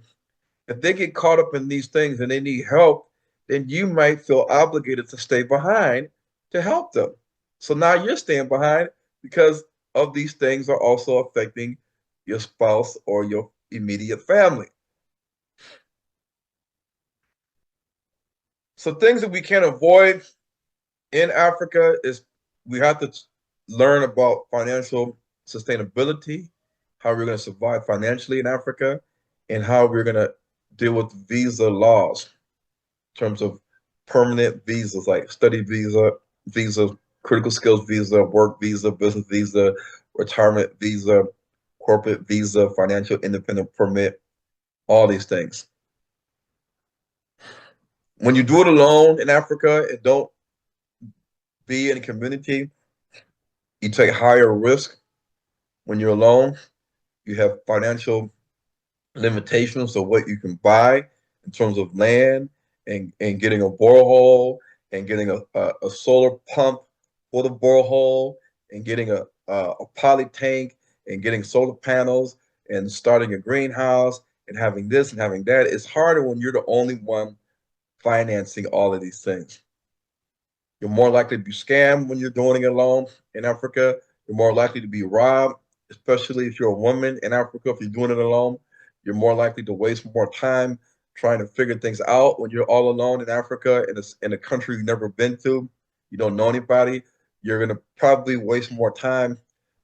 if they get caught up in these things and they need help, then you might feel obligated to stay behind to help them. So now you're staying behind because of these things are also affecting your spouse or your immediate family. So things that we can avoid in Africa is we have to learn about financial sustainability, how we're going to survive financially in Africa, and how we're going to deal with visa laws in terms of permanent visas like study visa, critical skills visa, work visa, business visa, retirement visa, corporate visa, financial independent permit, all these things. When you do it alone in Africa and don't be in a community, you take higher risk. When you're alone, you have financial limitations of what you can buy in terms of land and getting a borehole and getting a solar pump for the borehole and getting a poly tank and getting solar panels and starting a greenhouse and having this and having that. It's harder when you're the only one financing all of these things. You're more likely to be scammed when you're doing it alone in Africa. You're more likely to be robbed, especially if you're a woman in Africa. If you're doing it alone, you're more likely to waste more time trying to figure things out when you're all alone in Africa, in a country you've never been to. You don't know anybody. You're going to probably waste more time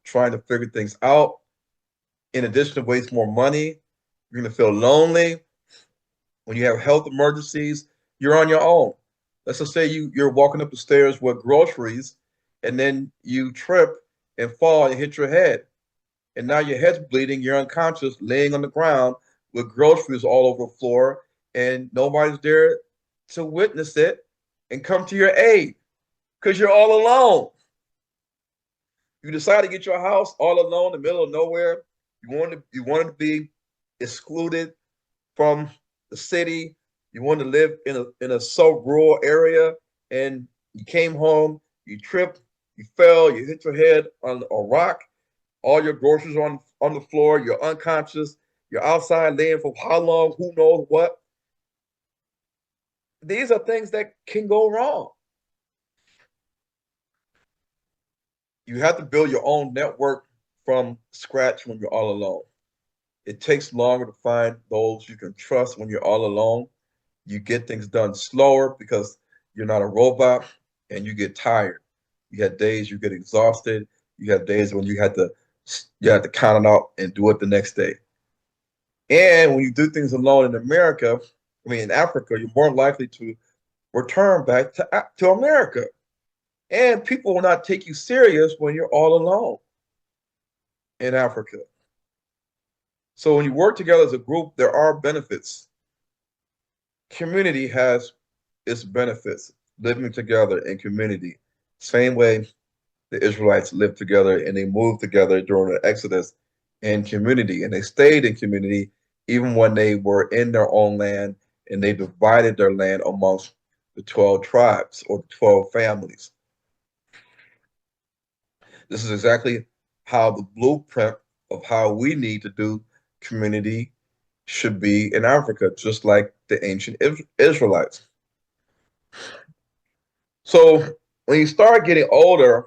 trying to figure things out. In addition to waste more money, you're going to feel lonely. When you have health emergencies, you're on your own. Let's just say you're walking up the stairs with groceries, and then you trip and fall and hit your head. And now your head's bleeding, you're unconscious, laying on the ground with groceries all over the floor, and nobody's there to witness it and come to your aid because you're all alone. You decide to get your house all alone in the middle of nowhere. You wanted to be excluded from the city. You wanted to live in a so rural area, and you came home, you tripped, you fell, you hit your head on a rock, all your groceries on the floor, you're unconscious, you're outside laying for how long, who knows what. These are things that can go wrong. You have to build your own network from scratch when you're all alone. It takes longer to find those you can trust when you're all alone. You get things done slower because you're not a robot, and you get tired. You have days you get exhausted. You have days when you have to count it out and do it the next day. And when you do things alone in America, in Africa, you're more likely to return back to America. And people will not take you serious when you're all alone in Africa. So when you work together as a group, there are benefits. Community has its benefits, living together in community. Same way the Israelites lived together and they moved together during the Exodus in community, and they stayed in community even when they were in their own land, and they divided their land amongst the 12 tribes or the 12 families. This is exactly how the blueprint of how we need to do community should be in Africa, just like the ancient Israelites. So when you start getting older,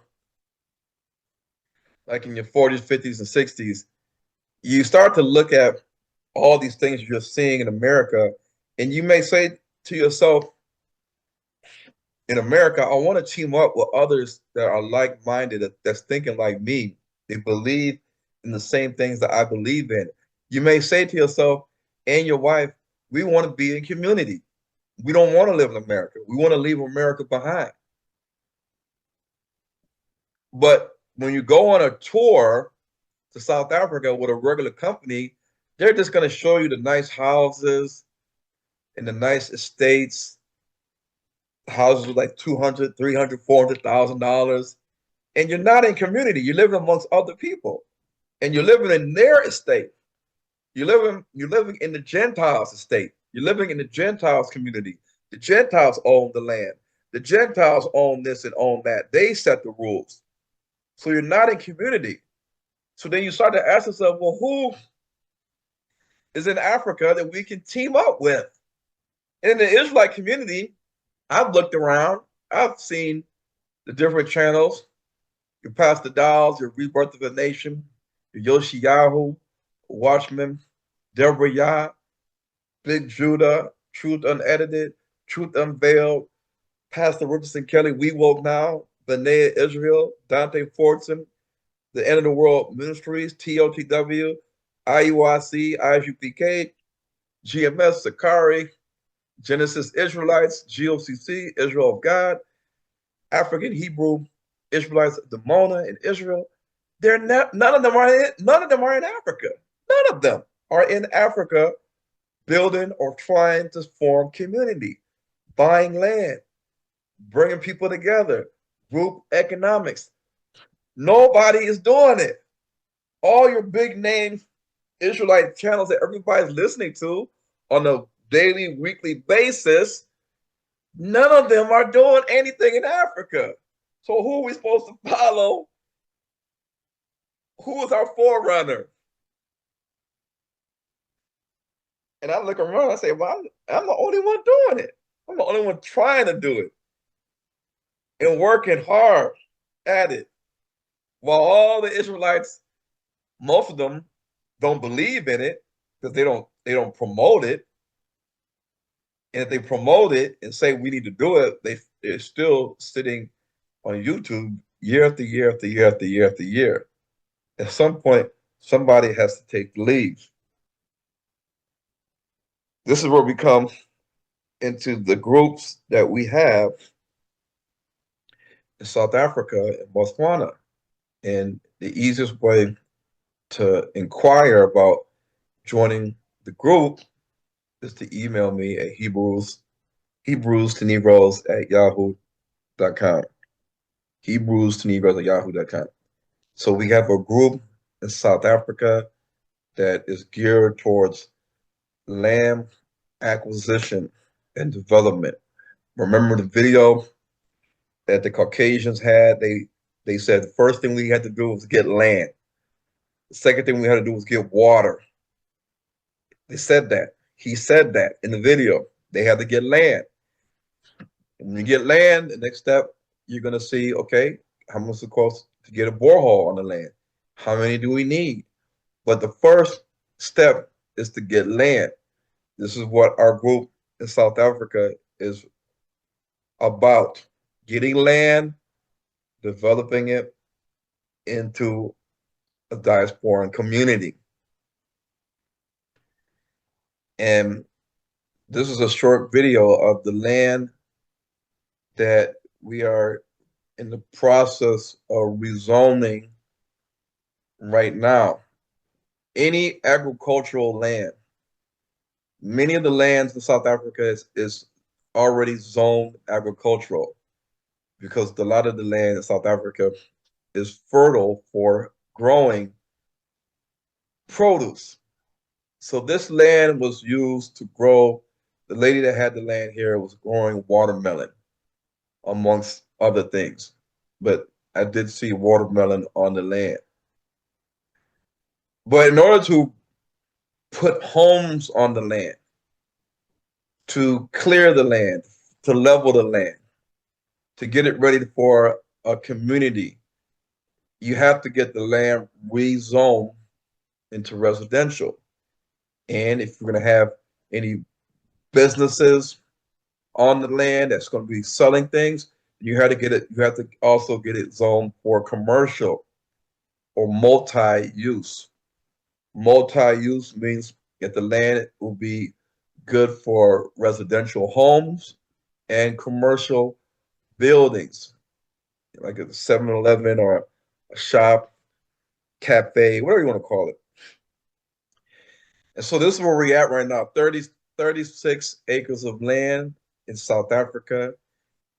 like in your 40s, 50s, and 60s, you start to look at all these things you're seeing in America, and you may say to yourself, in America, I want to team up with others that are like-minded, that's thinking like me. They believe in the same things that I believe in. You may say to yourself and your wife, we want to be in community. We don't want to live in America. We want to leave America behind. But when you go on a tour to South Africa with a regular company, they're just going to show you the nice houses and the nice estates, houses with like $200,000, $300,000, $400,000, and you're not in community. You're living amongst other people, and you're living in their estate. You're living in the Gentiles' estate. You're living in the Gentiles' community. The Gentiles own the land. The Gentiles own this and own that. They set the rules. So you're not in community. So then you start to ask yourself, well, who is in Africa that we can team up with? And in the Israelite community, I've looked around. I've seen the different channels. Your Pastor Dolls, your Rebirth of a Nation, your Yoshiyahu, Watchman, Deborah Yah, Big Judah, Truth Unedited, Truth Unveiled, Pastor Richardson Kelly, We Woke Now, Benea Israel, Dante Fortson, The End of the World Ministries, TOTW, IUIC, ISUPK, GMS, Sakari, Genesis Israelites, GOCC, Israel of God, African Hebrew Israelites, Demona in Israel. None of them are in Africa. None of them are in Africa building or trying to form community, buying land, bringing people together, group economics. Nobody is doing it. All your big name Israelite channels that everybody's listening to on a daily, weekly basis, none of them are doing anything in Africa. So who are we supposed to follow? Who is our forerunner? And I look around and I say, well, I'm the only one doing it. I'm the only one trying to do it. and working hard at it, while all the Israelites, most of them, don't believe in it because they don't promote it. And if they promote it and say we need to do it, they're still sitting on YouTube year after year after year after year after year. At some point, somebody has to take the lead. This is where we come into the groups that we have in South Africa and Botswana. And the easiest way to inquire about joining the group is to email me at Hebrews to Negroes@yahoo.com. Hebrews to Negroes@yahoo.com. So we have a group in South Africa that is geared towards land acquisition and development. Remember the video that the Caucasians had? They said the first thing we had to do was get land. The second thing we had to do was get water. They said that. He said that in the video. They had to get land. And when you get land, the next step, you're going to see, okay, how much it costs to get a borehole on the land? How many do we need? But the first step is to get land. This is what our group in South Africa is about. Getting land, developing it into a diasporan community. And this is a short video of the land that we are in the process of rezoning right now. Any agricultural land, many of the lands in South Africa is already zoned agricultural because a lot of the land in South Africa is fertile for growing produce. So this land was used to grow. The lady that had the land here was growing watermelon, amongst other things. But I did see watermelon on the land. But in order to put homes on the land, to clear the land, to level the land, to get it ready for a community, you have to get the land rezoned into residential. And if you're going to have any businesses on the land that's going to be selling things, you have to get it. You have to also get it zoned for commercial or multi-use. Multi-use means that the land will be good for residential homes and commercial buildings, like a 7-Eleven or a shop, cafe, whatever you want to call it. And so this is where we're at right now, 36 acres of land in South Africa.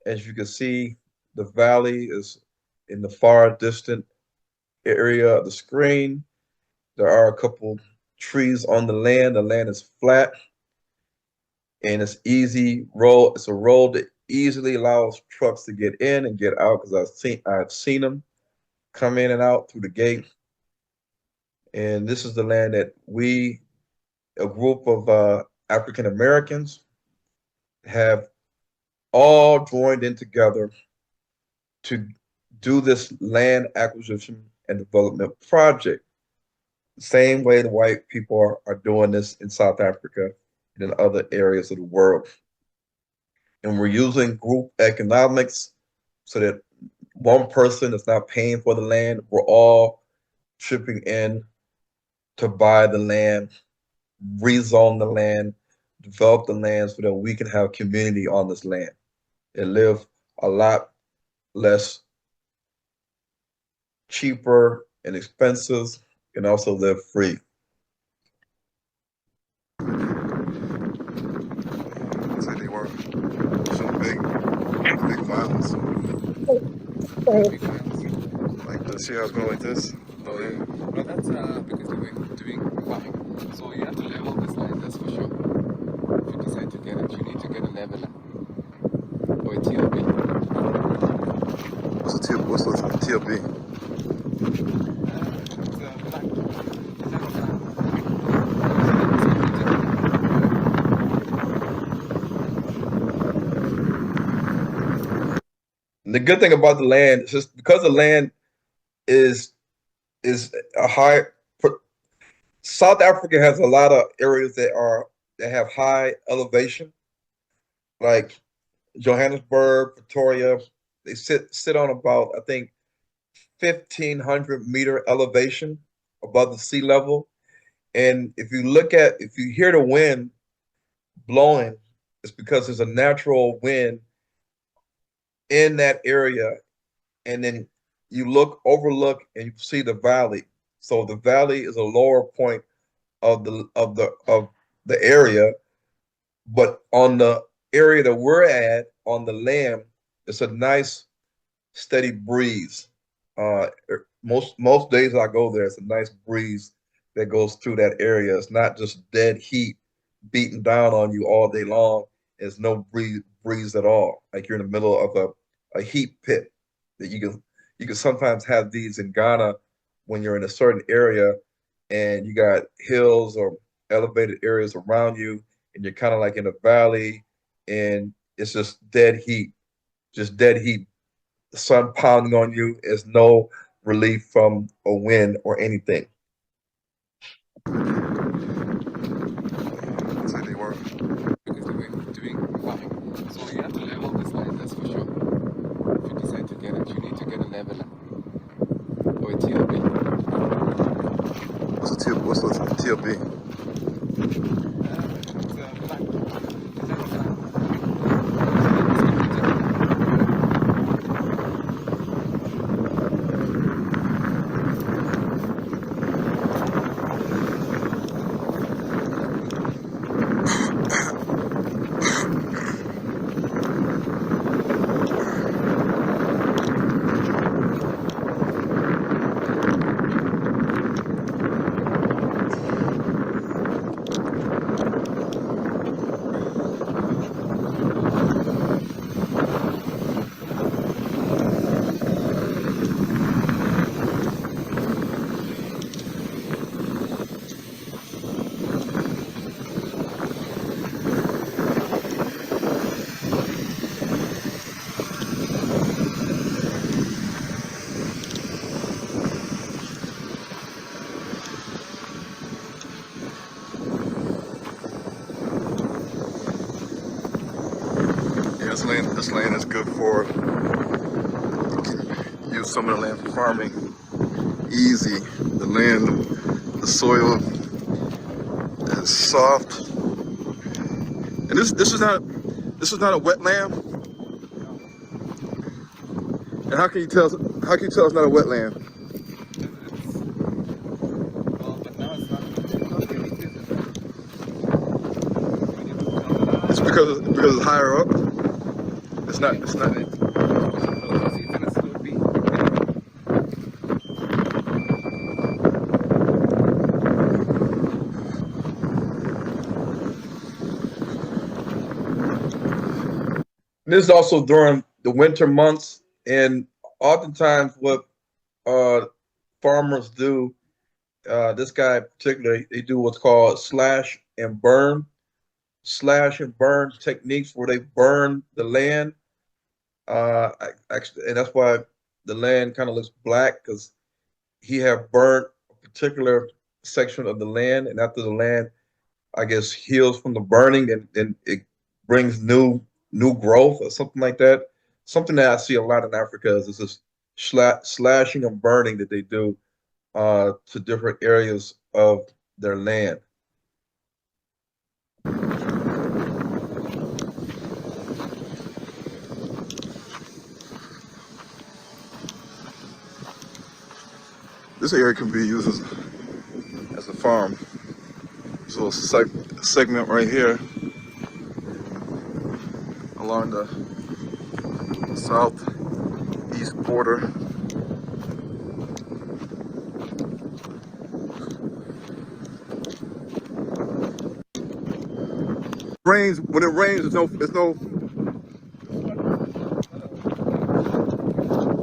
As you can see, the valley is in the far distant area of the screen. There are a couple trees on the land. The land is flat and it's easy road. It's a road that easily allows trucks to get in and get out because I've seen them come in and out through the gate. And this is the land that we, a group of African Americans, have all joined in together to do this land acquisition and development project. The same way the white people are doing this in South Africa and in other areas of the world. And we're using group economics so that one person is not paying for the land. We're all chipping in to buy the land, rezone the land, develop the land so that we can have community on this land and live a lot less cheaper and expensive and also live free. So they were some big violence. Like this, yeah, it's going like this. Oh yeah. No, that's because they were doing farming. So you have to level this line, that's for sure. If you decide to get it, you need to get a leveler or a TLB. What's the TLB? And the good thing about the land is just because the land is a high. South Africa has a lot of areas that have high elevation, like Johannesburg, Pretoria. They sit on about, I think, 1,500-meter elevation above the sea level. And if you hear the wind blowing, it's because there's a natural wind in that area. And then you overlook and you see the valley. So the valley is a lower point of the area, but on the area that we're at on the land, it's a nice steady breeze. Most days I go there, it's a nice breeze that goes through that area. It's not just dead heat beating down on you all day long. There's no breeze at all. Like you're in the middle of a heat pit that you can sometimes have these in Ghana when you're in a certain area and you got hills or elevated areas around you and you're kind of like in a valley and it's just dead heat. The sun pounding on you is no relief from a wind or anything. That's how they work. Because we're doing fine. So you have to level this line, that's for sure. If you decide to get it, you need to get a leveler. Or a TLB. What's the TLB? This land is good for, you can use some of the land for farming. Easy. The land, the soil is soft. And this is not a wetland. And how can you tell it's not a wetland? It's because it's higher up. It's not. This is also during the winter months, and oftentimes what farmers do, this guy particularly, they do what's called slash and burn techniques where they burn the land. Actually, and that's why the land kind of looks black, because he have burnt a particular section of the land, and after the land, I guess, heals from the burning, and it brings new growth or something like that. Something that I see a lot in Africa is this slashing and burning that they do to different areas of their land. This area can be used as a farm. This little segment right here along the southeast border. When it rains, there's no.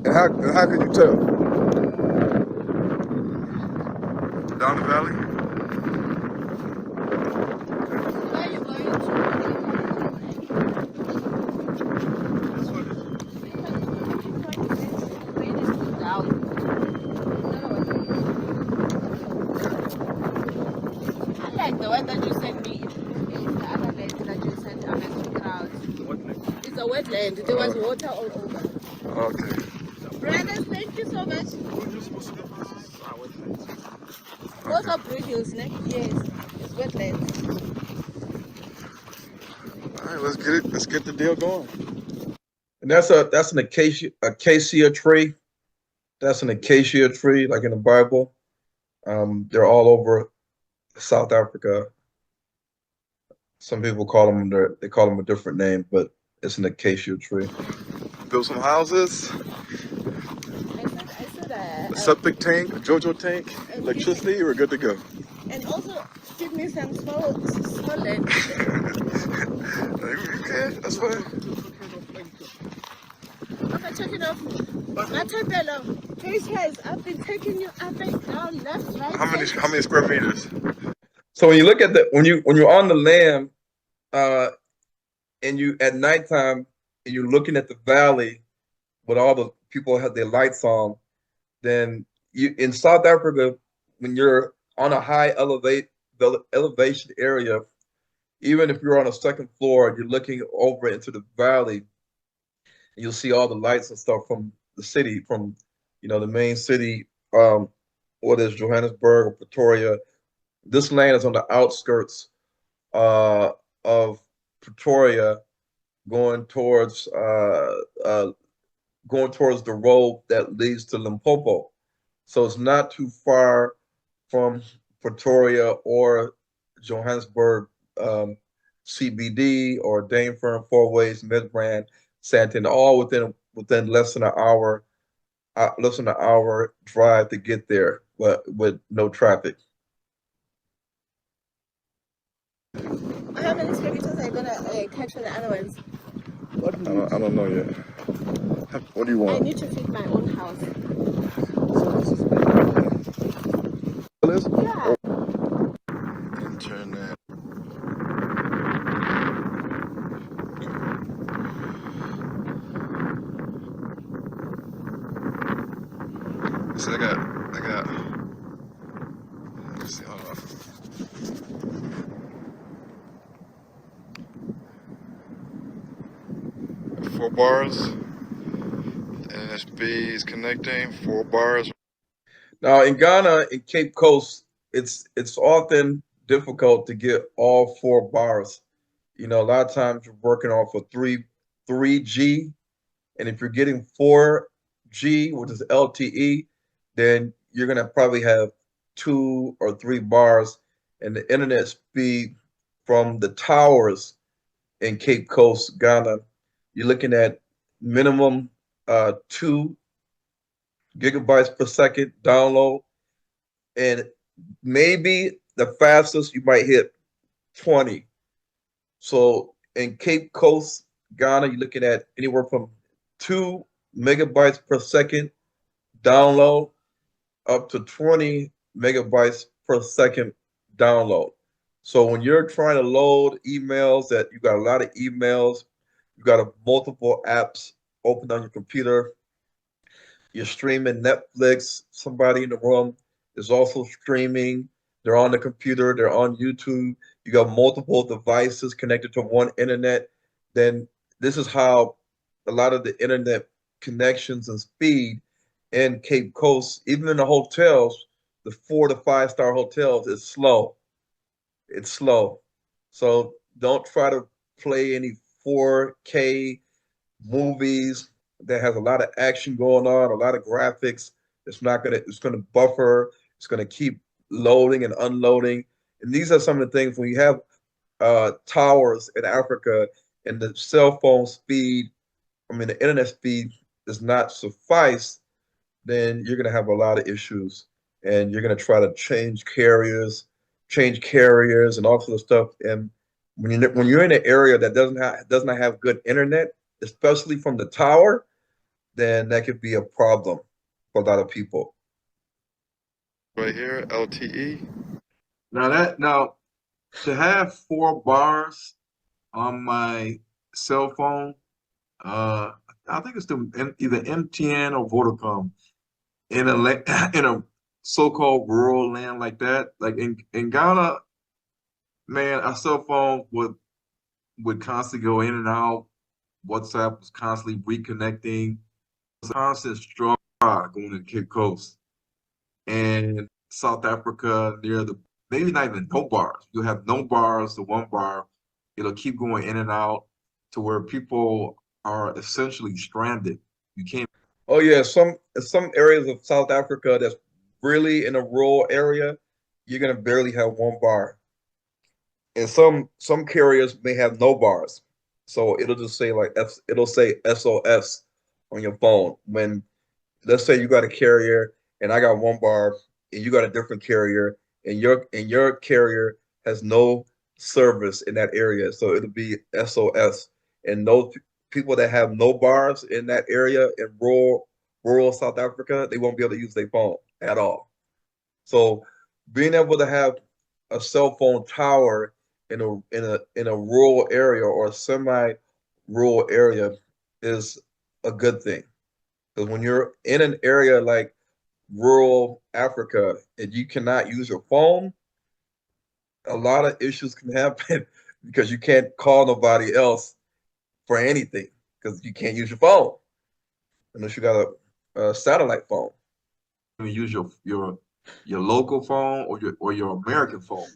And how can you tell? Down the valley? a wetland. There was water all over. Okay. Brothers, thank you so much. Those are bridges, ne? Yes, it's wetlands. All right, let's get it. Let's get the deal going. And that's an acacia tree. That's an acacia tree, like in the Bible. They're all over South Africa. Some people call them they call them a different name, but it's an acacia tree. Build some houses. I said A septic tank, a JoJo tank, electricity. We're good to go. and also give me some small land. Okay, that's fine. Okay, check it out. Matapelo, K-Chase, I've been taking you up and down, left, right. How many square meters? So when you look at when you're on the land, and you at nighttime and you're looking at the valley with all the people have their lights on, then you in South Africa, when you're on a high elevation area, even if you're on a second floor, you're looking over into the valley, and you'll see all the lights and stuff from the city, from the main city, whether it's Johannesburg or Pretoria. This land is on the outskirts of Pretoria, going towards the road that leads to Limpopo. So it's not too far from Pretoria or Johannesburg CBD or Dainfern, Four Ways, Midrand, Sandton, all within less than an hour drive to get there, but with no traffic. How many square meters are you gonna catch for the other ones? I don't know yet. What do you want? I need to feed my own house. Yeah. And turn that. So I got. Let me see. Hold on. 4 bars. NSB is connecting 4 bars. Now in Ghana, in Cape Coast, it's often difficult to get all 4 bars. A lot of times you're working off of 3G, and if you're getting 4G, which is LTE, then you're gonna probably have 2 or 3 bars, and the internet speed from the towers in Cape Coast, Ghana, you're looking at minimum 2 gigabytes per second download, and maybe the fastest you might hit 20. So in Cape Coast, Ghana, you're looking at anywhere from 2 megabytes per second download up to 20 megabytes per second download. So when you're trying to load emails, that you got a lot of emails, you got multiple apps open on your computer, you're streaming Netflix, somebody in the room is also streaming, they're on the computer, they're on YouTube, you got multiple devices connected to one internet, then this is how a lot of the internet connections and speed in Cape Coast, even in the hotels, the 4 to 5 star hotels, is slow. It's slow. So don't try to play any 4K movies that has a lot of action going on, a lot of graphics. It's gonna buffer, it's gonna keep loading and unloading. And these are some of the things when you have towers in Africa and the cell phone speed, the internet speed does not suffice, then you're gonna have a lot of issues. And you're gonna try to change carriers and all sorts of stuff. And when you're in an area that does not have good internet, especially from the tower, then that could be a problem for a lot of people. Right here, LTE. Now to have 4 bars on my cell phone, I think it's either MTN or Vodacom in a so-called rural land like that. Like in Ghana, man, our cell phone would constantly go in and out. WhatsApp was constantly reconnecting. It was a constant struggle going to the Cape Coast. And South Africa, near the, maybe not even no bars. You have no bars, the one bar, it'll keep going in and out to where people are essentially stranded. You can't. Oh yeah, some areas of South Africa that's really in a rural area, you're gonna barely have one bar. And some carriers may have no bars. So it'll just say like it'll say SOS on your phone. When let's say you got a carrier and I got one bar and you got a different carrier and your carrier has no service in that area. So it'll be SOS. And those people that have no bars in that area in rural South Africa, they won't be able to use their phone at all. So being able to have a cell phone tower in a rural area or a semi-rural area is a good thing. Because when you're in an area like rural Africa and you cannot use your phone, a lot of issues can happen because you can't call nobody else for anything because you can't use your phone unless you got a satellite phone. You use your local phone or your American phone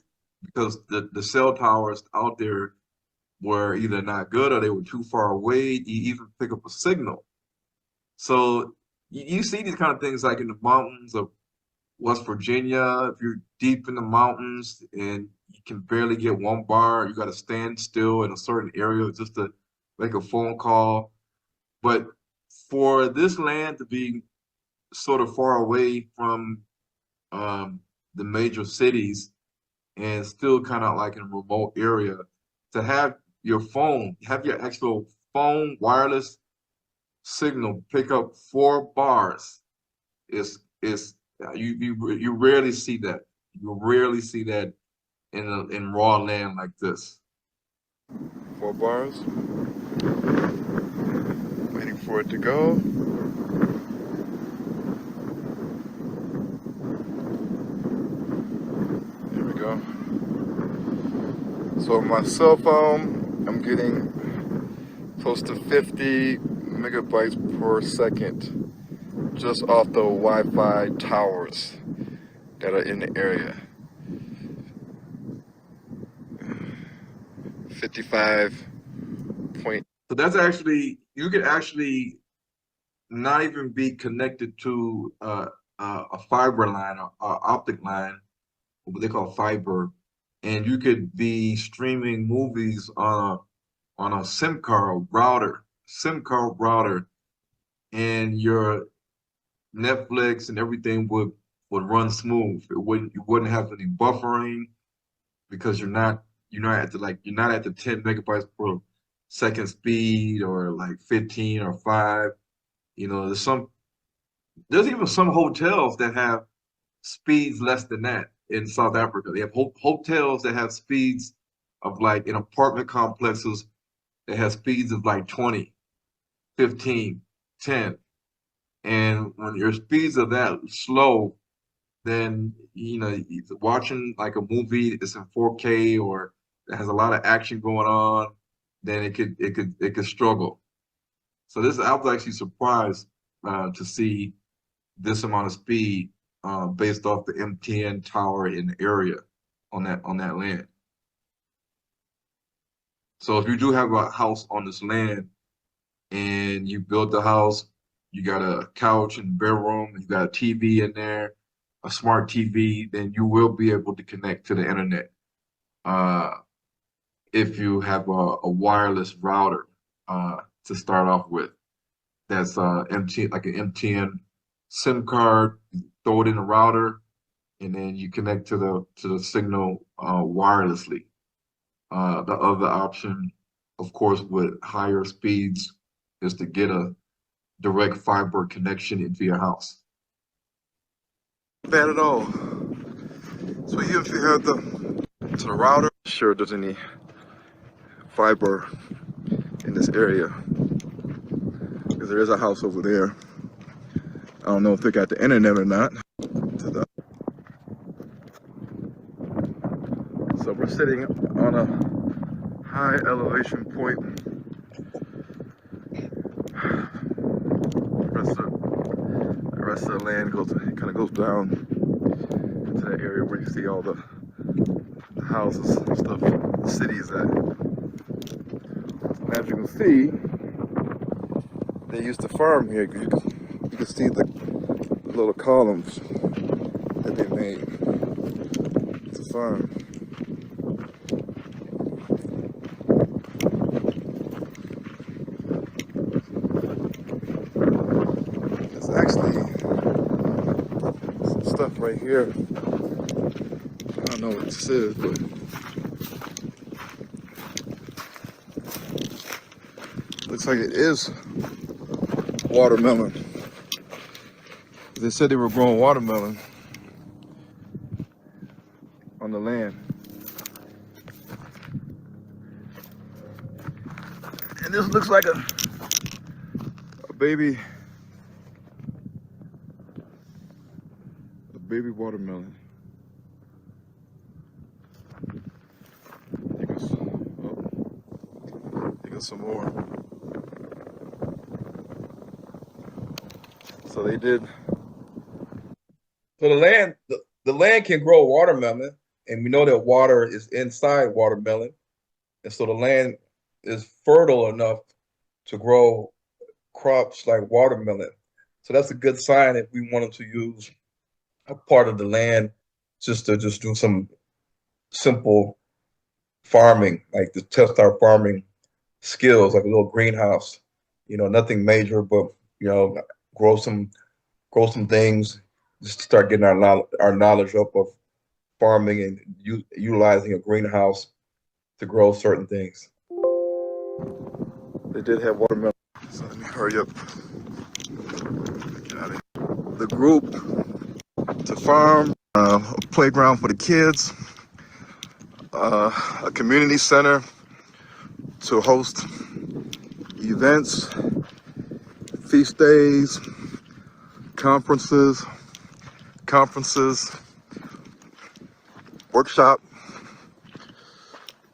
because the cell towers out there were either not good or they were too far away to even pick up a signal. So you see these kind of things like in the mountains of West Virginia. If you're deep in the mountains and you can barely get one bar, you got to stand still in a certain area just to make a phone call. But for this land to be sort of far away from the major cities and still kind of like in a remote area, to have your phone, have your actual phone wireless signal pick up 4 bars is you rarely see that. You rarely see that in raw land like this. 4 bars. Waiting for it to go. There we go. So my cell phone, I'm getting close to 50 megabytes per second just off the Wi-Fi towers that are in the area. 55 point. So that's actually, you could actually not even be connected to a fiber line or optic line, what they call fiber, and you could be streaming movies on a SIM card router, and your Netflix and everything would run smooth. You wouldn't have any buffering because you're not at the 10 megabytes per second speed or like 15 or 5. You know, there's even some hotels that have speeds less than that in South Africa. They have hotels that have speeds of like in apartment complexes that have speeds of like 20, 15, 10. And when your speeds are that slow, then you know watching like a movie that's in 4K or that has a lot of action going on, then it could struggle. So I was actually surprised to see this amount of speed based off the MTN tower in the area on that land. So if you do have a house on this land and you built the house, you got a couch and bedroom, you got a TV in there, a smart TV, then you will be able to connect to the internet if you have a wireless router to start off with. That's MTN, like an MTN SIM card. You throw it in the router, and then you connect to the signal wirelessly. The other option, of course, with higher speeds, is to get a direct fiber connection into your house. Not bad at all. So even if you have the router, sure there's any fiber in this area, because there is a house over there. I don't know if they got the internet or not. So we're sitting on a high elevation point rest of the land kind of goes down to that area where you see all the houses and stuff, the cities at. And as you can see, they used to farm here. You can see the little columns that they made to farm. There's actually some stuff right here. I don't know what this is, but looks like it is watermelon. They said they were growing watermelon on the land. And this looks like a baby watermelon. There goes some more. So they did. So the land can grow watermelon, and we know that water is inside watermelon, and so the land is fertile enough to grow crops like watermelon. So that's a good sign if we wanted to use a part of the land just to do some simple farming, like to test our farming skills, like a little greenhouse. Nothing major, but grow some things, just to start getting our knowledge up of farming and utilizing a greenhouse to grow certain things. They did have watermelon. So let me hurry up. Got it. The group to farm, a playground for the kids, a community center to host events, feast days, conferences, workshop,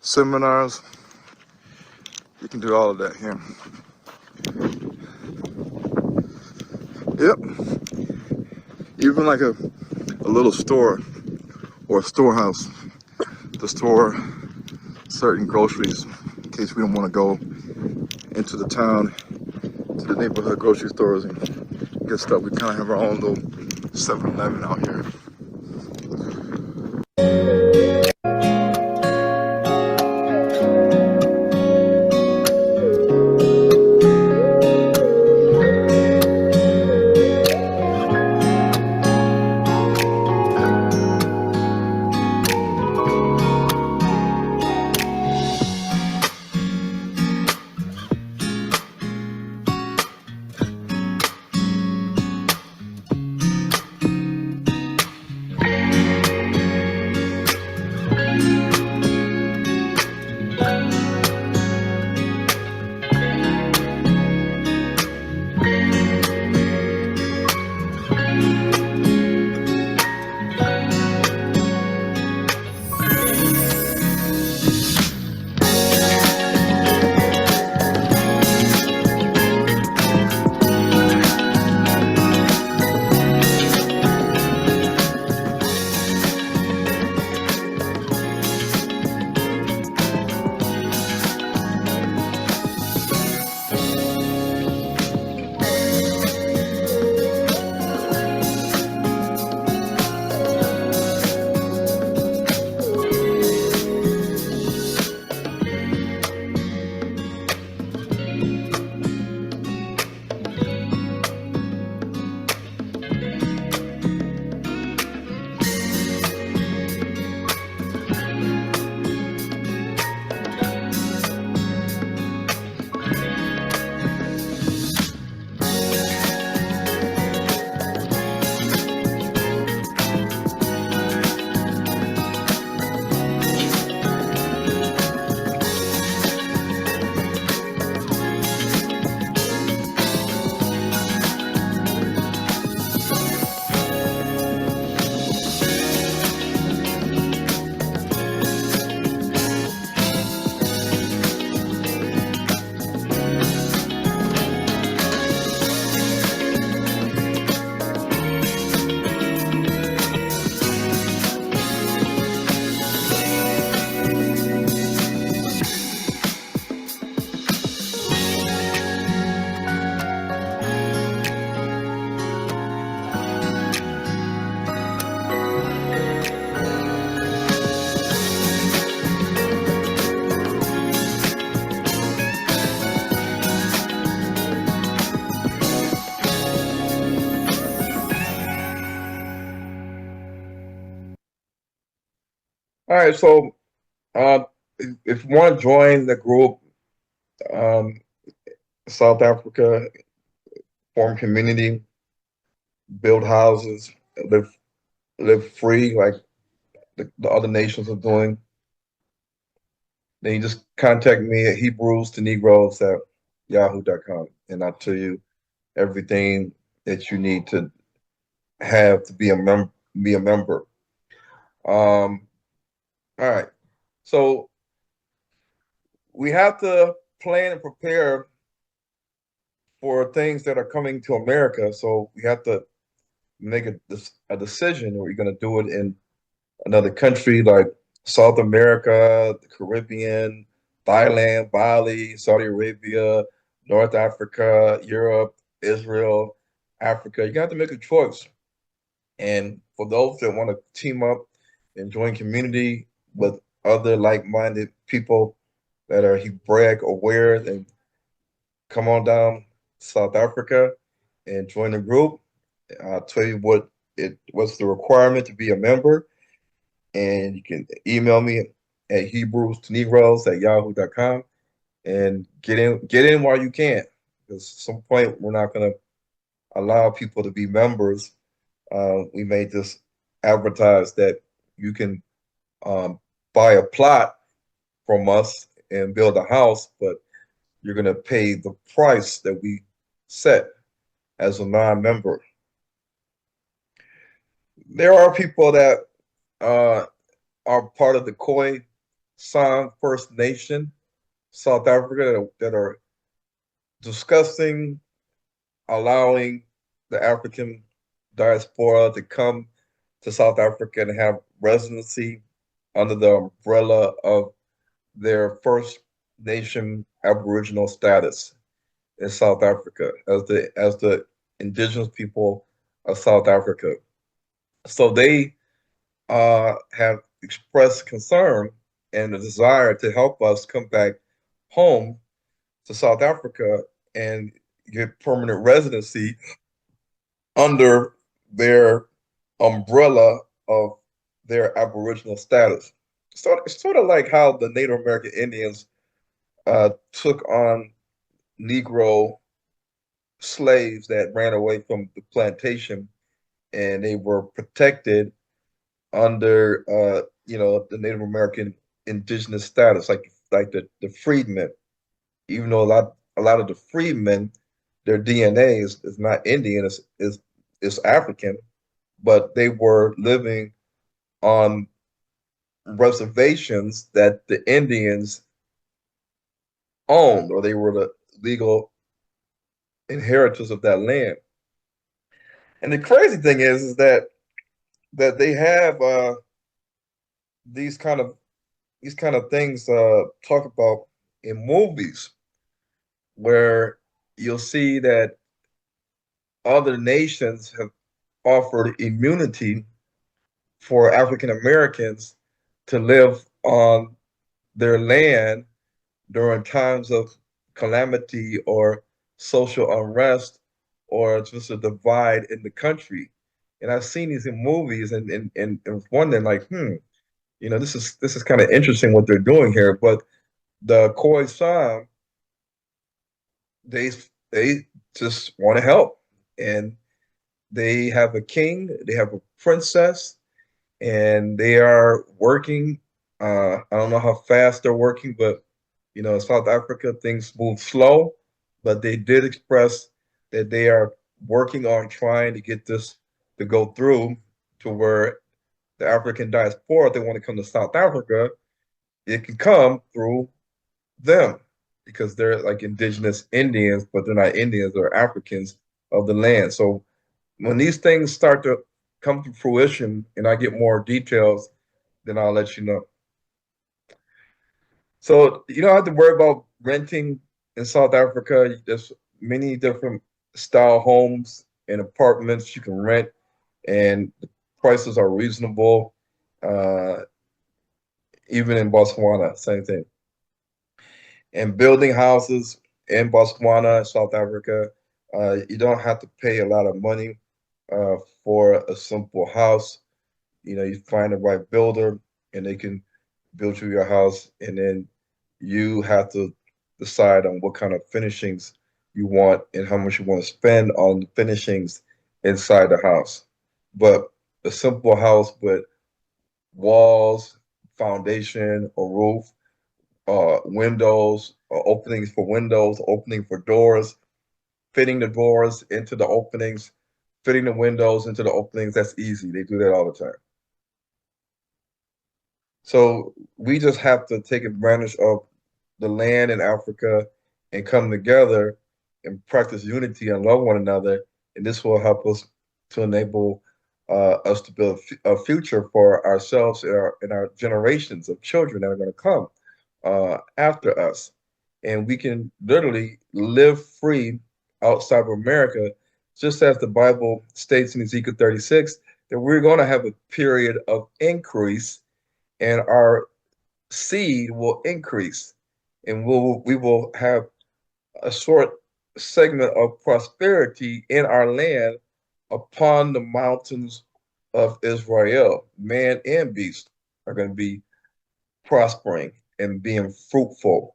seminars. You can do all of that here. Yep. Even like a little store or a storehouse to store certain groceries in case we don't want to go into the town, to the neighborhood grocery stores and get stuff. We kind of have our own little 7-Eleven out here. All right, so if you want to join the group, um, South Africa, form community, build houses, live live free like the other nations are doing, then you just contact me at Hebrews to Negroes at yahoo.com, and I'll tell you everything that you need to have to be a member. All right, so we have to plan and prepare for things that are coming to America. So we have to make a decision. Are we going to do it in another country like South America, the Caribbean, Thailand, Bali, Saudi Arabia, North Africa, Europe, Israel, Africa? You have to make a choice. And for those that want to team up and join community with other like-minded people that are Hebraic aware, and come on down to South Africa and join the group. I'll tell you what's the requirement to be a member, and you can email me at Hebrews to Negroes at yahoo.com and get in while you can. Because at some point we're not going to allow people to be members. We may just advertise that you can buy a plot from us and build a house, but you're going to pay the price that we set as a non-member. There are people that are part of the Khoi San First Nation, South Africa, that are discussing allowing the African diaspora to come to South Africa and have residency under the umbrella of their First Nation Aboriginal status in South Africa as the indigenous people of South Africa. So they have expressed concern and a desire to help us come back home to South Africa and get permanent residency under their umbrella of their Aboriginal status. So it's sort of like how the Native American Indians took on Negro slaves that ran away from the plantation, and they were protected under the Native American indigenous status, like the freedmen. Even though a lot of the freedmen, their DNA is not Indian, is African, but they were living on reservations that the Indians owned, or they were the legal inheritors of that land. And the crazy thing is that they have these kind of things talk about in movies, where you'll see that other nations have offered immunity for African Americans to live on their land during times of calamity or social unrest or just a divide in the country. And I've seen these in movies and wondering like, this is kind of interesting what they're doing here. But the Khoisan, they just want to help, and they have a king, they have a princess, and they are working. I don't know how fast they're working, but in South Africa things move slow. But they did express that they are working on trying to get this to go through, to where the African diaspora, if they want to come to South Africa, it can come through them, because they're like indigenous Indians, but they're not Indians, they're Africans of the land. So when these things start to come to fruition and I get more details, then I'll let you know. So you don't have to worry about renting in South Africa. There's many different style homes and apartments you can rent, and the prices are reasonable. Even in Botswana, same thing. And building houses in Botswana, South Africa, you don't have to pay a lot of money for a simple house. You find the right builder, and they can build you your house, and then you have to decide on what kind of finishings you want and how much you want to spend on the finishings inside the house. But a simple house with walls, foundation, a roof, windows, openings for windows, opening for doors, fitting the doors into the openings, fitting the windows into the openings, that's easy. They do that all the time. So we just have to take advantage of the land in Africa and come together and practice unity and love one another. And this will help us to enable us to build a future for ourselves and our generations of children that are going to come after us. And we can literally live free outside of America, just as the Bible states in Ezekiel 36, that we're going to have a period of increase and our seed will increase, and we will have a short segment of prosperity in our land upon the mountains of Israel. Man and beast are going to be prospering and being fruitful,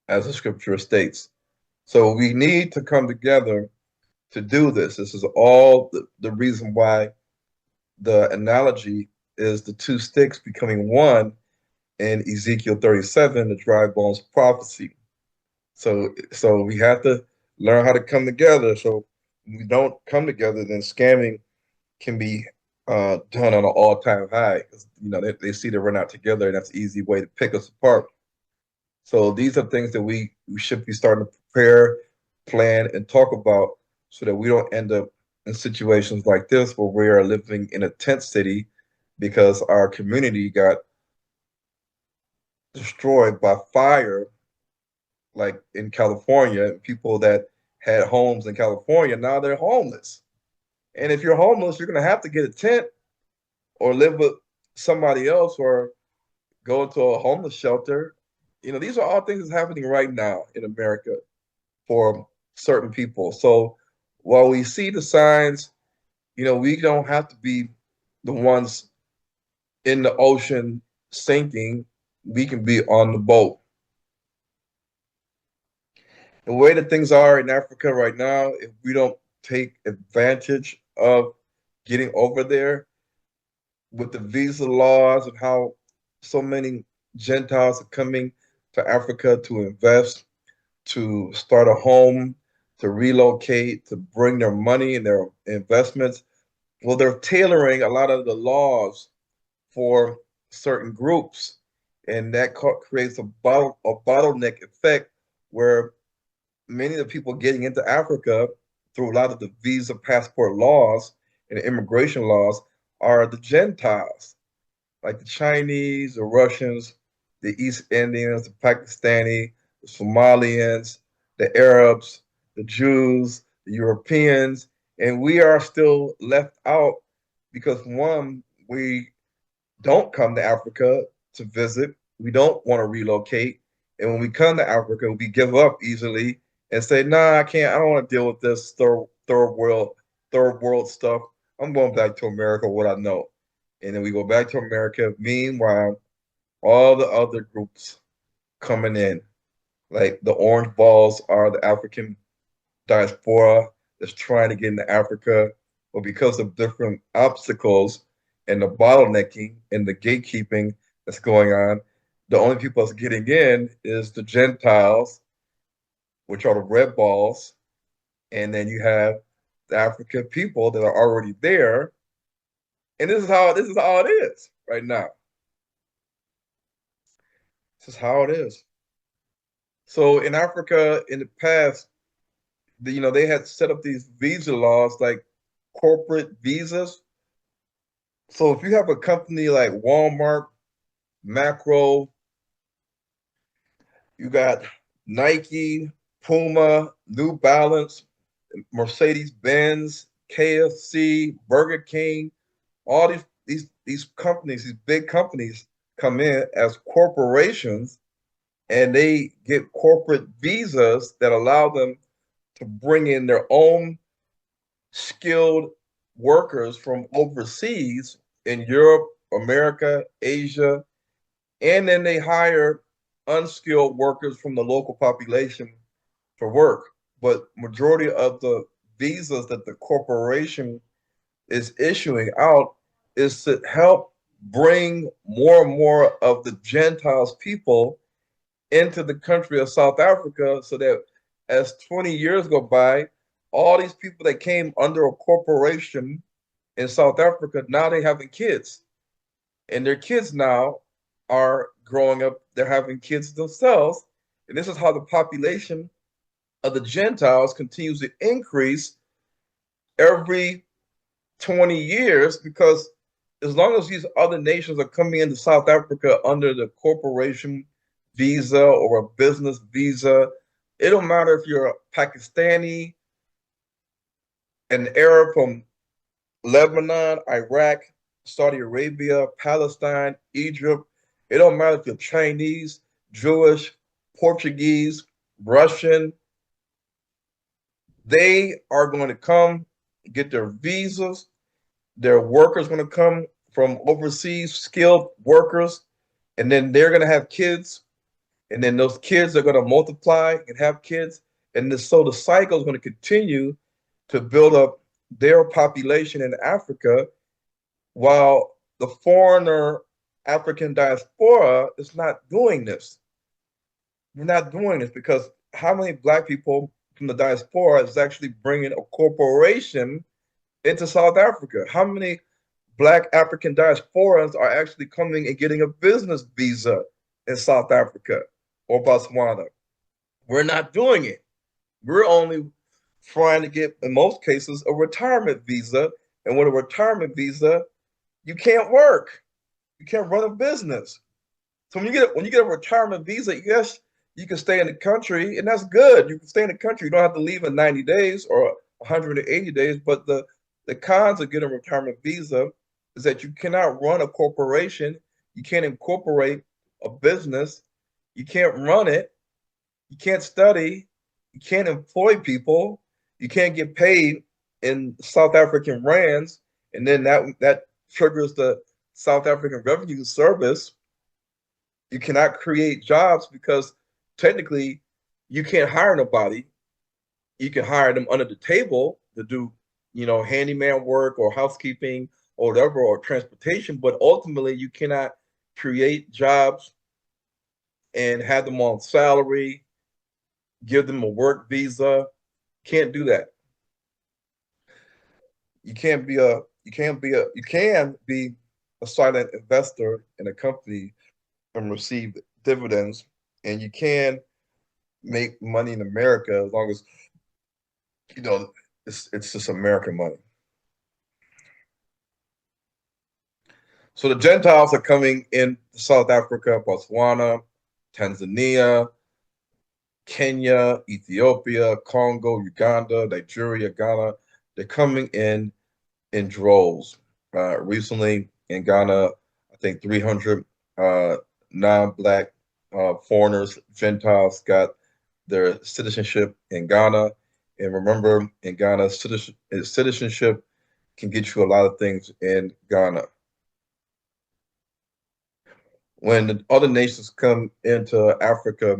as the scripture states. So we need to come together to do this. This is all the reason why the analogy is the two sticks becoming one in Ezekiel 37, the dry bones prophecy. So we have to learn how to come together. So when we don't come together, then scamming can be done on an all-time high. They see that we're not together, and that's an easy way to pick us apart. So these are things that we should be starting to prepare, plan, and talk about so that we don't end up in situations like this where we are living in a tent city because our community got destroyed by fire, like in California. People that had homes in California, now they're homeless. And if you're homeless, you're going to have to get a tent or live with somebody else or go into a homeless shelter. These are all things that's happening right now in America for certain people. So while we see the signs, we don't have to be the ones in the ocean sinking. We can be on the boat. The way that things are in Africa right now, if we don't take advantage of getting over there with the visa laws and how so many Gentiles are coming to Africa to invest, to start a home, to relocate, to bring their money and their investments. Well, they're tailoring a lot of the laws for certain groups, and that creates a bottleneck effect where many of the people getting into Africa through a lot of the visa passport laws and immigration laws are the Gentiles, like the Chinese, the Russians, the East Indians, the Pakistani, the Somalians, the Arabs, the Jews, the Europeans, and we are still left out because, one, we don't come to Africa to visit. We don't want to relocate. And when we come to Africa, we give up easily and say, nah, I can't, I don't want to deal with this third world stuff. I'm going back to America, what I know. And then we go back to America. Meanwhile, all the other groups coming in, like the orange balls are the African diaspora that's trying to get into Africa, but because of different obstacles and the bottlenecking and the gatekeeping that's going on, the only people that's getting in is the Gentiles, which are the red balls, and then you have the African people that are already there. And this is how it is right now. This is how it is. So in Africa, in the past, they had set up these visa laws, like corporate visas. So if you have a company like Walmart, Macro, you got Nike, Puma, New Balance, Mercedes-Benz, KFC, Burger King, all these companies, these big companies come in as corporations, and they get corporate visas that allow them to bring in their own skilled workers from overseas in Europe, America, Asia, and then they hire unskilled workers from the local population for work. But majority of the visas that the corporation is issuing out is to help bring more and more of the Gentiles people into the country of South Africa, so that as 20 years go by, all these people that came under a corporation in South Africa, now they having kids. And their kids now are growing up, they're having kids themselves. And this is how the population of the Gentiles continues to increase every 20 years, because as long as these other nations are coming into South Africa under the corporation visa or a business visa, it don't matter if you're a Pakistani, an Arab from Lebanon, Iraq, Saudi Arabia, Palestine, Egypt. It don't matter if you're Chinese, Jewish, Portuguese, Russian. They are going to come get their visas. Their workers going to come from overseas, skilled workers, and then they're going to have kids, and then those kids are going to multiply and have kids, and so the cycle is going to continue to build up their population in Africa, while the foreigner African diaspora is not doing this. We're not doing this because how many Black people from the diaspora is actually bringing a corporation into South Africa? How many Black African diasporans are actually coming and getting a business visa in South Africa or Botswana? We're not doing it. We're only trying to get, in most cases, a retirement visa. And with a retirement visa, you can't work. You can't run a business. So when you get a retirement visa, yes, you can stay in the country, and that's good. You can stay in the country. You don't have to leave in 90 days or 180 days. But the cons of getting a retirement visa is that you cannot run a corporation. You can't incorporate a business. You can't run it. You can't study. You can't employ people. You can't get paid in South African rands. And then that triggers the South African Revenue Service. You cannot create jobs because technically you can't hire nobody. You can hire them under the table to do, handyman work or housekeeping or whatever, or transportation, but ultimately you cannot create jobs and have them on salary, give them a work visa. Can't do that. You can be a silent investor in a company and receive dividends, and you can make money in America as long as it's just American money. So the Gentiles are coming in South Africa, Botswana, Tanzania, Kenya, Ethiopia, Congo, Uganda, Nigeria, Ghana. They're coming in droves. Recently in Ghana, I think 300 non-Black foreigners, Gentiles, got their citizenship in Ghana. And remember, in Ghana, citizenship can get you a lot of things in Ghana. When the other nations come into Africa,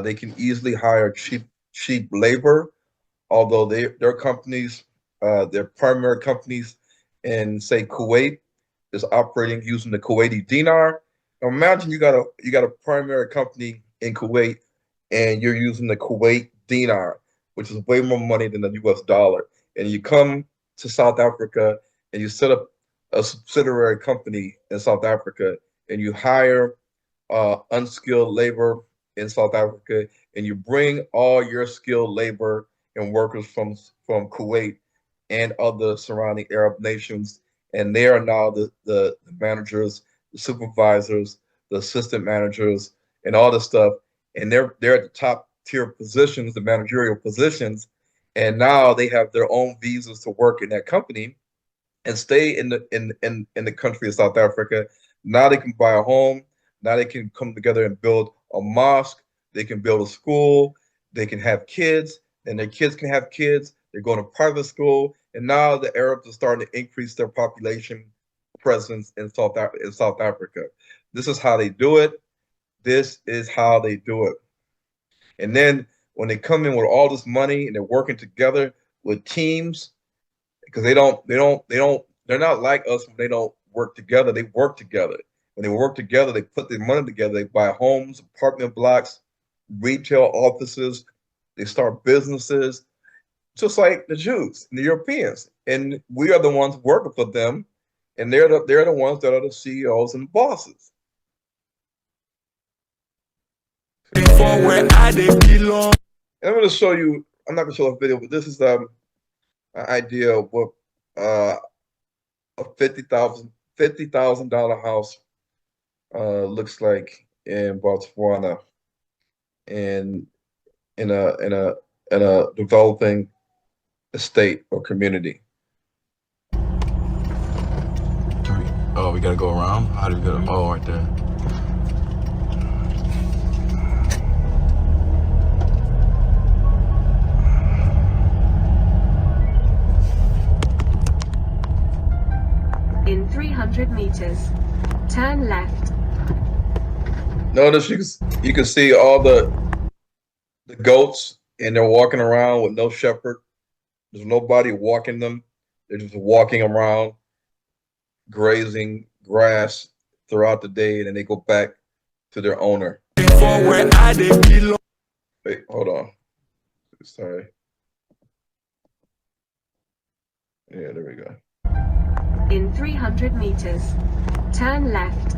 they can easily hire cheap labor, although their companies, their primary companies in, say, Kuwait, is operating using the Kuwaiti dinar. Now imagine you got a primary company in Kuwait and you're using the Kuwait dinar, which is way more money than the US dollar. And you come to South Africa and you set up a subsidiary company in South Africa and you hire unskilled labor in South Africa, and you bring all your skilled labor and workers from Kuwait and other surrounding Arab nations, and they are now the managers, the supervisors, the assistant managers, and all this stuff, and they're at the top tier positions, the managerial positions, and now they have their own visas to work in that company and stay in the country of South Africa. Now they can buy a home. Now they can come together and build a mosque. They can build a school. They can have kids, and their kids can have kids. They're going to private school, and now the Arabs are starting to increase their population presence in South Africa. This is how they do it. This is how they do it. And then when they come in with all this money and they're working together with teams, because they're not like us when they don't work together. They work together. When they work together, they put their money together. They buy homes, apartment blocks, retail offices. They start businesses, just like the Jews and the Europeans. And we are the ones working for them, and they're the ones that are the CEOs and bosses. For where I they belong. And I'm going to show you. I'm not going to show a video, but this is an idea of what a $50,000 house looks like in Botswana, and in a developing estate or community. Oh, we gotta go around? How do we go? Oh, right there. In 300 meters, turn left. Notice you can see all the goats, and they're walking around with no shepherd. There's nobody walking them. They're just walking around, grazing grass throughout the day, and then they go back to their owner. For where I they belong. Wait, hold on. Sorry. Yeah, there we go. In 300 meters, turn left.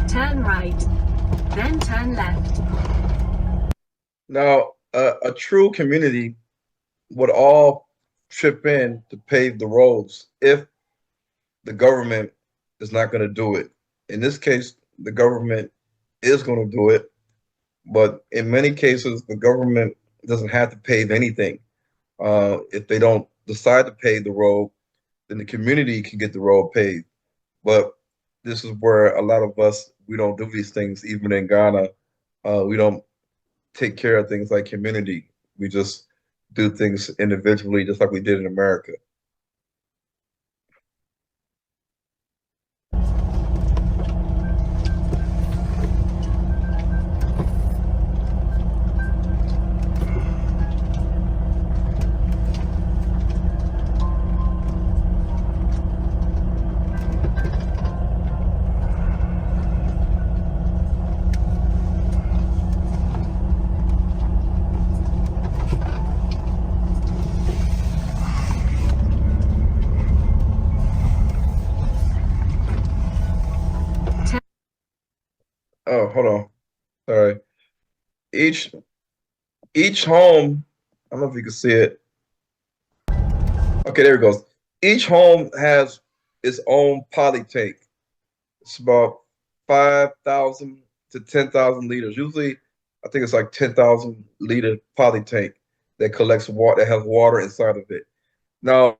Turn right, then turn left. Now, a true community would all chip in to pave the roads if the government is not going to do it. In this case, the government is going to do it, but in many cases, the government doesn't have to pave anything. If they don't decide to pave the road, then the community can get the road paved. But this is where a lot of us, we don't do these things. Even in Ghana, we don't take care of things like community. We just do things individually, just like we did in America. Oh, hold on. Sorry. Each home, I don't know if you can see it. Okay, there it goes. Each home has its own poly tank. It's about 5,000 to 10,000 liters. Usually, I think it's like 10,000 liter poly tank that collects water, that has water inside of it. Now,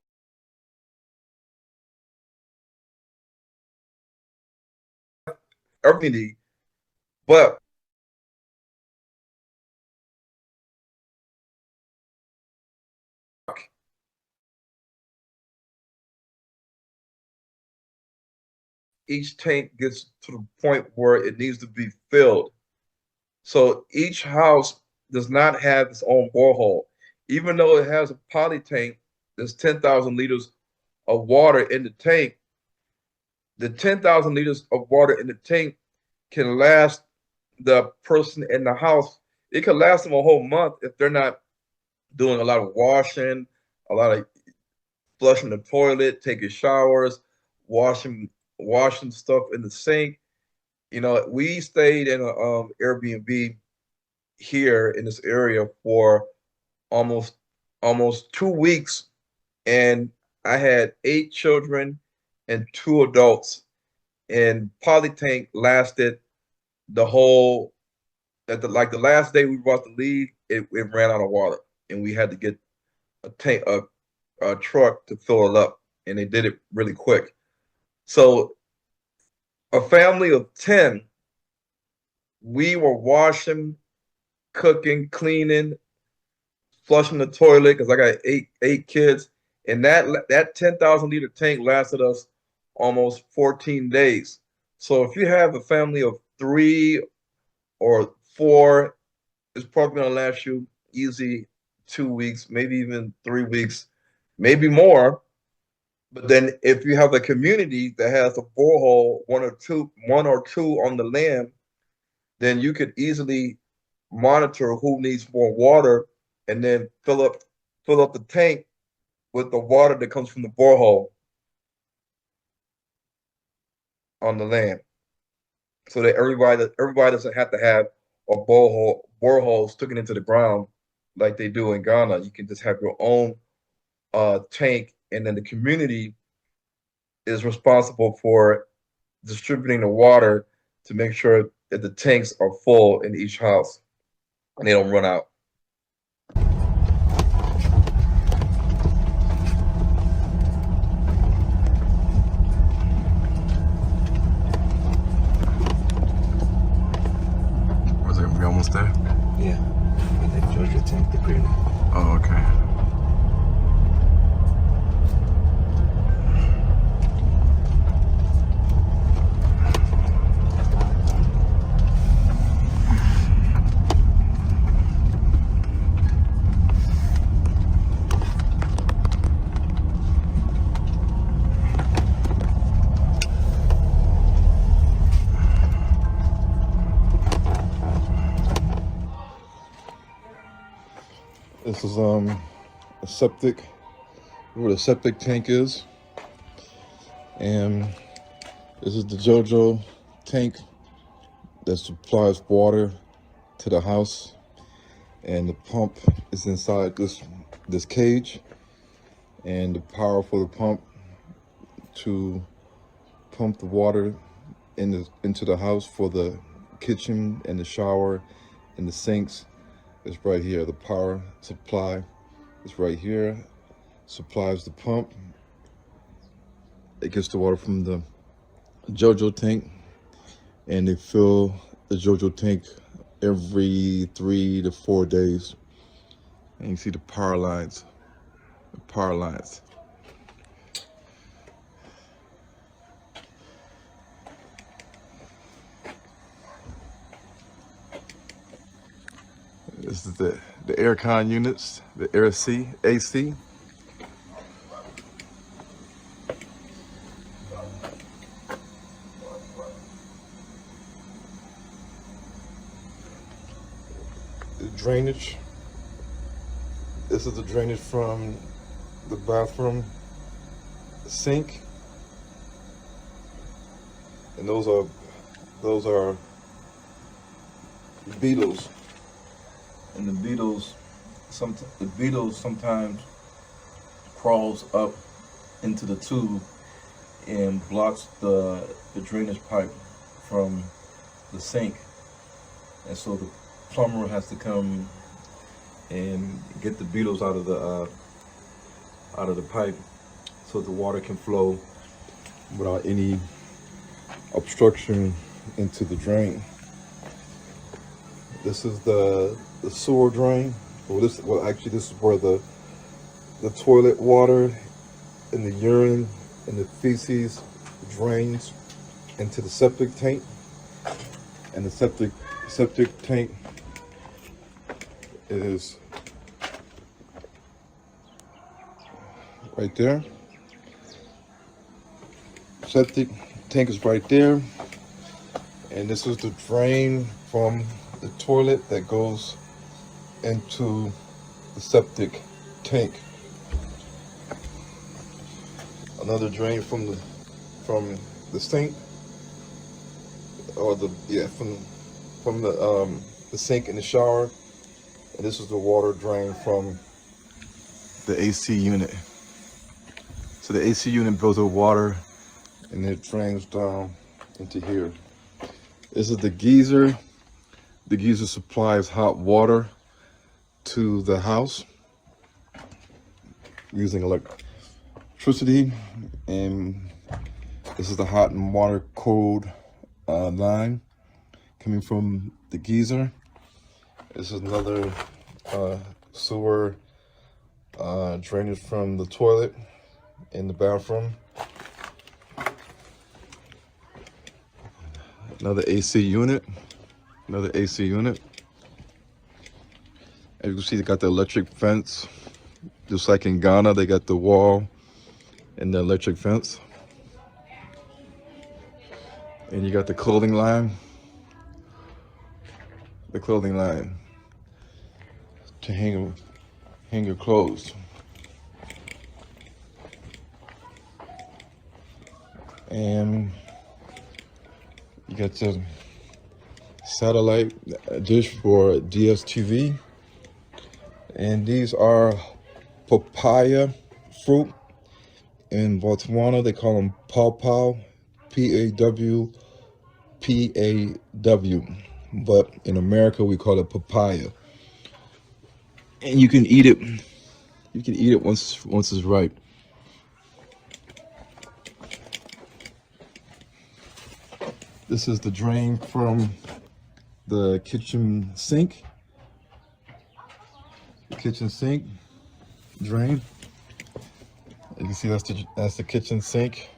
everything, but each tank gets to the point where it needs to be filled. So each house does not have its own borehole. Even though it has a poly tank, there's 10,000 liters of water in the tank. The 10,000 liters of water in the tank can last the person in the house. It can last them a whole month if they're not doing a lot of washing, a lot of flushing the toilet, taking showers, washing stuff in the sink. You know, we stayed in a Airbnb here in this area for almost 2 weeks, and I had 8 children and 2 adults, and poly tank lasted the whole the last day we were about to leave, it ran out of water, and we had to get a truck to fill it up, and they did it really quick. So a family of 10, we were washing, cooking, cleaning, flushing the toilet, because I got eight kids, and that 10,000 liter tank lasted us almost 14 days. So if you have a family of 3 or 4, it's probably gonna last you easy 2 weeks, maybe even 3 weeks, maybe more. But then if you have a community that has a borehole, one or two on the land, then you could easily monitor who needs more water and then fill up the tank with the water that comes from the borehole on the land, so that everybody doesn't have to have a borehole sticking into the ground like they do in Ghana. You can just have your own tank, and then the community is responsible for distributing the water to make sure that the tanks are full in each house and they don't run out. Was it? We almost there? Yeah. And then Georgia tank, the green. Oh, okay. This is a septic, where the septic tank is, and this is the JoJo tank that supplies water to the house, and the pump is inside this cage, and the power for the pump to pump the water into the house for the kitchen and the shower and the sinks is right here. The power supply is right here, supplies the pump. It gets the water from the JoJo tank, and they fill the JoJo tank every 3 to 4 days. And you see the power lines, This is the aircon units, the AC. The drainage. This is the drainage from the bathroom sink, and those are beetles. And the beetles sometimes crawls up into the tube and blocks the drainage pipe from the sink, and so the plumber has to come and get the beetles out of the pipe so the water can flow without any obstruction into the drain. This is the sewer drain. Actually this is where the toilet water and the urine and the feces drains into the septic tank, and the septic tank is right there. Septic tank is right there, and this is the drain from the toilet that goes into the septic tank. Another drain from the sink, or from the sink in the shower, and this is the water drain from the AC unit. So the AC unit builds up water and it drains down into here. This is the geyser. The geyser supplies hot water to the house using electricity, and this is the hot and water cold line coming from the geyser. This is another sewer drainage from the toilet in the bathroom. Another AC unit. As you can see, they got the electric fence. Just like in Ghana, they got the wall and the electric fence. And you got the clothing line. The clothing line to hang your clothes. And you got the satellite dish for DSTV. And these are papaya fruit. In Botswana, they call them pawpaw, P-A-W-P-A-W. But in America, we call it papaya. And you can eat it. You can eat it once it's ripe. This is the drain from the kitchen sink. The kitchen sink drain. You can see that's the kitchen sink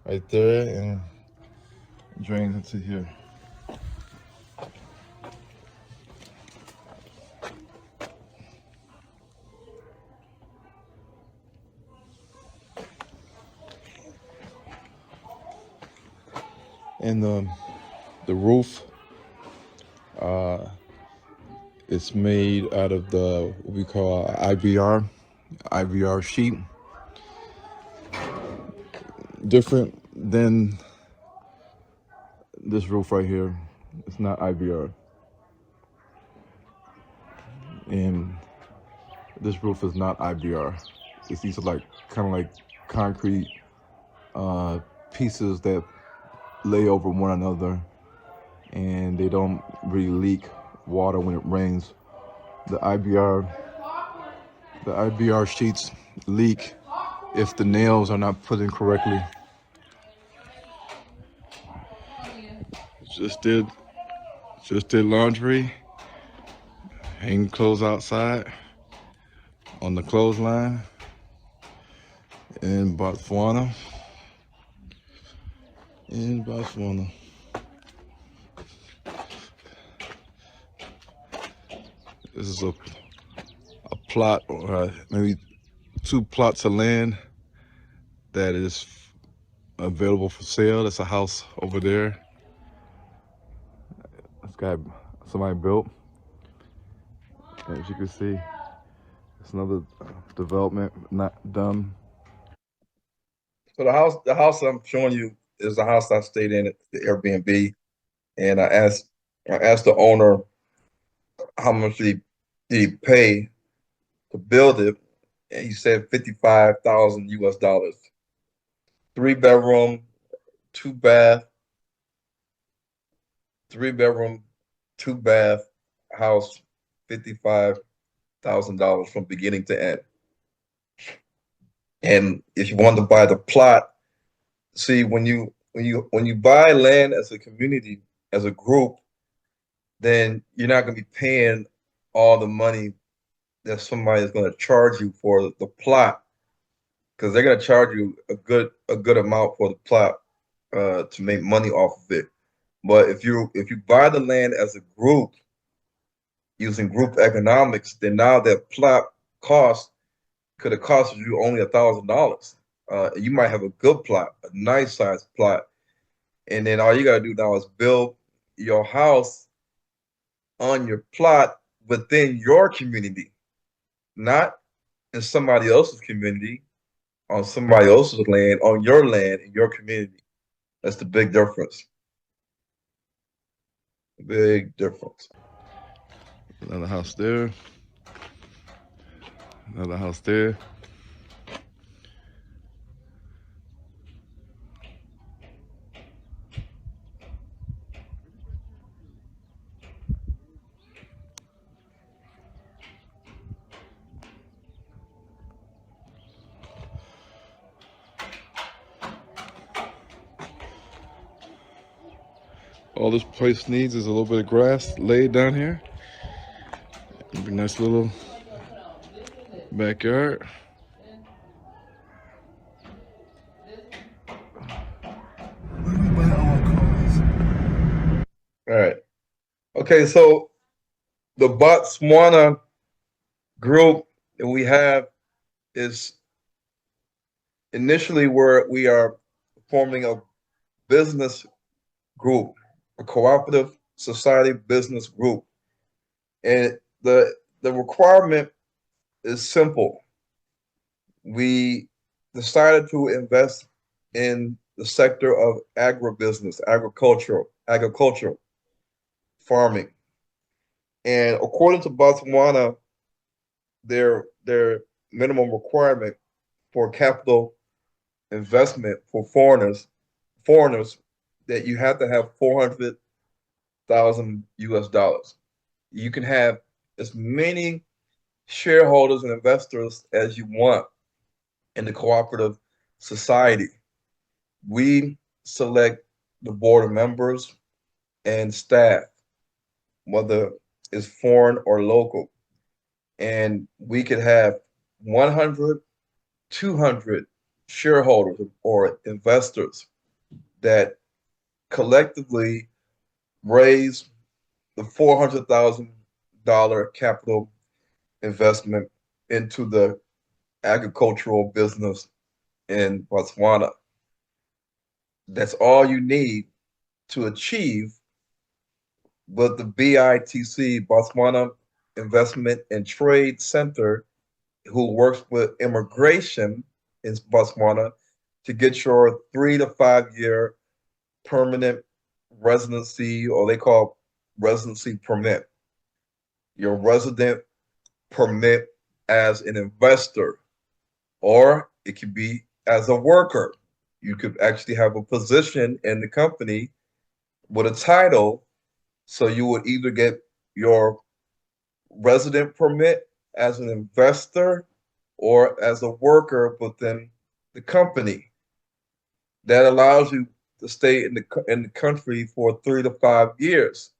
right there, and drains into here. And the roof, it's made out of what we call IBR sheet. Different than this roof right here. It's not IBR. And this roof is not IBR. These are kind of like concrete pieces that lay over one another, and they don't really leak water when it rains. The IBR sheets leak if the nails are not put in correctly. Just did laundry, hang clothes outside on the clothesline in Botswana. This is a plot, or maybe 2 plots of land that is available for sale. That's a house over there. This guy, somebody built. As you can see, it's another development not done. So the house I'm showing you is the house I stayed in at the Airbnb, and I asked the owner how much did he pay to build it, and he said $55,000 US. 3 bedroom, 2 bath, 3 bedroom, 2 bath house, $55,000 from beginning to end. And if you want to buy the plot, see, when you buy land as a community, as a group, then you're not going to be paying all the money that somebody is going to charge you for the plot, because they're going to charge you a good amount for the plot. to make money off of it. But if you buy the land as a group using group economics, then now that plot cost could have cost you only $1,000. You might have a good plot, a nice sized plot, and then all you gotta do now is build your house on your plot within your community, not in somebody else's community, on somebody else's land, on your land, in your community. That's the big difference. Big difference. Another house there. Another house there. All this place needs is a little bit of grass laid down here. A nice little backyard. All right. Okay, so the Botswana group that we have is initially where we are forming a business group, a cooperative society business group. And the requirement is simple. We decided to invest in the sector of agribusiness, agricultural farming. And according to Botswana, their minimum requirement for capital investment for foreigners, that you have to have 400,000 US dollars. You can have as many shareholders and investors as you want in the cooperative society. We select the board of members and staff, whether it's foreign or local. And we could have 100, 200 shareholders or investors that collectively raise the $400,000 capital investment into the agricultural business in Botswana. That's all you need to achieve what the BITC, Botswana Investment and Trade Center, who works with immigration in Botswana, to get your 3 to 5 year permanent residency, or they call residency permit. Your resident permit as an investor, or it could be as a worker. You could actually have a position in the company with a title. So you would either get your resident permit as an investor or as a worker within the company. That allows you to stay in the country for 3 to 5 years.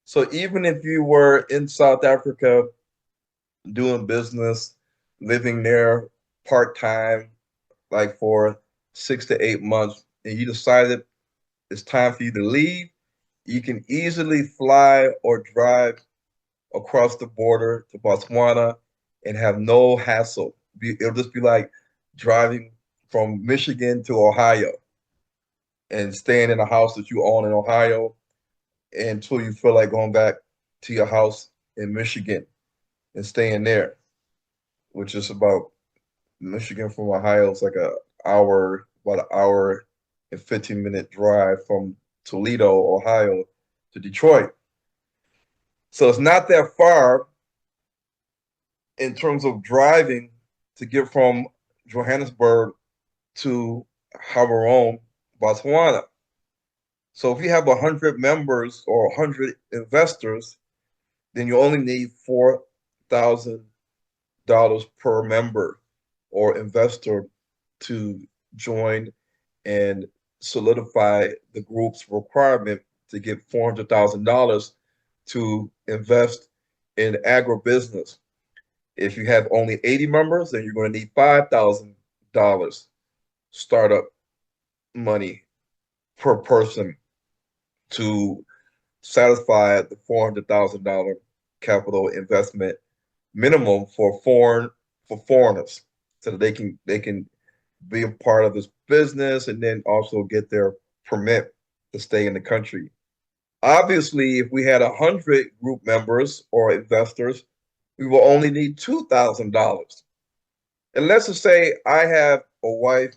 So even if you were in South Africa doing business, living there part-time, like for 6 to 8 months, and you decided it's time for you to leave, you can easily fly or drive across the border to Botswana and have no hassle. It'll just be like driving from Michigan to Ohio and staying in a house that you own in Ohio until you feel like going back to your house in Michigan and staying there, which is about, Michigan from Ohio is like about an hour and 15-minute drive from Toledo, Ohio to Detroit. So it's not that far in terms of driving to get from Johannesburg to Gaborone, Botswana. So if you have 100 members or 100 investors, then you only need $4,000 per member or investor to join and solidify the group's requirement to get $400,000 to invest in agribusiness. If you have only 80 members, then you're going to need $5,000 startup money per person to satisfy the $400,000 capital investment minimum for foreigners, so that they can be a part of this business and then also get their permit to stay in the country. Obviously, if we had 100 group members or investors, we will only need $2,000. And let's just say I have a wife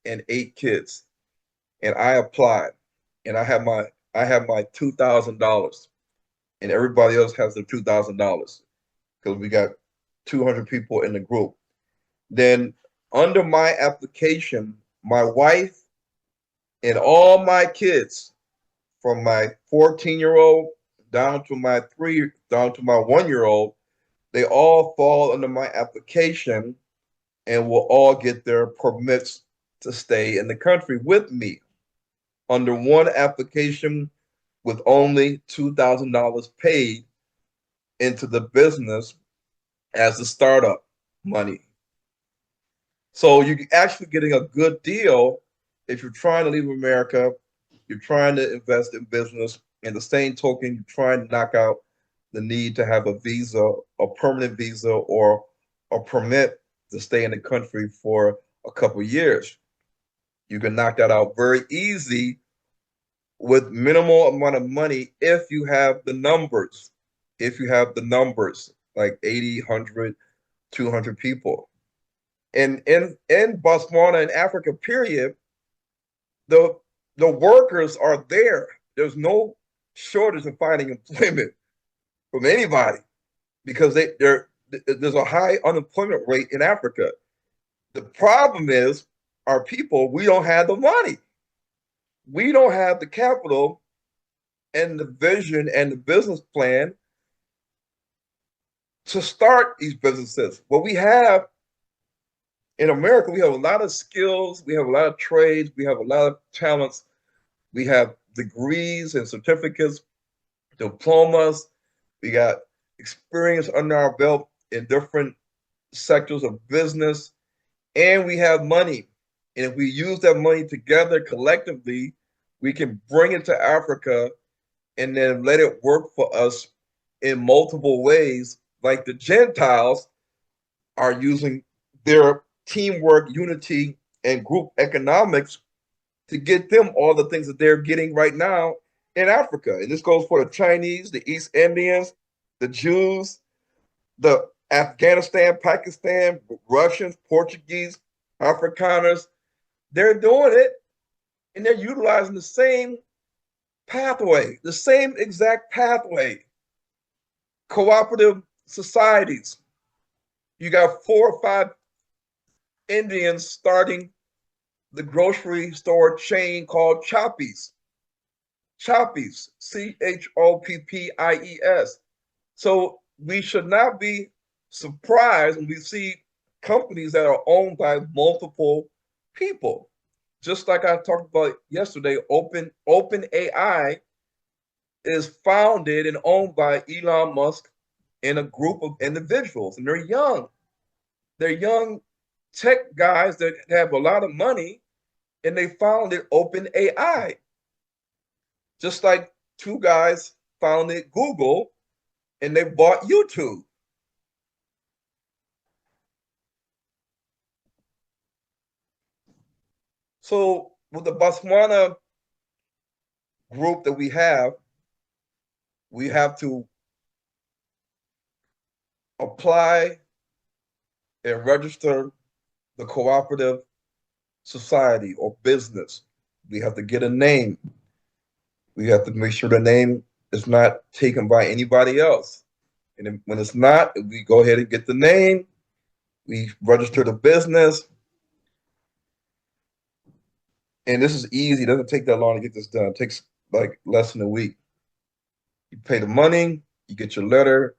and 8 kids, and I applied, and I have my $2,000, and everybody else has their $2,000 because we got 200 people in the group. Then under my application, my wife and all my kids, from my 14-year-old down to my 1-year-old, they all fall under my application and will all get their permits to stay in the country with me under one application, with only $2,000 paid into the business as a startup money. So you're actually getting a good deal if you're trying to leave America, you're trying to invest in business, and the same token, you're trying to knock out the need to have a visa, a permanent visa, or a permit to stay in the country for a couple of years. You can knock that out very easy with minimal amount of money if you have the numbers. If you have the numbers, like 80, 100, 200 people. And in Botswana and Africa, period, the workers are there. There's no shortage of finding employment from anybody because there's a high unemployment rate in Africa. The problem is our people, we don't have the money. We don't have the capital and the vision and the business plan to start these businesses. What we have in America, we have a lot of skills, we have a lot of trades, we have a lot of talents, we have degrees and certificates, diplomas, we got experience under our belt in different sectors of business, and we have money. And if we use that money together collectively, we can bring it to Africa and then let it work for us in multiple ways, like the Gentiles are using their teamwork, unity, and group economics to get them all the things that they're getting right now in Africa. And this goes for the Chinese, the East Indians, the Jews, the Afghanistan, Pakistan, Russians, Portuguese, Afrikaners. They're doing it, and they're utilizing the same pathway, the same exact pathway. Cooperative societies. You got 4 or 5 Indians starting the grocery store chain called Choppies. Choppies, Choppies. So we should not be surprised when we see companies that are owned by multiple people. Just like I talked about yesterday, OpenAI is founded and owned by Elon Musk and a group of individuals, and they're young. They're young tech guys that have a lot of money, and they founded OpenAI. Just like 2 guys founded Google, and they bought YouTube. So with the Botswana group that we have to apply and register the cooperative society or business. We have to get a name. We have to make sure the name is not taken by anybody else. And when it's not, we go ahead and get the name. We register the business. And this is easy. It doesn't take that long to get this done. It takes like less than a week. You pay the money, you get your letter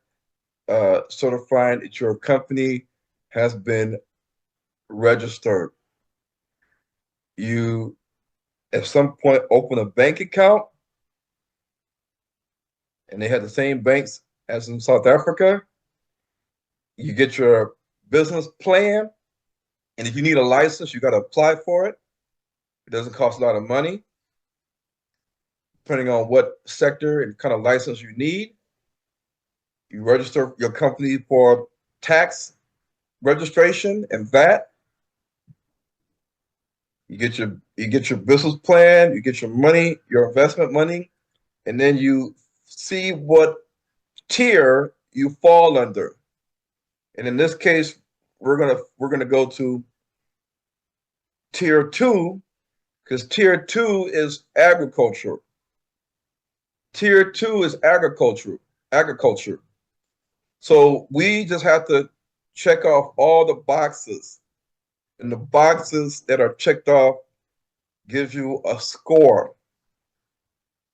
certifying that your company has been registered. You, at some point, open a bank account, and they have the same banks as in South Africa. You get your business plan, and if you need a license, you got to apply for it. It doesn't cost a lot of money. depending on what sector and kind of license you need. You register your company for tax registration and VAT. You get your business plan, you get your money, your investment money, and then you see what tier you fall under. And in this case, we're gonna go to tier 2, because tier 2 is agriculture. Tier 2 is agriculture. So we just have to check off all the boxes, and the boxes that are checked off gives you a score.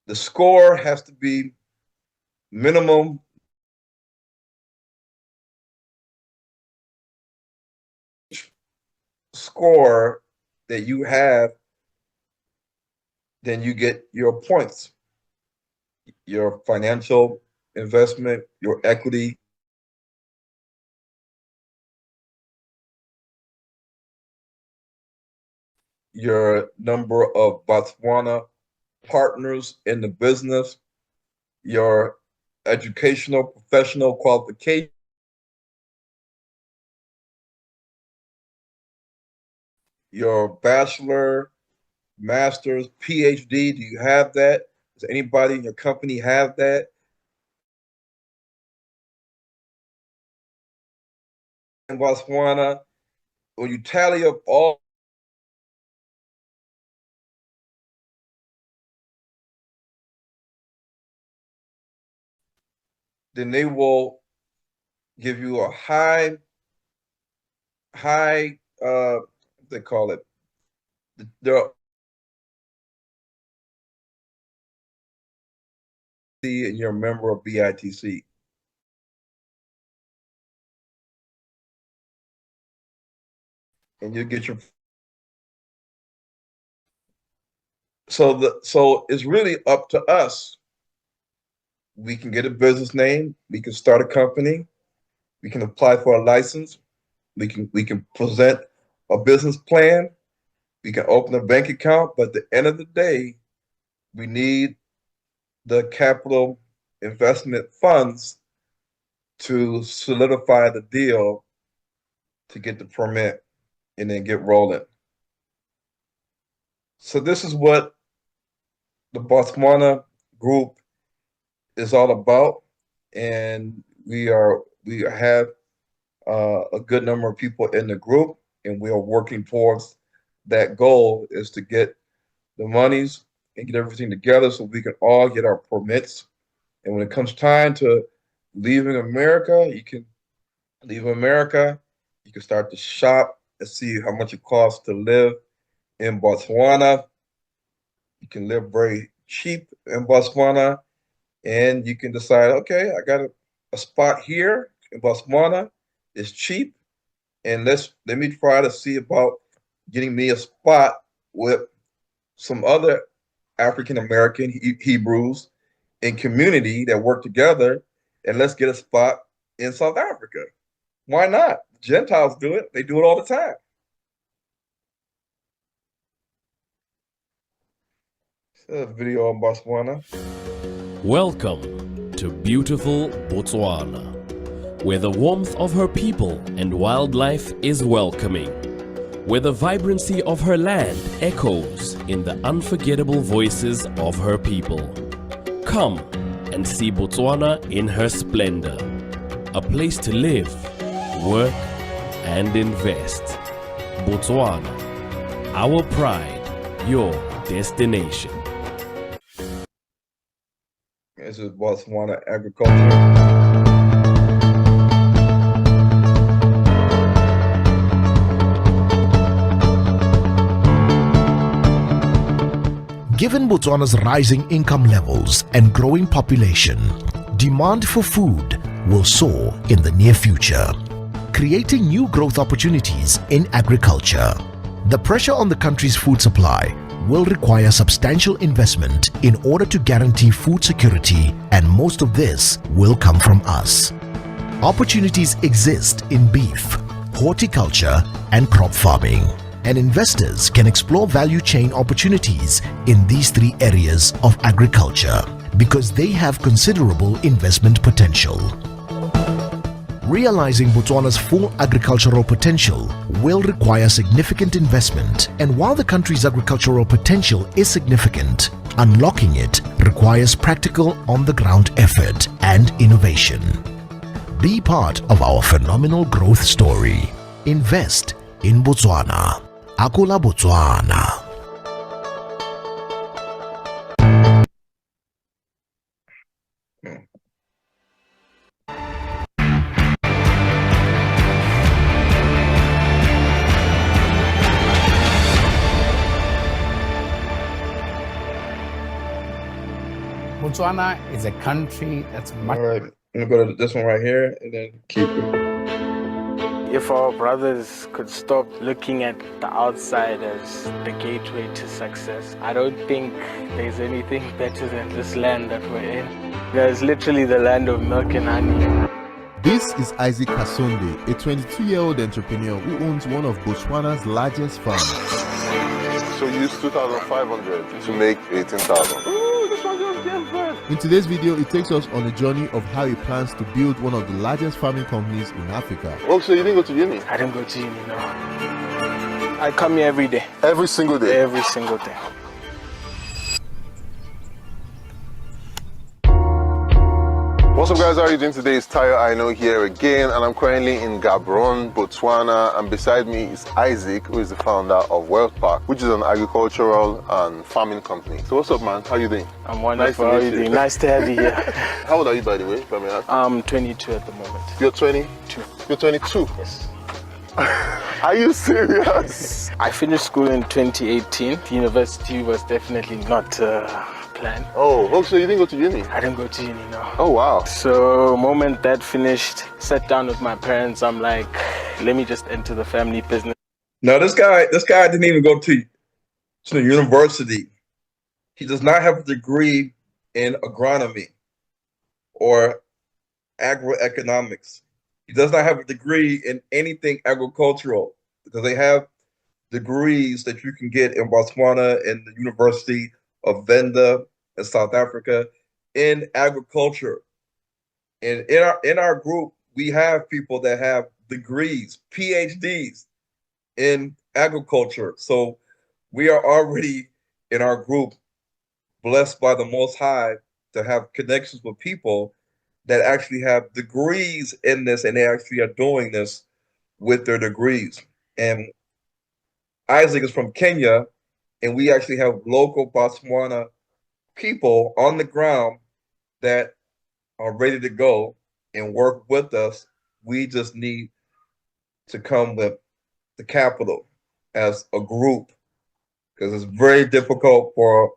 The score has to be minimum score that you have, then you get your points, your financial investment, your equity. Your number of Botswana partners in the business, your educational professional qualification, your bachelor, master's, PhD, do you have that? Does anybody in your company have that? In Botswana, when you tally up all, then they will give you a high, they call it, and you're a member of BITC. And you get your, so it's really up to us. We can get a business name, we can start a company, we can apply for a license, we can present a business plan, we can open a bank account, but at the end of the day, we need the capital investment funds to solidify the deal, to get the permit, and then get rolling. So this is what the Botswana group is all about, and we have a good number of people in the group, and we are working towards that goal, is to get the monies and get everything together so we can all get our permits. And when it comes time to leaving America, you can leave America, you can start to shop and see how much it costs to live in Botswana. You can live very cheap in Botswana, and you can decide, okay, I got a spot here in Botswana, it's cheap, and let me try to see about getting me a spot with some other African American Hebrews in community that work together, and let's get a spot in South Africa. Why not? Gentiles do it. They do it all the time. A video on Botswana. Welcome to beautiful Botswana, where the warmth of her people and wildlife is welcoming, where the vibrancy of her land echoes in the unforgettable voices of her people. Come and see Botswana in her splendor, a place to live, work, and invest. Botswana, our pride, your destination. This is Botswana agriculture. Given Botswana's rising income levels and growing population, demand for food will soar in the near future, creating new growth opportunities in agriculture. The pressure on the country's food supply will require substantial investment in order to guarantee food security, and most of this will come from us. Opportunities exist in beef, horticulture, and crop farming. and investors can explore value chain opportunities in these three areas of agriculture because they have considerable investment potential. Realizing Botswana's full agricultural potential will require significant investment, and while the country's agricultural potential is significant, unlocking it requires practical on-the-ground effort and innovation. Be part of our phenomenal growth story. Invest in Botswana. Akula Botswana. Botswana is a country that's much... All right, I'm gonna go to this one right here and then keep it. If our brothers could stop looking at the outside as the gateway to success, I don't think there's anything better than this land that we're in. It's literally the land of milk and honey. This is Isaac Kasonde, a 22-year-old entrepreneur who owns one of Botswana's largest farms. So you use 2,500 to make 18,000. In today's video, it takes us on a journey of how he plans to build one of the largest farming companies in Africa. Oh, so you didn't go to uni? I didn't go to uni, no. I come here every day. Every single day? Every single day. What's up guys, how are you doing today? It's Tayo Aino here again, and I'm currently in Gaborone, Botswana, and beside me is Isaac, who is the founder of Wealth Park, which is an agricultural and farming company. So what's up, man? How are you doing? I'm wonderful. How are you doing? Nice to have you here. How old are you, by the way, if I may ask? I'm 22 at the moment. You're 22? You're 22? Yes. Are you serious? I finished school in 2018. University was definitely not planned. Oh, so you didn't go to uni? I didn't go to uni, no. Oh, wow. So, moment that finished, sat down with my parents, I'm like, let me just enter the family business. Now, this guy didn't even go to the university. He does not have a degree in agronomy or agroeconomics. He does not have a degree in anything agricultural, because they have degrees that you can get in Botswana and the University of Venda in South Africa in agriculture. And in our group, we have people that have degrees, PhDs in agriculture. So we are already in our group blessed by the Most High to have connections with people that actually have degrees in this, and they actually are doing this with their degrees. And Isaac is from Kenya, and we actually have local Botswana people on the ground that are ready to go and work with us. We just need to come with the capital as a group, because it's very difficult for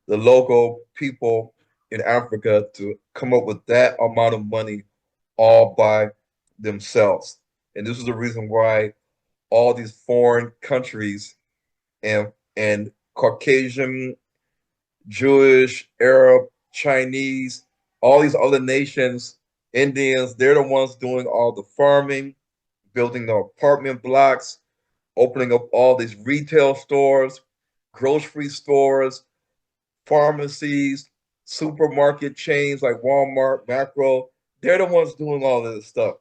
the local people in Africa to come up with that amount of money all by themselves. And this is the reason why all these foreign countries and Caucasian, Jewish, Arab, Chinese, all these other nations, Indians, they're the ones doing all the farming, building the apartment blocks, opening up all these retail stores, grocery stores, pharmacies, supermarket chains like Walmart, Macro. They're the ones doing all of this stuff.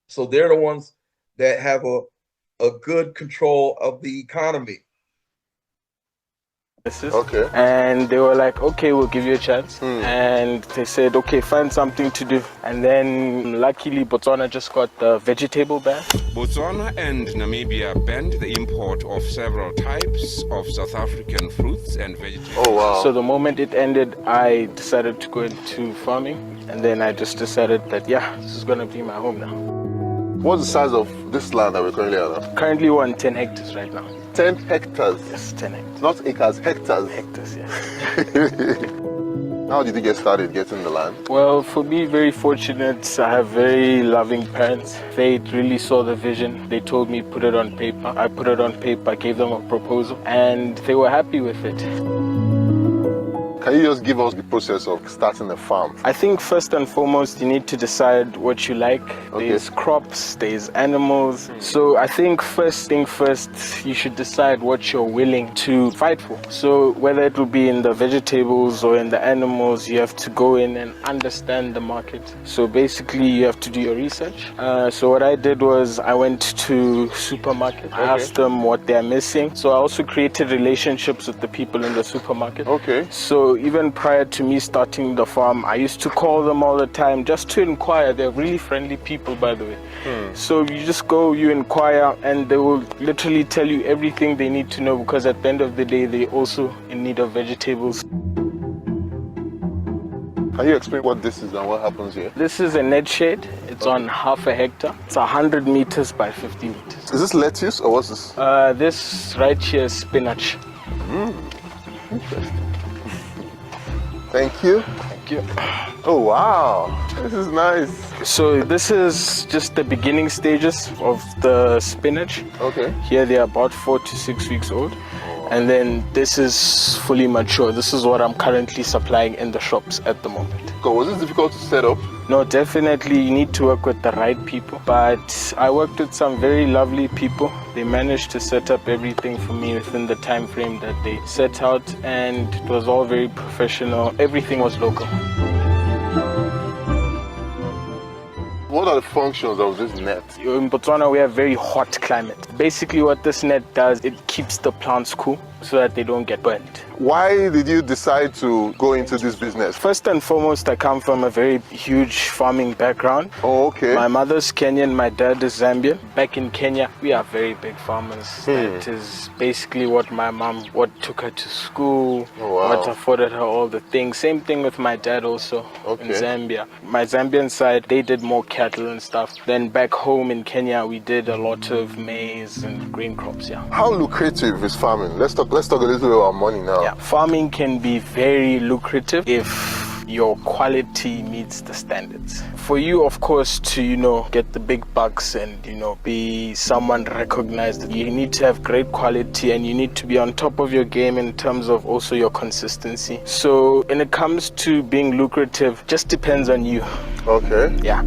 So they're the ones that have a good control of the economy. Okay. And they were like, okay, we'll give you a chance. And they said, okay, find something to do. And then luckily Botswana just got the vegetable ban. Botswana and Namibia banned the import of several types of South African fruits and vegetables. Oh, wow. So the moment it ended, I decided to go into farming. And then I just decided that, yeah, this is going to be my home now. What's the size of this land that we're currently on? Currently we're on 10 hectares right now. 10 hectares? Yes, 10 hectares. Not acres, hectares. Hectares, yes. How did you get started getting the land? Well, for me, very fortunate. I have very loving parents. They really saw the vision. They told me put it on paper. I put it on paper, gave them a proposal, and they were happy with it. Can you just give us the process of starting a farm? I think first and foremost, you need to decide what you like. Okay. There's crops, there's animals. So I think first thing first, you should decide what you're willing to fight for. So whether it will be in the vegetables or in the animals, you have to go in and understand the market. So basically you have to do your research. So what I did was I went to supermarket. I asked them what they're missing. So I also created relationships with the people in the supermarket. Okay. So even prior to me starting the farm, I used to call them all the time just to inquire. They're really friendly people, by the way. So you just go, you inquire, and they will literally tell you everything they need to know, because at the end of the day, they're also in need of vegetables. Can you explain what this is and what happens here? This is a net shade. It's on half a hectare. It's 100 meters by 50 meters. Is this lettuce or what's this? This right here is spinach. Interesting. Thank you. Thank you. Oh wow, this is nice. So this is just the beginning stages of the spinach. Okay. Here they are about 4 to 6 weeks old. And then this is fully mature. This is what I'm currently supplying in the shops at the moment. Was this difficult to set up? No, definitely you need to work with the right people. But I worked with some very lovely people. They managed to set up everything for me within the time frame that they set out, and it was all very professional. Everything was local. What are the functions of this net? In Botswana, we have very hot climate. Basically what this net does, it keeps the plants cool so that they don't get burnt. Why did you decide to go into this business? First and foremost, I come from a very huge farming background. Oh, okay. My mother's Kenyan, my dad is Zambian. Back in Kenya, we are very big farmers. That is basically what my mom, what took her to school, what afforded her all the things. Same thing with my dad also in Zambia. My Zambian side, they did more cattle and stuff. Then back home in Kenya, we did a lot of maize and grain crops, How lucrative is farming? Let's talk a little bit about money now. Farming can be very lucrative if your quality meets the standards. For you, of course, to, get the big bucks and, be someone recognized, you need to have great quality and you need to be on top of your game in terms of also your consistency. So when it comes to being lucrative, just depends on you. Okay. Yeah.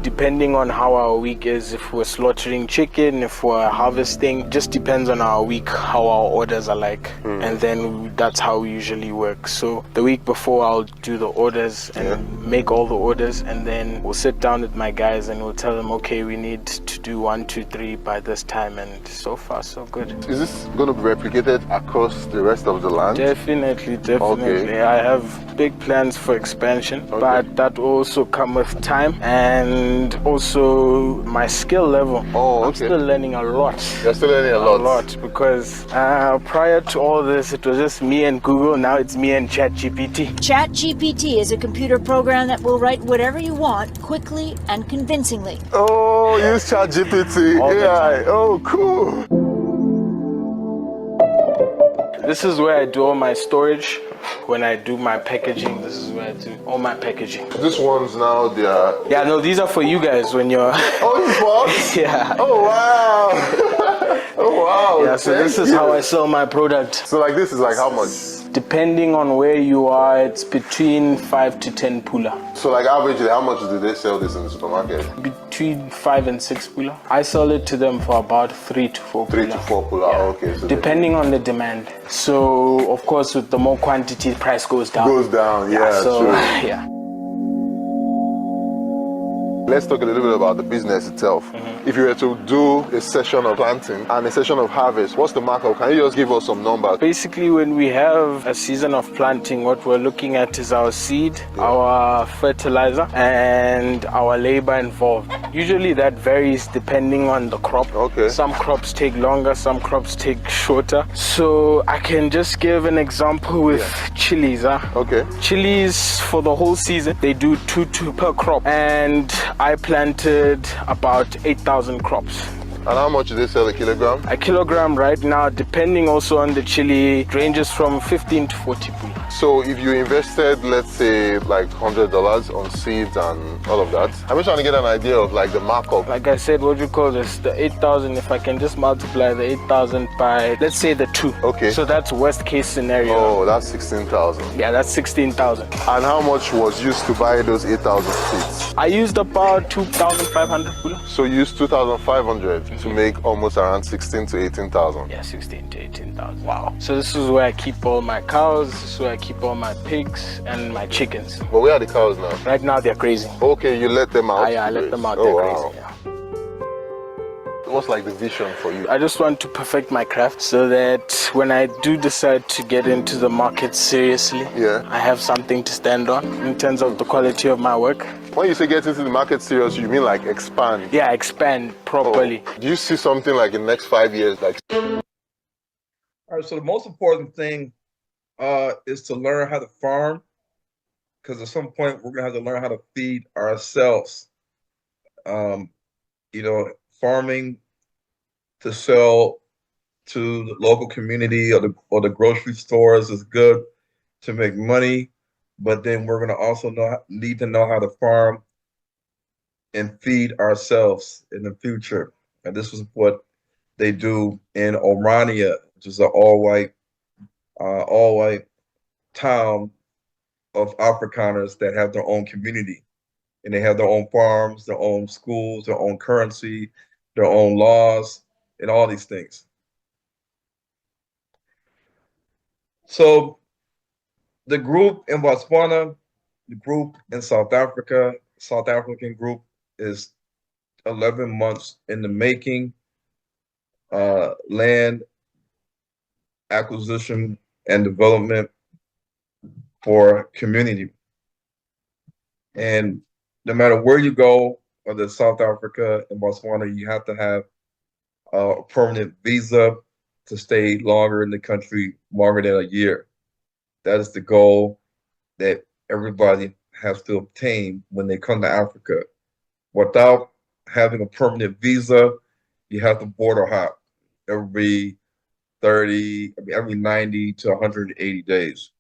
Depending on how our week is, if we're slaughtering chicken, if we're harvesting, just depends on our week, how our orders are like. And then that's how we usually work. So the week before, I'll do the orders and make all the orders, and then we'll sit down with my guys and we'll tell them, okay, we need to do 1, 2, 3 by this time, and so far so good. Is this going to be replicated across the rest of the land? Definitely. Okay. I have big plans for expansion, but that will also come with time and also my skill level. I'm still learning a lot. You're still learning a lot? Because prior to all this, it was just me and Google. Now it's me and ChatGPT. ChatGPT is a computer program that will write whatever you want quickly and convincingly. Oh, use ChatGPT. AI. Oh, cool. This is where I do all my storage. When I do my packaging, this is where I do all my packaging. These ones now, they are... Yeah, no, these are for you guys when you're... Oh, this box? Yeah. Oh, wow. Oh, wow. Yeah, so this is how I sell my product. So like this is like how much? Depending on where you are, it's between 5 to 10 pula. So like averagely, how much do they sell this in the supermarket? Between 5 and 6 pula. I sell it to them for about 3 to 4 pula. 3 to 4 pula, okay. So depending on the demand. So of course with the more quantity, the price goes down. Goes down, yeah, so, true. Yeah. Let's talk a little bit about the business itself. If you were to do a session of planting and a session of harvest, what's the markup? Can you just give us some numbers? Basically, when we have a season of planting, what we're looking at is our seed, our fertilizer, and our labor involved. Usually that varies depending on the crop. Okay. Some crops take longer, some crops take shorter. So I can just give an example with chilies. Okay. Chilies for the whole season, they do 2 per crop. And I planted about 8,000 crops. And how much do they sell a kilogram? A kilogram right now, depending also on the chili, ranges from 15 to 40 pula. So if you invested, let's say, like $100 on seeds and all of that, I'm just trying to get an idea of like the markup. Like I said, what we call this, the 8,000, if I can just multiply the 8,000 by, let's say the 2. Okay. So that's worst case scenario. Oh, that's 16,000. Yeah, that's 16,000. And how much was used to buy those 8,000 seeds? I used about 2,500 pula. So you used 2,500 to make almost around 16 to 18,000. Yeah, 16 to 18,000. Wow. So this is where I keep all my cows, this is where I keep all my pigs and my chickens. But where are the cows now? Right now they're crazy. Okay, you let them out? Yeah, I let them out. Oh, They're wow. crazy. Yeah. What's like the vision for you? I just want to perfect my craft so that when I do decide to get into the market seriously, I have something to stand on in terms of the quality of my work. When you say get into the market serious, you mean like expand? Yeah, expand properly. Oh. Do you see something like in the next 5 years? Like? All right, so the most important thing is to learn how to farm, because at some point we're gonna have to learn how to feed ourselves. You know, farming to sell to the local community or the grocery stores is good to make money, but then we're gonna also need to know how to farm and feed ourselves in the future. And this is what they do in Orania, which is an all-white town of Afrikaners that have their own community. And they have their own farms, their own schools, their own currency, their own laws, and all these things. So the group in Botswana, the group in South Africa, South African group is 11 months in the making. Land acquisition and development for community. And no matter where you go, whether South Africa and Botswana, you have to have a permanent visa to stay longer in the country, longer than a year. That is the goal that everybody has to obtain when they come to Africa. Without having a permanent visa, you have to border hop every 90 to 180 days.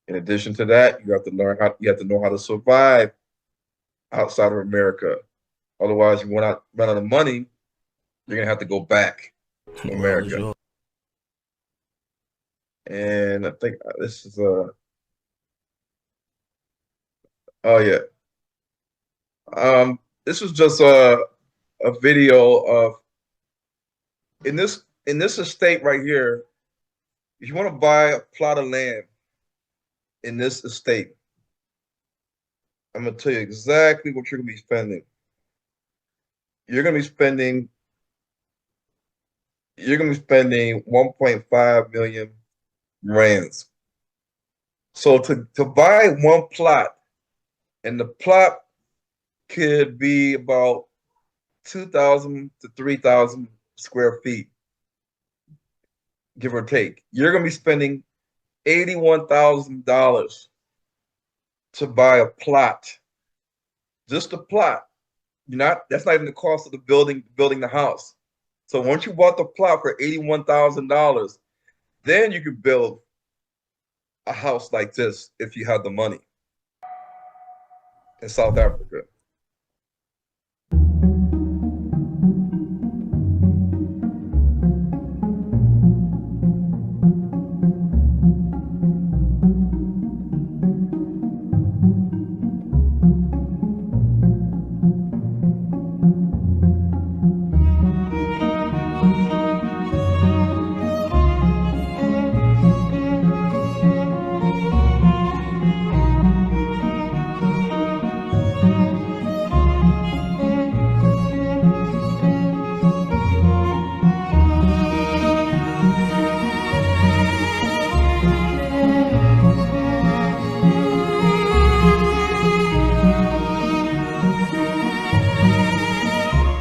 In addition to that, you have to know how to survive outside of America. Otherwise, you run out of money, you're gonna have to go back to America. And I think this is this is just a video of in this estate right here. If you want to buy a plot of land in this estate, I'm gonna tell you exactly what you're gonna be spending. You're gonna be spending 1.5 million rands. So to buy one plot, and the plot could be about 2,000 to 3,000 square feet, give or take. You're gonna be spending $81,000 to buy a plot, just a plot. That's not even the cost of the building the house. So once you bought the plot for $81,000, then you could build a house like this if you had the money in South Africa.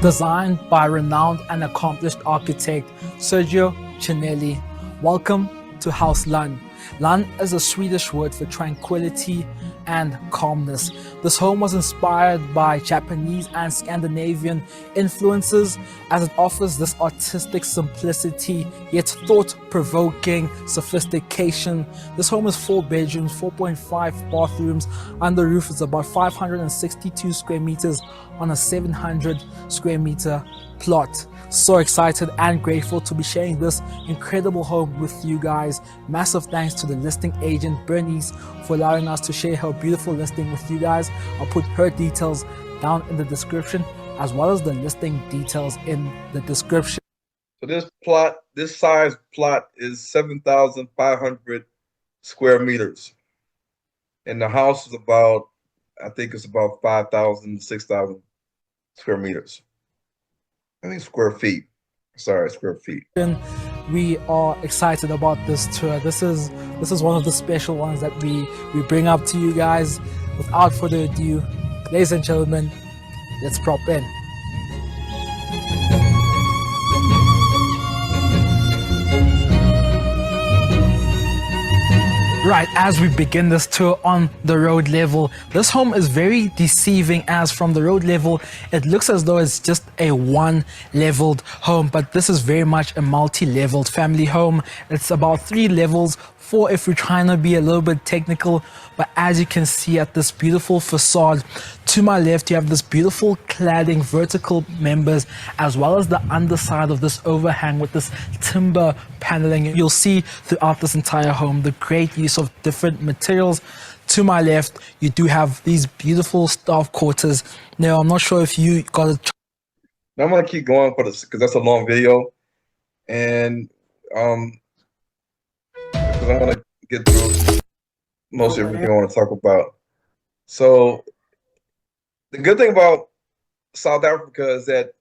Designed by renowned and accomplished architect Sergio Cinelli. Welcome to House Lund. Lund is a Swedish word for tranquility, and calmness. This home was inspired by Japanese and Scandinavian influences as it offers this artistic simplicity yet thought-provoking sophistication. This home is 4 bedrooms, 4.5 bathrooms. Under roof is about 562 square meters on a 700 square meter plot. So excited and grateful to be sharing this incredible home with you guys. Massive thanks to the listing agent Bernice for allowing us to share her beautiful listing with you guys. I'll put her details down in the description as well as the listing details in the description. So this size plot is 7,500 square meters. And the house is about, I think it's about 5,000 to 6,000 square meters. I think square feet. Sorry, square feet. We are excited about this tour. This is one of the special ones that we bring up to you guys. Without further ado, ladies and gentlemen, let's prop in. Right, as we begin this tour on the road level, this home is very deceiving as from the road level, it looks as though it's just a one-leveled home, but this is very much a multi-leveled family home. It's about 3 levels, 4 if we're trying to be a little bit technical, but as you can see at this beautiful facade, to my left you have this beautiful cladding vertical members as well as the underside of this overhang with this timber paneling. You'll see throughout this entire home the great use of different materials. To my left you do have these beautiful staff quarters. Now I'm not sure if you got it. Now I'm gonna keep going for this because that's a long video, and because I want to get through most of everything I want to talk about. So the good thing about South Africa is that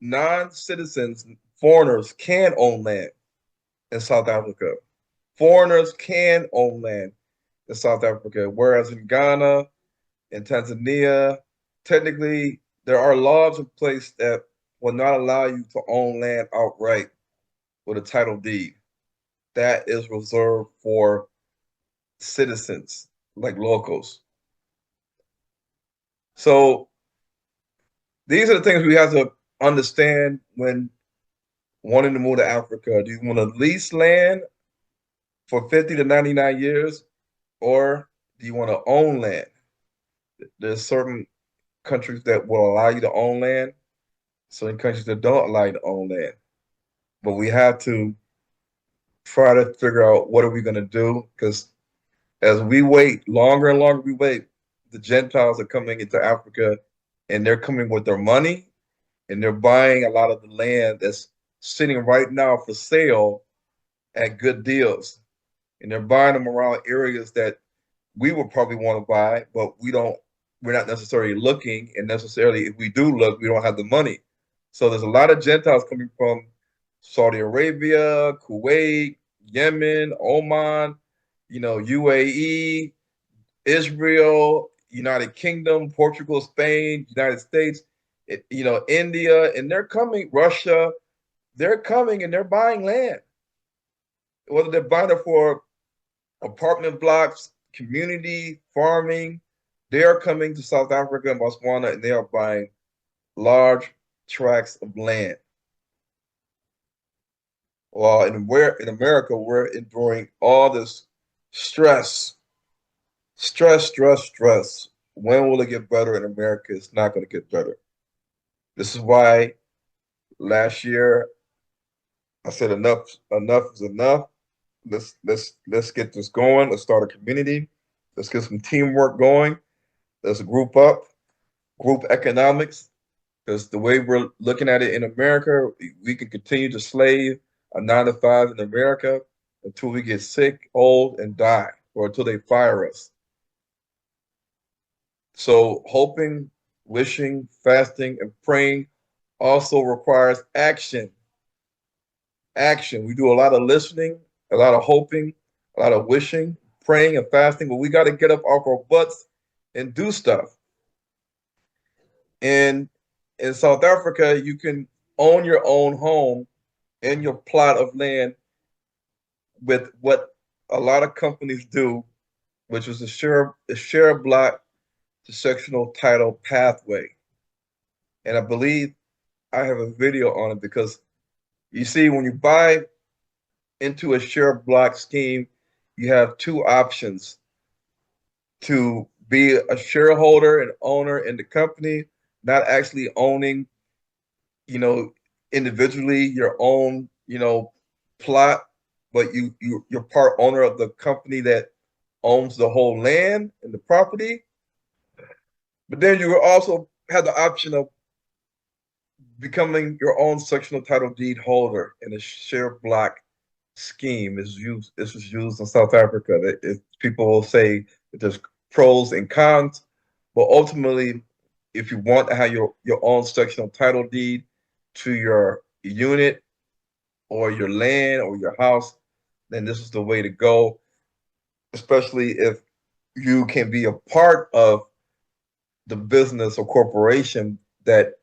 non-citizens, foreigners, can own land in South Africa. Foreigners can own land in South Africa, whereas in Ghana and Tanzania, technically there are laws in place that will not allow you to own land outright with a title deed. That is reserved for citizens, like locals. So these are the things we have to understand when wanting to move to Africa. Do you want to lease land for 50 to 99 years, or do you want to own land? There's certain countries that will allow you to own land, certain countries that don't allow you to own land. But we have to try to figure out what are we going to do, because as we wait, longer and longer we wait, the Gentiles are coming into Africa, and they're coming with their money, and they're buying a lot of the land that's sitting right now for sale at good deals. And they're buying them around areas that we would probably want to buy, but we're not necessarily looking, and necessarily if we do look, we don't have the money. So there's a lot of Gentiles coming from Saudi Arabia, Kuwait, Yemen, Oman, UAE, Israel, United Kingdom, Portugal, Spain, United States, India, and they're coming, Russia, they're coming and they're buying land. Whether they're buying it for apartment blocks, community, farming, they are coming to South Africa and Botswana, and they are buying large tracts of land. Well, in America, we're enduring all this stress. When will it get better in America? It's not going to get better. This is why last year I said enough is enough. Let's get this going. Let's start a community. Let's get some teamwork going. Let's group up, group economics, because the way we're looking at it in America, we can continue to slave a 9-to-5 in America until we get sick, old, and die, or until they fire us. So hoping, wishing, fasting, and praying also requires action. Action. We do a lot of listening, a lot of hoping, a lot of wishing, praying, and fasting, but we got to get up off our butts and do stuff. And in South Africa, you can own your own home and your plot of land with what a lot of companies do which was the share block to sectional title pathway. And I believe I have a video on it because you see, when you buy into a share block scheme, you have two options: to be a shareholder and owner in the company, not actually owning, individually your own, plot, but you're part owner of the company that owns the whole land and the property. But then you will also have the option of becoming your own sectional title deed holder in a share block scheme. This is used in South Africa. People will say that there's pros and cons, but ultimately, if you want to have your own sectional title deed to your unit or your land or your house, then this is the way to go, especially if you can be a part of the business or corporation that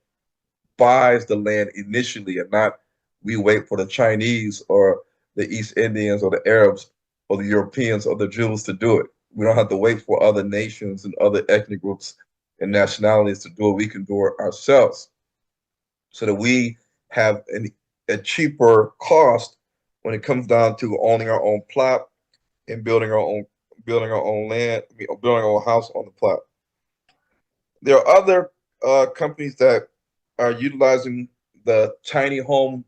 buys the land initially, and not we wait for the Chinese or the East Indians or the Arabs or the Europeans or the Jews to do it. We don't have to wait for other nations and other ethnic groups and nationalities to do it. We can do it ourselves, so that we have a cheaper cost when it comes down to owning our own plot and building our own land, building our own house on the plot. There are other companies that are utilizing the tiny home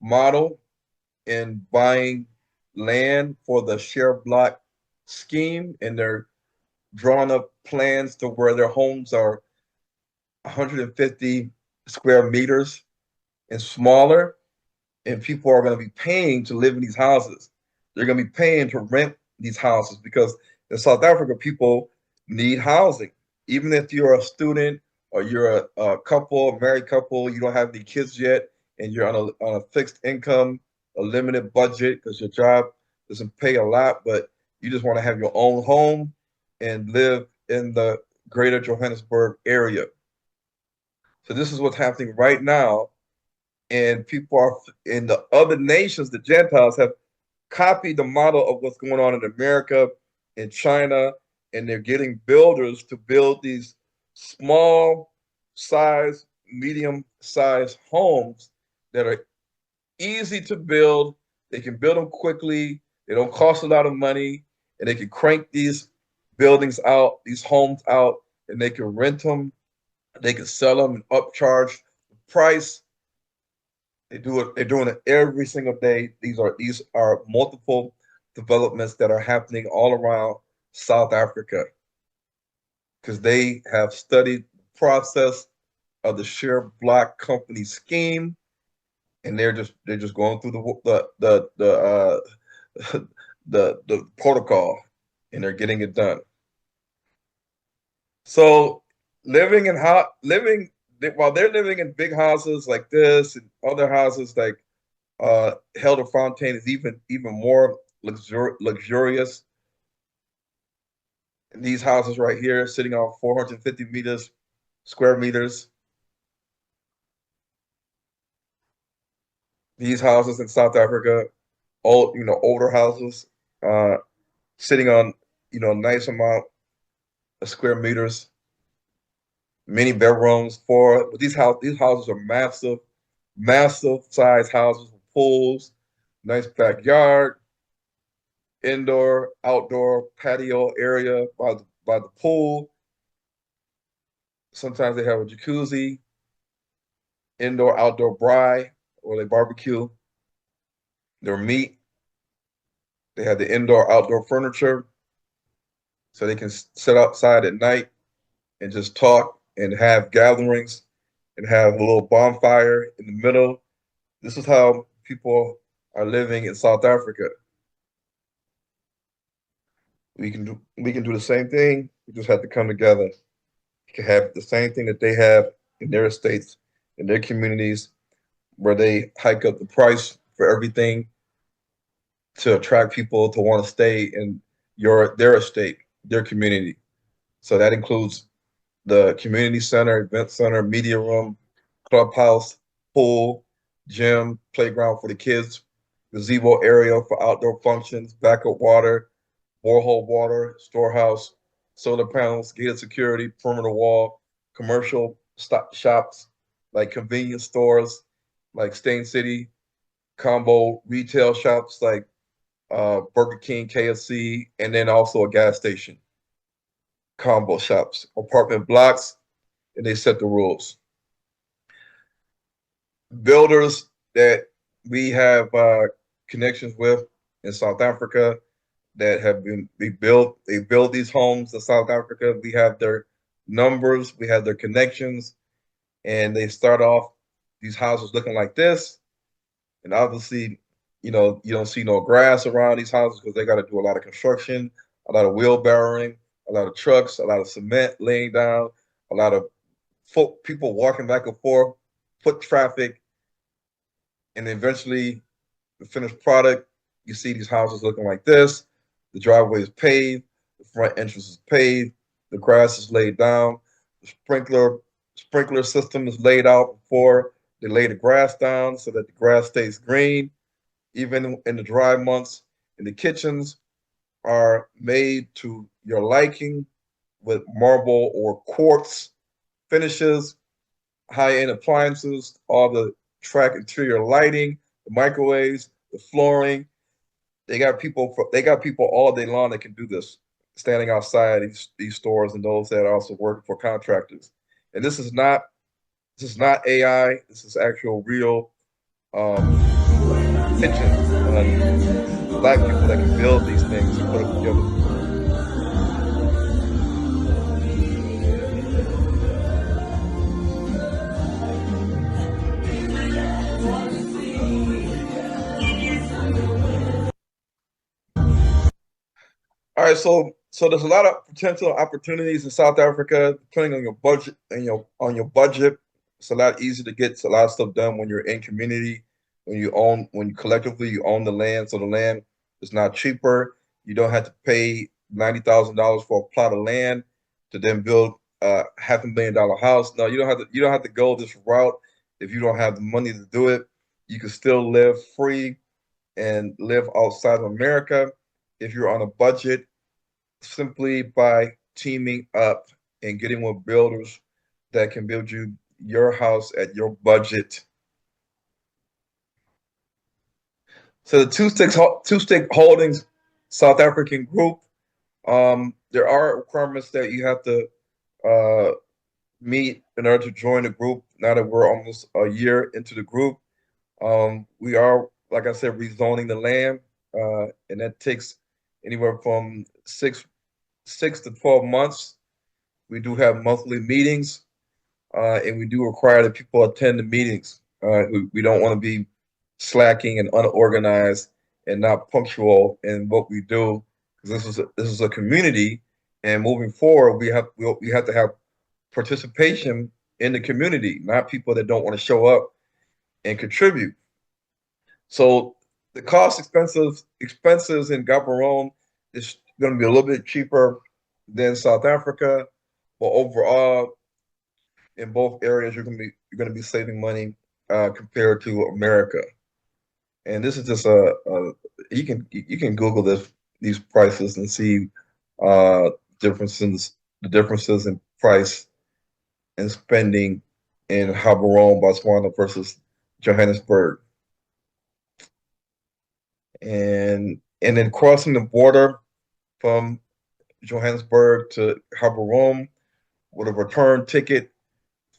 model in buying land for the share block scheme, and they're drawing up plans to where their homes are 150 square meters and smaller, and people are going to be paying to live in these houses. They're going to be paying to rent these houses because in South Africa, people need housing. Even if you're a student or you're a couple, a married couple, you don't have any kids yet, and you're on a fixed income, a limited budget because your job doesn't pay a lot, but you just want to have your own home and live in the greater Johannesburg area. So this is what's happening right now. And people are in the other nations, the Gentiles, have copied the model of what's going on in America and China, and they're getting builders to build these small size, medium size homes that are easy to build. They can build them quickly. They don't cost a lot of money, and they can crank these buildings out, these homes out, and they can rent them. They can sell them and upcharge the price. They're doing it every single day. These are multiple developments that are happening all around South Africa because they have studied the process of the share block company scheme, and they're just going through the protocol, and they're getting it done. So while they're living in big houses like this and other houses like Helderfontein is even more luxurious. These houses right here sitting on 450 square meters. These houses in South Africa, older houses, sitting on, a nice amount of square meters. Many bedrooms, but these houses are massive size houses with pools, nice backyard, indoor, outdoor patio area by the pool. Sometimes they have a jacuzzi, indoor, outdoor braai, or they barbecue their meat. They have the indoor, outdoor furniture, so they can sit outside at night and just talk and have gatherings and have a little bonfire in the middle. This is how people are living in South Africa. We can do the same thing. We just have to come together. You can have the same thing that they have in their estates, in their communities, where they hike up the price for everything to attract people to want to stay in their estate, their community. So that includes the community center, event center, media room, clubhouse, pool, gym, playground for the kids, gazebo area for outdoor functions, backup water, borehole water, storehouse, solar panels, gated security, perimeter wall, commercial shops like convenience stores like Stain City, combo retail shops like Burger King, KFC, and then also a gas station, combo shops, apartment blocks, and they set the rules. Builders that we have connections with in South Africa that have been they build these homes in South Africa. We have their numbers, we have their connections, and they start off these houses looking like this. And obviously, you don't see no grass around these houses because they got to do a lot of construction, a lot of wheelbarrowing, a lot of trucks, a lot of cement laying down, a lot of people walking back and forth, foot traffic, and eventually the finished product, you see these houses looking like this. The driveway is paved, the front entrance is paved, the grass is laid down, the sprinkler system is laid out before they lay the grass down so that the grass stays green, even in the dry months. And the kitchens are made to your liking with marble or quartz finishes, high-end appliances, all the track interior lighting, the microwaves, the flooring. They got people all day long that can do this, standing outside these stores, and those that are also working for contractors. And this is not AI. This is actual real attention on Black people that can build these things and put them together. All right, so there's a lot of potential opportunities in South Africa, depending on your budget on your budget. It's a lot easier to get a lot of stuff done when you're in community, when you collectively you own the land. So the land is not cheaper. You don't have to pay $90,000 for a plot of land to then build a $500,000 house. No, you don't have to go this route if you don't have the money to do it. You can still live free and live outside of America if you're on a budget, simply by teaming up and getting with builders that can build you your house at your budget. So the two stick holdings South African group, there are requirements that you have to meet in order to join the group. Now that we're almost a year into the group, we are, like I said, rezoning the land, and that takes anywhere from 6 to 12 months. We do have monthly meetings, and we do require that people attend the meetings. We don't want to be slacking and unorganized and not punctual in what we do, because this is a community, and moving forward, we have to have participation in the community, not people that don't want to show up and contribute. So the expenses in Gaborone is going to be a little bit cheaper than South Africa, but overall, in both areas, you're going to be saving money compared to America. And this is just you can Google these prices and see the differences in price and spending in Gaborone, Botswana versus Johannesburg. And then crossing the border from Johannesburg to Gaborone with a return ticket,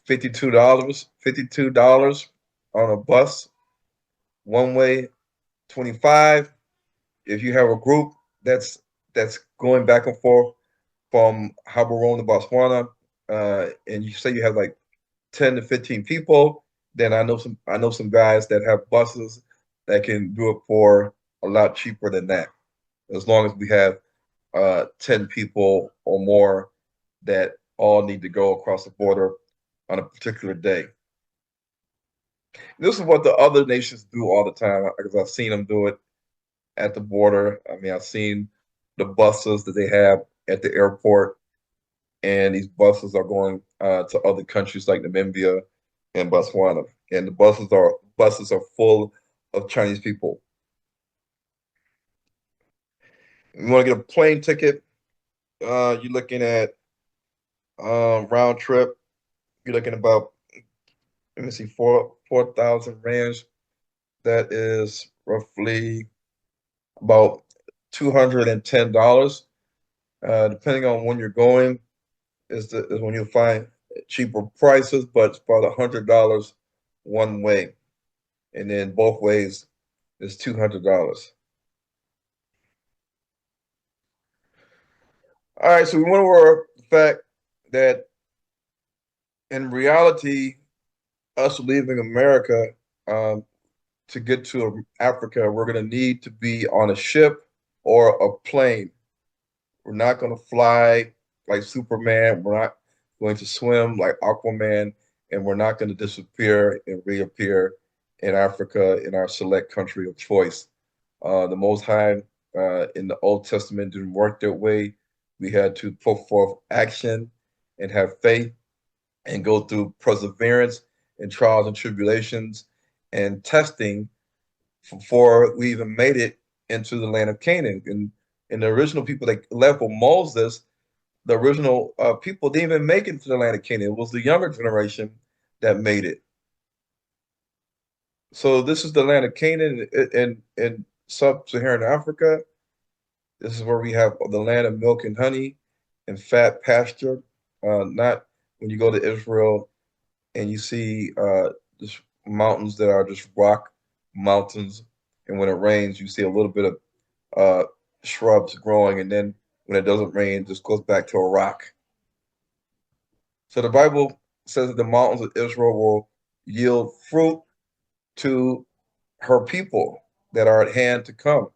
$52 on a bus, one way, 25. If you have a group that's going back and forth from Gaborone to Botswana, and you say you have like 10 to 15 people, then I know some guys that have buses that can do it for a lot cheaper than that, as long as we have 10 people or more that all need to go across the border on a particular day. This is what the other nations do all the time, because I've seen them do it at the border. I mean, I've seen the buses that they have at the airport, and these buses are going to other countries like Namibia and Botswana, and the buses are full of Chinese people. You want to get a plane ticket, you're looking at round trip, you're looking about, let me see, 4,000 rands. That is roughly about $210. Depending on when you're going, is when you'll find cheaper prices, but it's about $100 one way, and then both ways is $200. All right, so we went over the fact that in reality, us leaving America to get to Africa, we're going to need to be on a ship or a plane. We're not going to fly like Superman. We're not going to swim like Aquaman, and we're not going to disappear and reappear in Africa in our select country of choice. The Most High in the Old Testament didn't work that way. We had to put forth action and have faith and go through perseverance and trials and tribulations and testing before we even made it into the land of Canaan. And the original people that left with Moses, the original people didn't even make it to the land of Canaan. It was the younger generation that made it. So this is the land of Canaan in sub-Saharan Africa. This is where we have the land of milk and honey and fat pasture. Not when you go to Israel and you see just mountains that are just rock mountains, and when it rains, you see a little bit of shrubs growing, and then when it doesn't rain, it just goes back to a rock. So the Bible says that the mountains of Israel will yield fruit to her people that are at hand to come.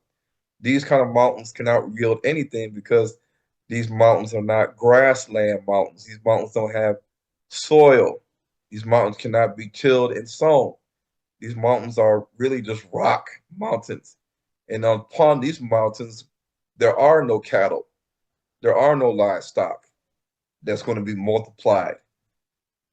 These kind of mountains cannot yield anything because these mountains are not grassland mountains. These mountains don't have soil. These mountains cannot be tilled and sown. These mountains are really just rock mountains. And upon these mountains, there are no cattle. There are no livestock that's going to be multiplied.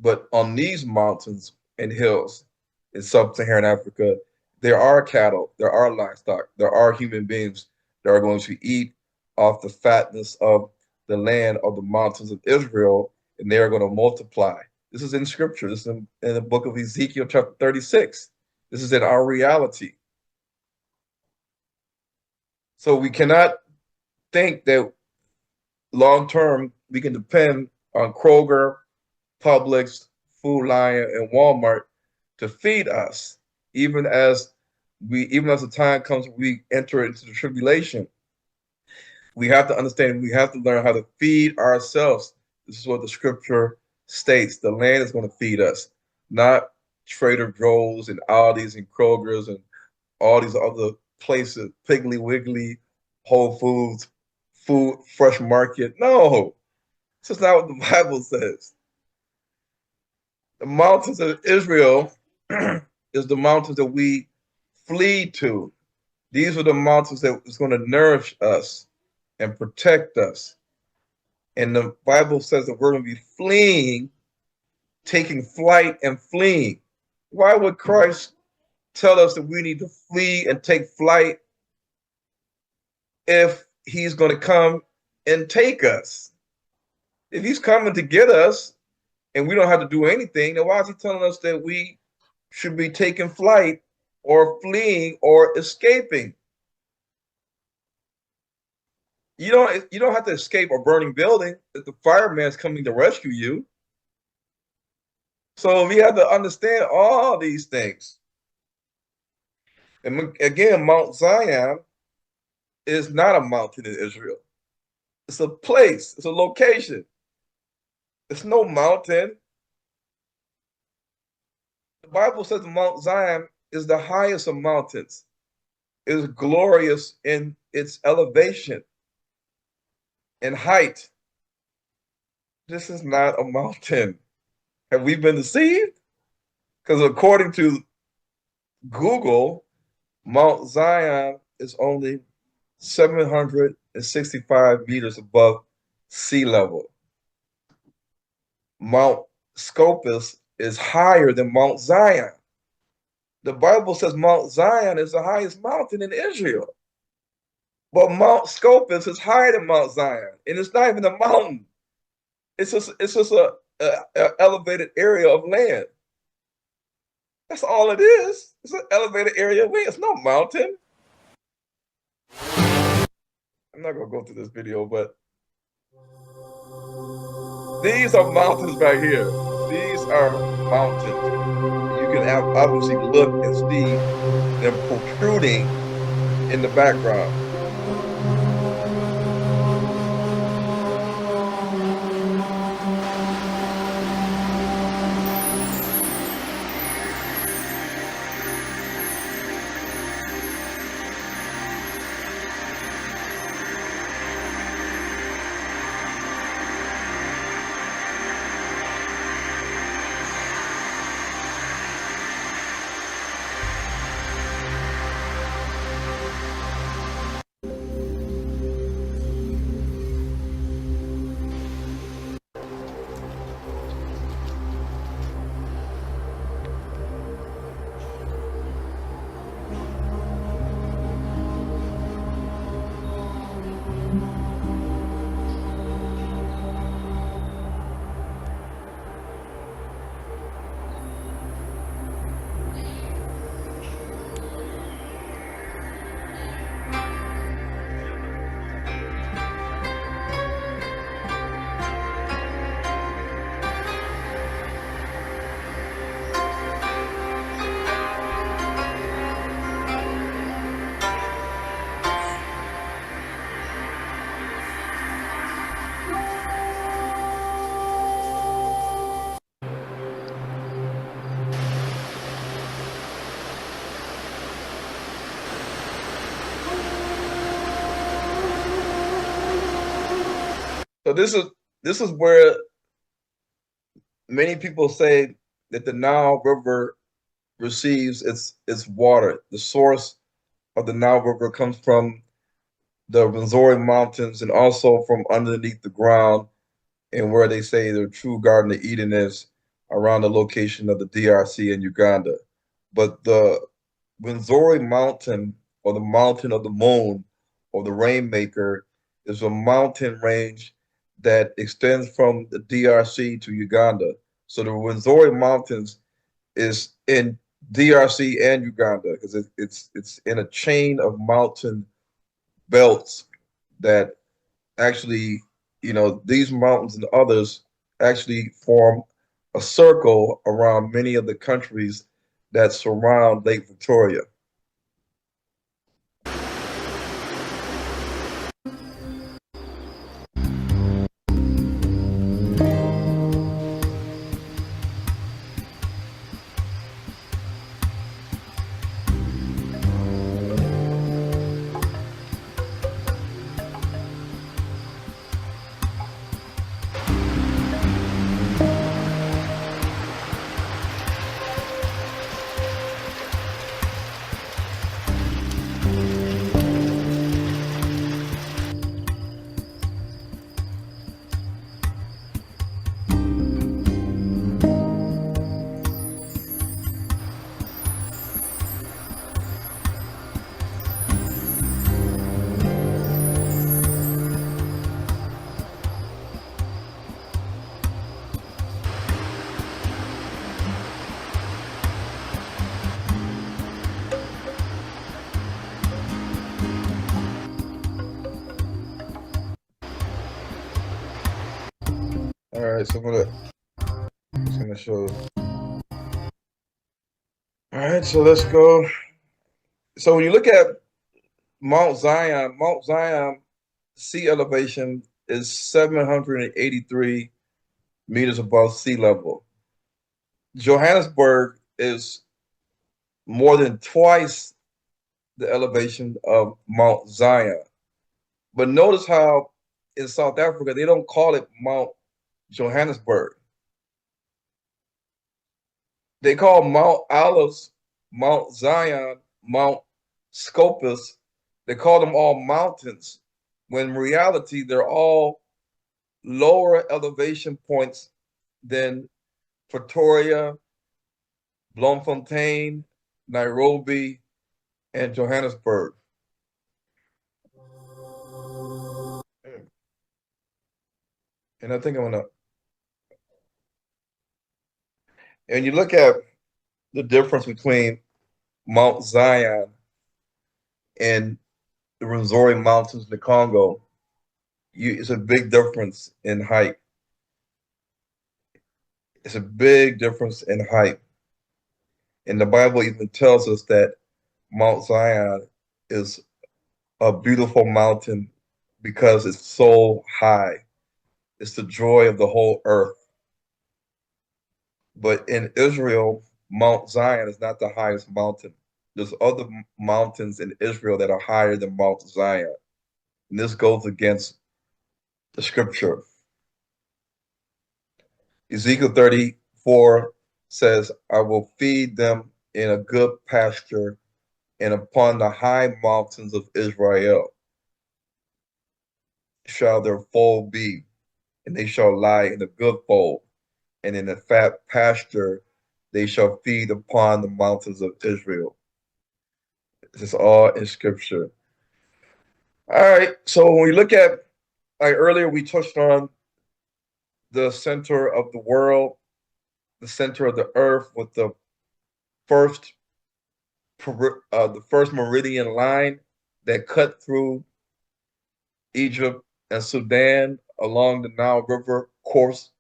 But on these mountains and hills in sub-Saharan Africa, there are cattle, there are livestock, there are human beings that are going to eat off the fatness of the land of the mountains of Israel, and they are going to multiply. This is in scripture. This is in the book of Ezekiel chapter 36. This is in our reality. So we cannot think that long-term we can depend on Kroger, Publix, Food Lion, and Walmart to feed us, even as the time comes we enter into the tribulation. We have to understand, we have to learn how to feed ourselves. This is what the scripture states. The land is going to feed us, not Trader Joe's and Aldi's and Kroger's and all these other places, Piggly Wiggly, Whole Foods, Food Fresh Market. No, this is not what the Bible says. The mountains of Israel is the mountains that we flee to. These are the mountains that is going to nourish us and protect us. And the Bible says that we're going to be fleeing, taking flight and fleeing. Why would Christ tell us that we need to flee and take flight if he's going to come and take us? If he's coming to get us and we don't have to do anything, then why is he telling us that we should be taking flight or fleeing or escaping? You don't have to escape a burning building if the fireman's coming to rescue you. So we have to understand all these things. And again, Mount Zion is not a mountain in Israel. It's a place, it's a location. It's no mountain. The Bible says Mount Zion is the highest of mountains. It is glorious in its elevation and height. This is not a mountain. Have we been deceived? Because according to Google, Mount Zion is only 765 meters above sea level. Mount Scopus is higher than Mount Zion. The Bible says Mount Zion is the highest mountain in Israel. But Mount Scopus is higher than Mount Zion, and it's not even a mountain. It's just a elevated area of land. That's all it is. It's an elevated area of land. It's no mountain. I'm not gonna go through this video, but these are mountains right here. These are mountains. You can obviously look and see them protruding in the background. So this is where many people say that the Nile River receives its water. The source of the Nile River comes from the Rwenzori Mountains and also from underneath the ground, and where they say the true Garden of Eden is around the location of the DRC and Uganda. But the Rwenzori Mountain, or the Mountain of the Moon, or the Rainmaker, is a mountain range that extends from the DRC to Uganda. So the Rwenzori Mountains is in DRC and Uganda because it's in a chain of mountain belts that actually, these mountains and others actually form a circle around many of the countries that surround Lake Victoria. All right, so I'm just gonna show. All right, so let's go. So when you look at Mount Zion sea elevation is 783 meters above sea level. Johannesburg is more than twice the elevation of Mount Zion. But notice how in South Africa, they don't call it Mount Johannesburg. They call Mount Olives, Mount Zion, Mount Scopus. They call them all mountains, when in reality, they're all lower elevation points than Pretoria, Bloemfontein, Nairobi, and Johannesburg. And I think I'm gonna, and you look at the difference between Mount Zion and the Rwenzori Mountains in the Congo, it's a big difference in height. It's a big difference in height. And the Bible even tells us that Mount Zion is a beautiful mountain because it's so high. It's the joy of the whole earth. But in Israel, Mount Zion is not the highest mountain. There's other mountains in Israel that are higher than Mount Zion. And this goes against the scripture. Ezekiel 34 says, I will feed them in a good pasture and upon the high mountains of Israel shall their fold be, and they shall lie in a good fold, and in a fat pasture they shall feed upon the mountains of Israel. This is all in scripture. All right, so when we look at, like earlier we touched on the center of the world, the center of the earth with the first meridian line that cut through Egypt and Sudan along the Nile River course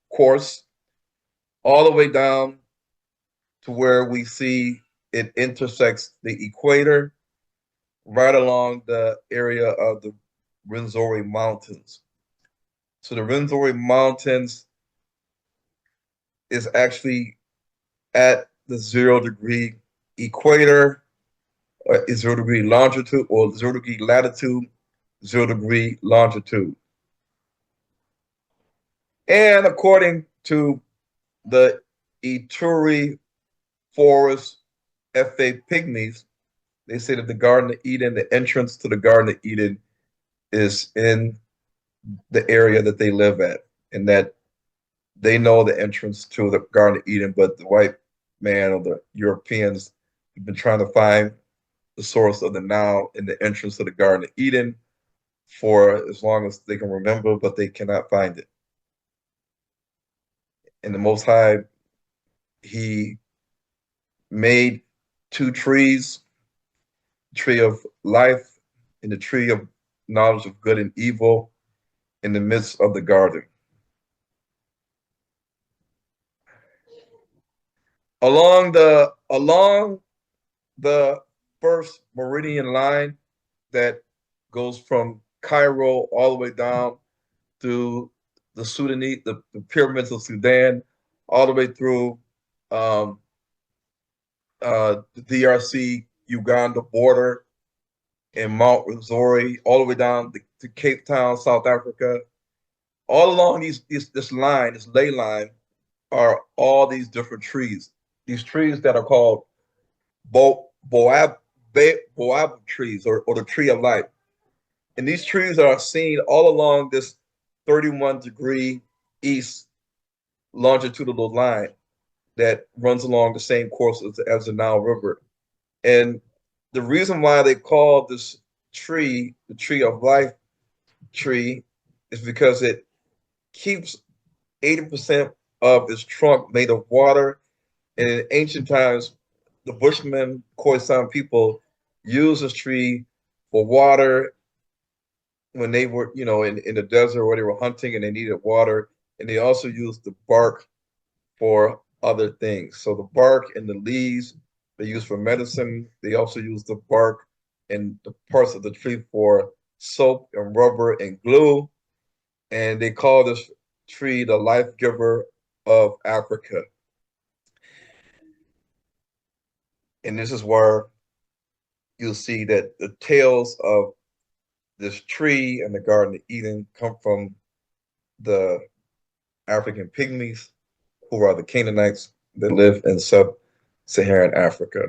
all the way down to where we see it intersects the equator right along the area of the Rwenzori Mountains. So the Rwenzori Mountains is actually at the 0-degree equator, or 0-degree longitude, or 0-degree latitude, 0-degree longitude. And according to the Ituri Forest FA Pygmies, they say that the Garden of Eden, the entrance to the Garden of Eden is in the area that they live at, and that they know the entrance to the Garden of Eden, but the white man or the Europeans have been trying to find the source of the Nile and the entrance to the Garden of Eden for as long as they can remember, but they cannot find it. And the Most High, he made two trees, the tree of life and the tree of knowledge of good and evil in the midst of the garden. Along the first meridian line that goes from Cairo all the way down to the Sudanese, the pyramids of Sudan, all the way through the DRC Uganda border and Mount Rwenzori, all the way down to Cape Town, South Africa. All along this line, this ley line, are all these different trees. These trees that are called boab trees, or the tree of life. And these trees are seen all along this 31-degree east longitudinal line that runs along the same course as the Nile River. And the reason why they call this tree the tree of life tree is because it keeps 80% of its trunk made of water. And in ancient times, the Bushmen, Khoisan people, used this tree for water when they were, in the desert where they were hunting and they needed water. And they also used the bark for other things. So the bark and the leaves they use for medicine. They also use the bark and the parts of the tree for soap and rubber and glue. And they call this tree the life giver of Africa. And this is where you'll see that the tales of this tree and the Garden of Eden come from the African pygmies, who are the Canaanites that live in sub-Saharan Africa.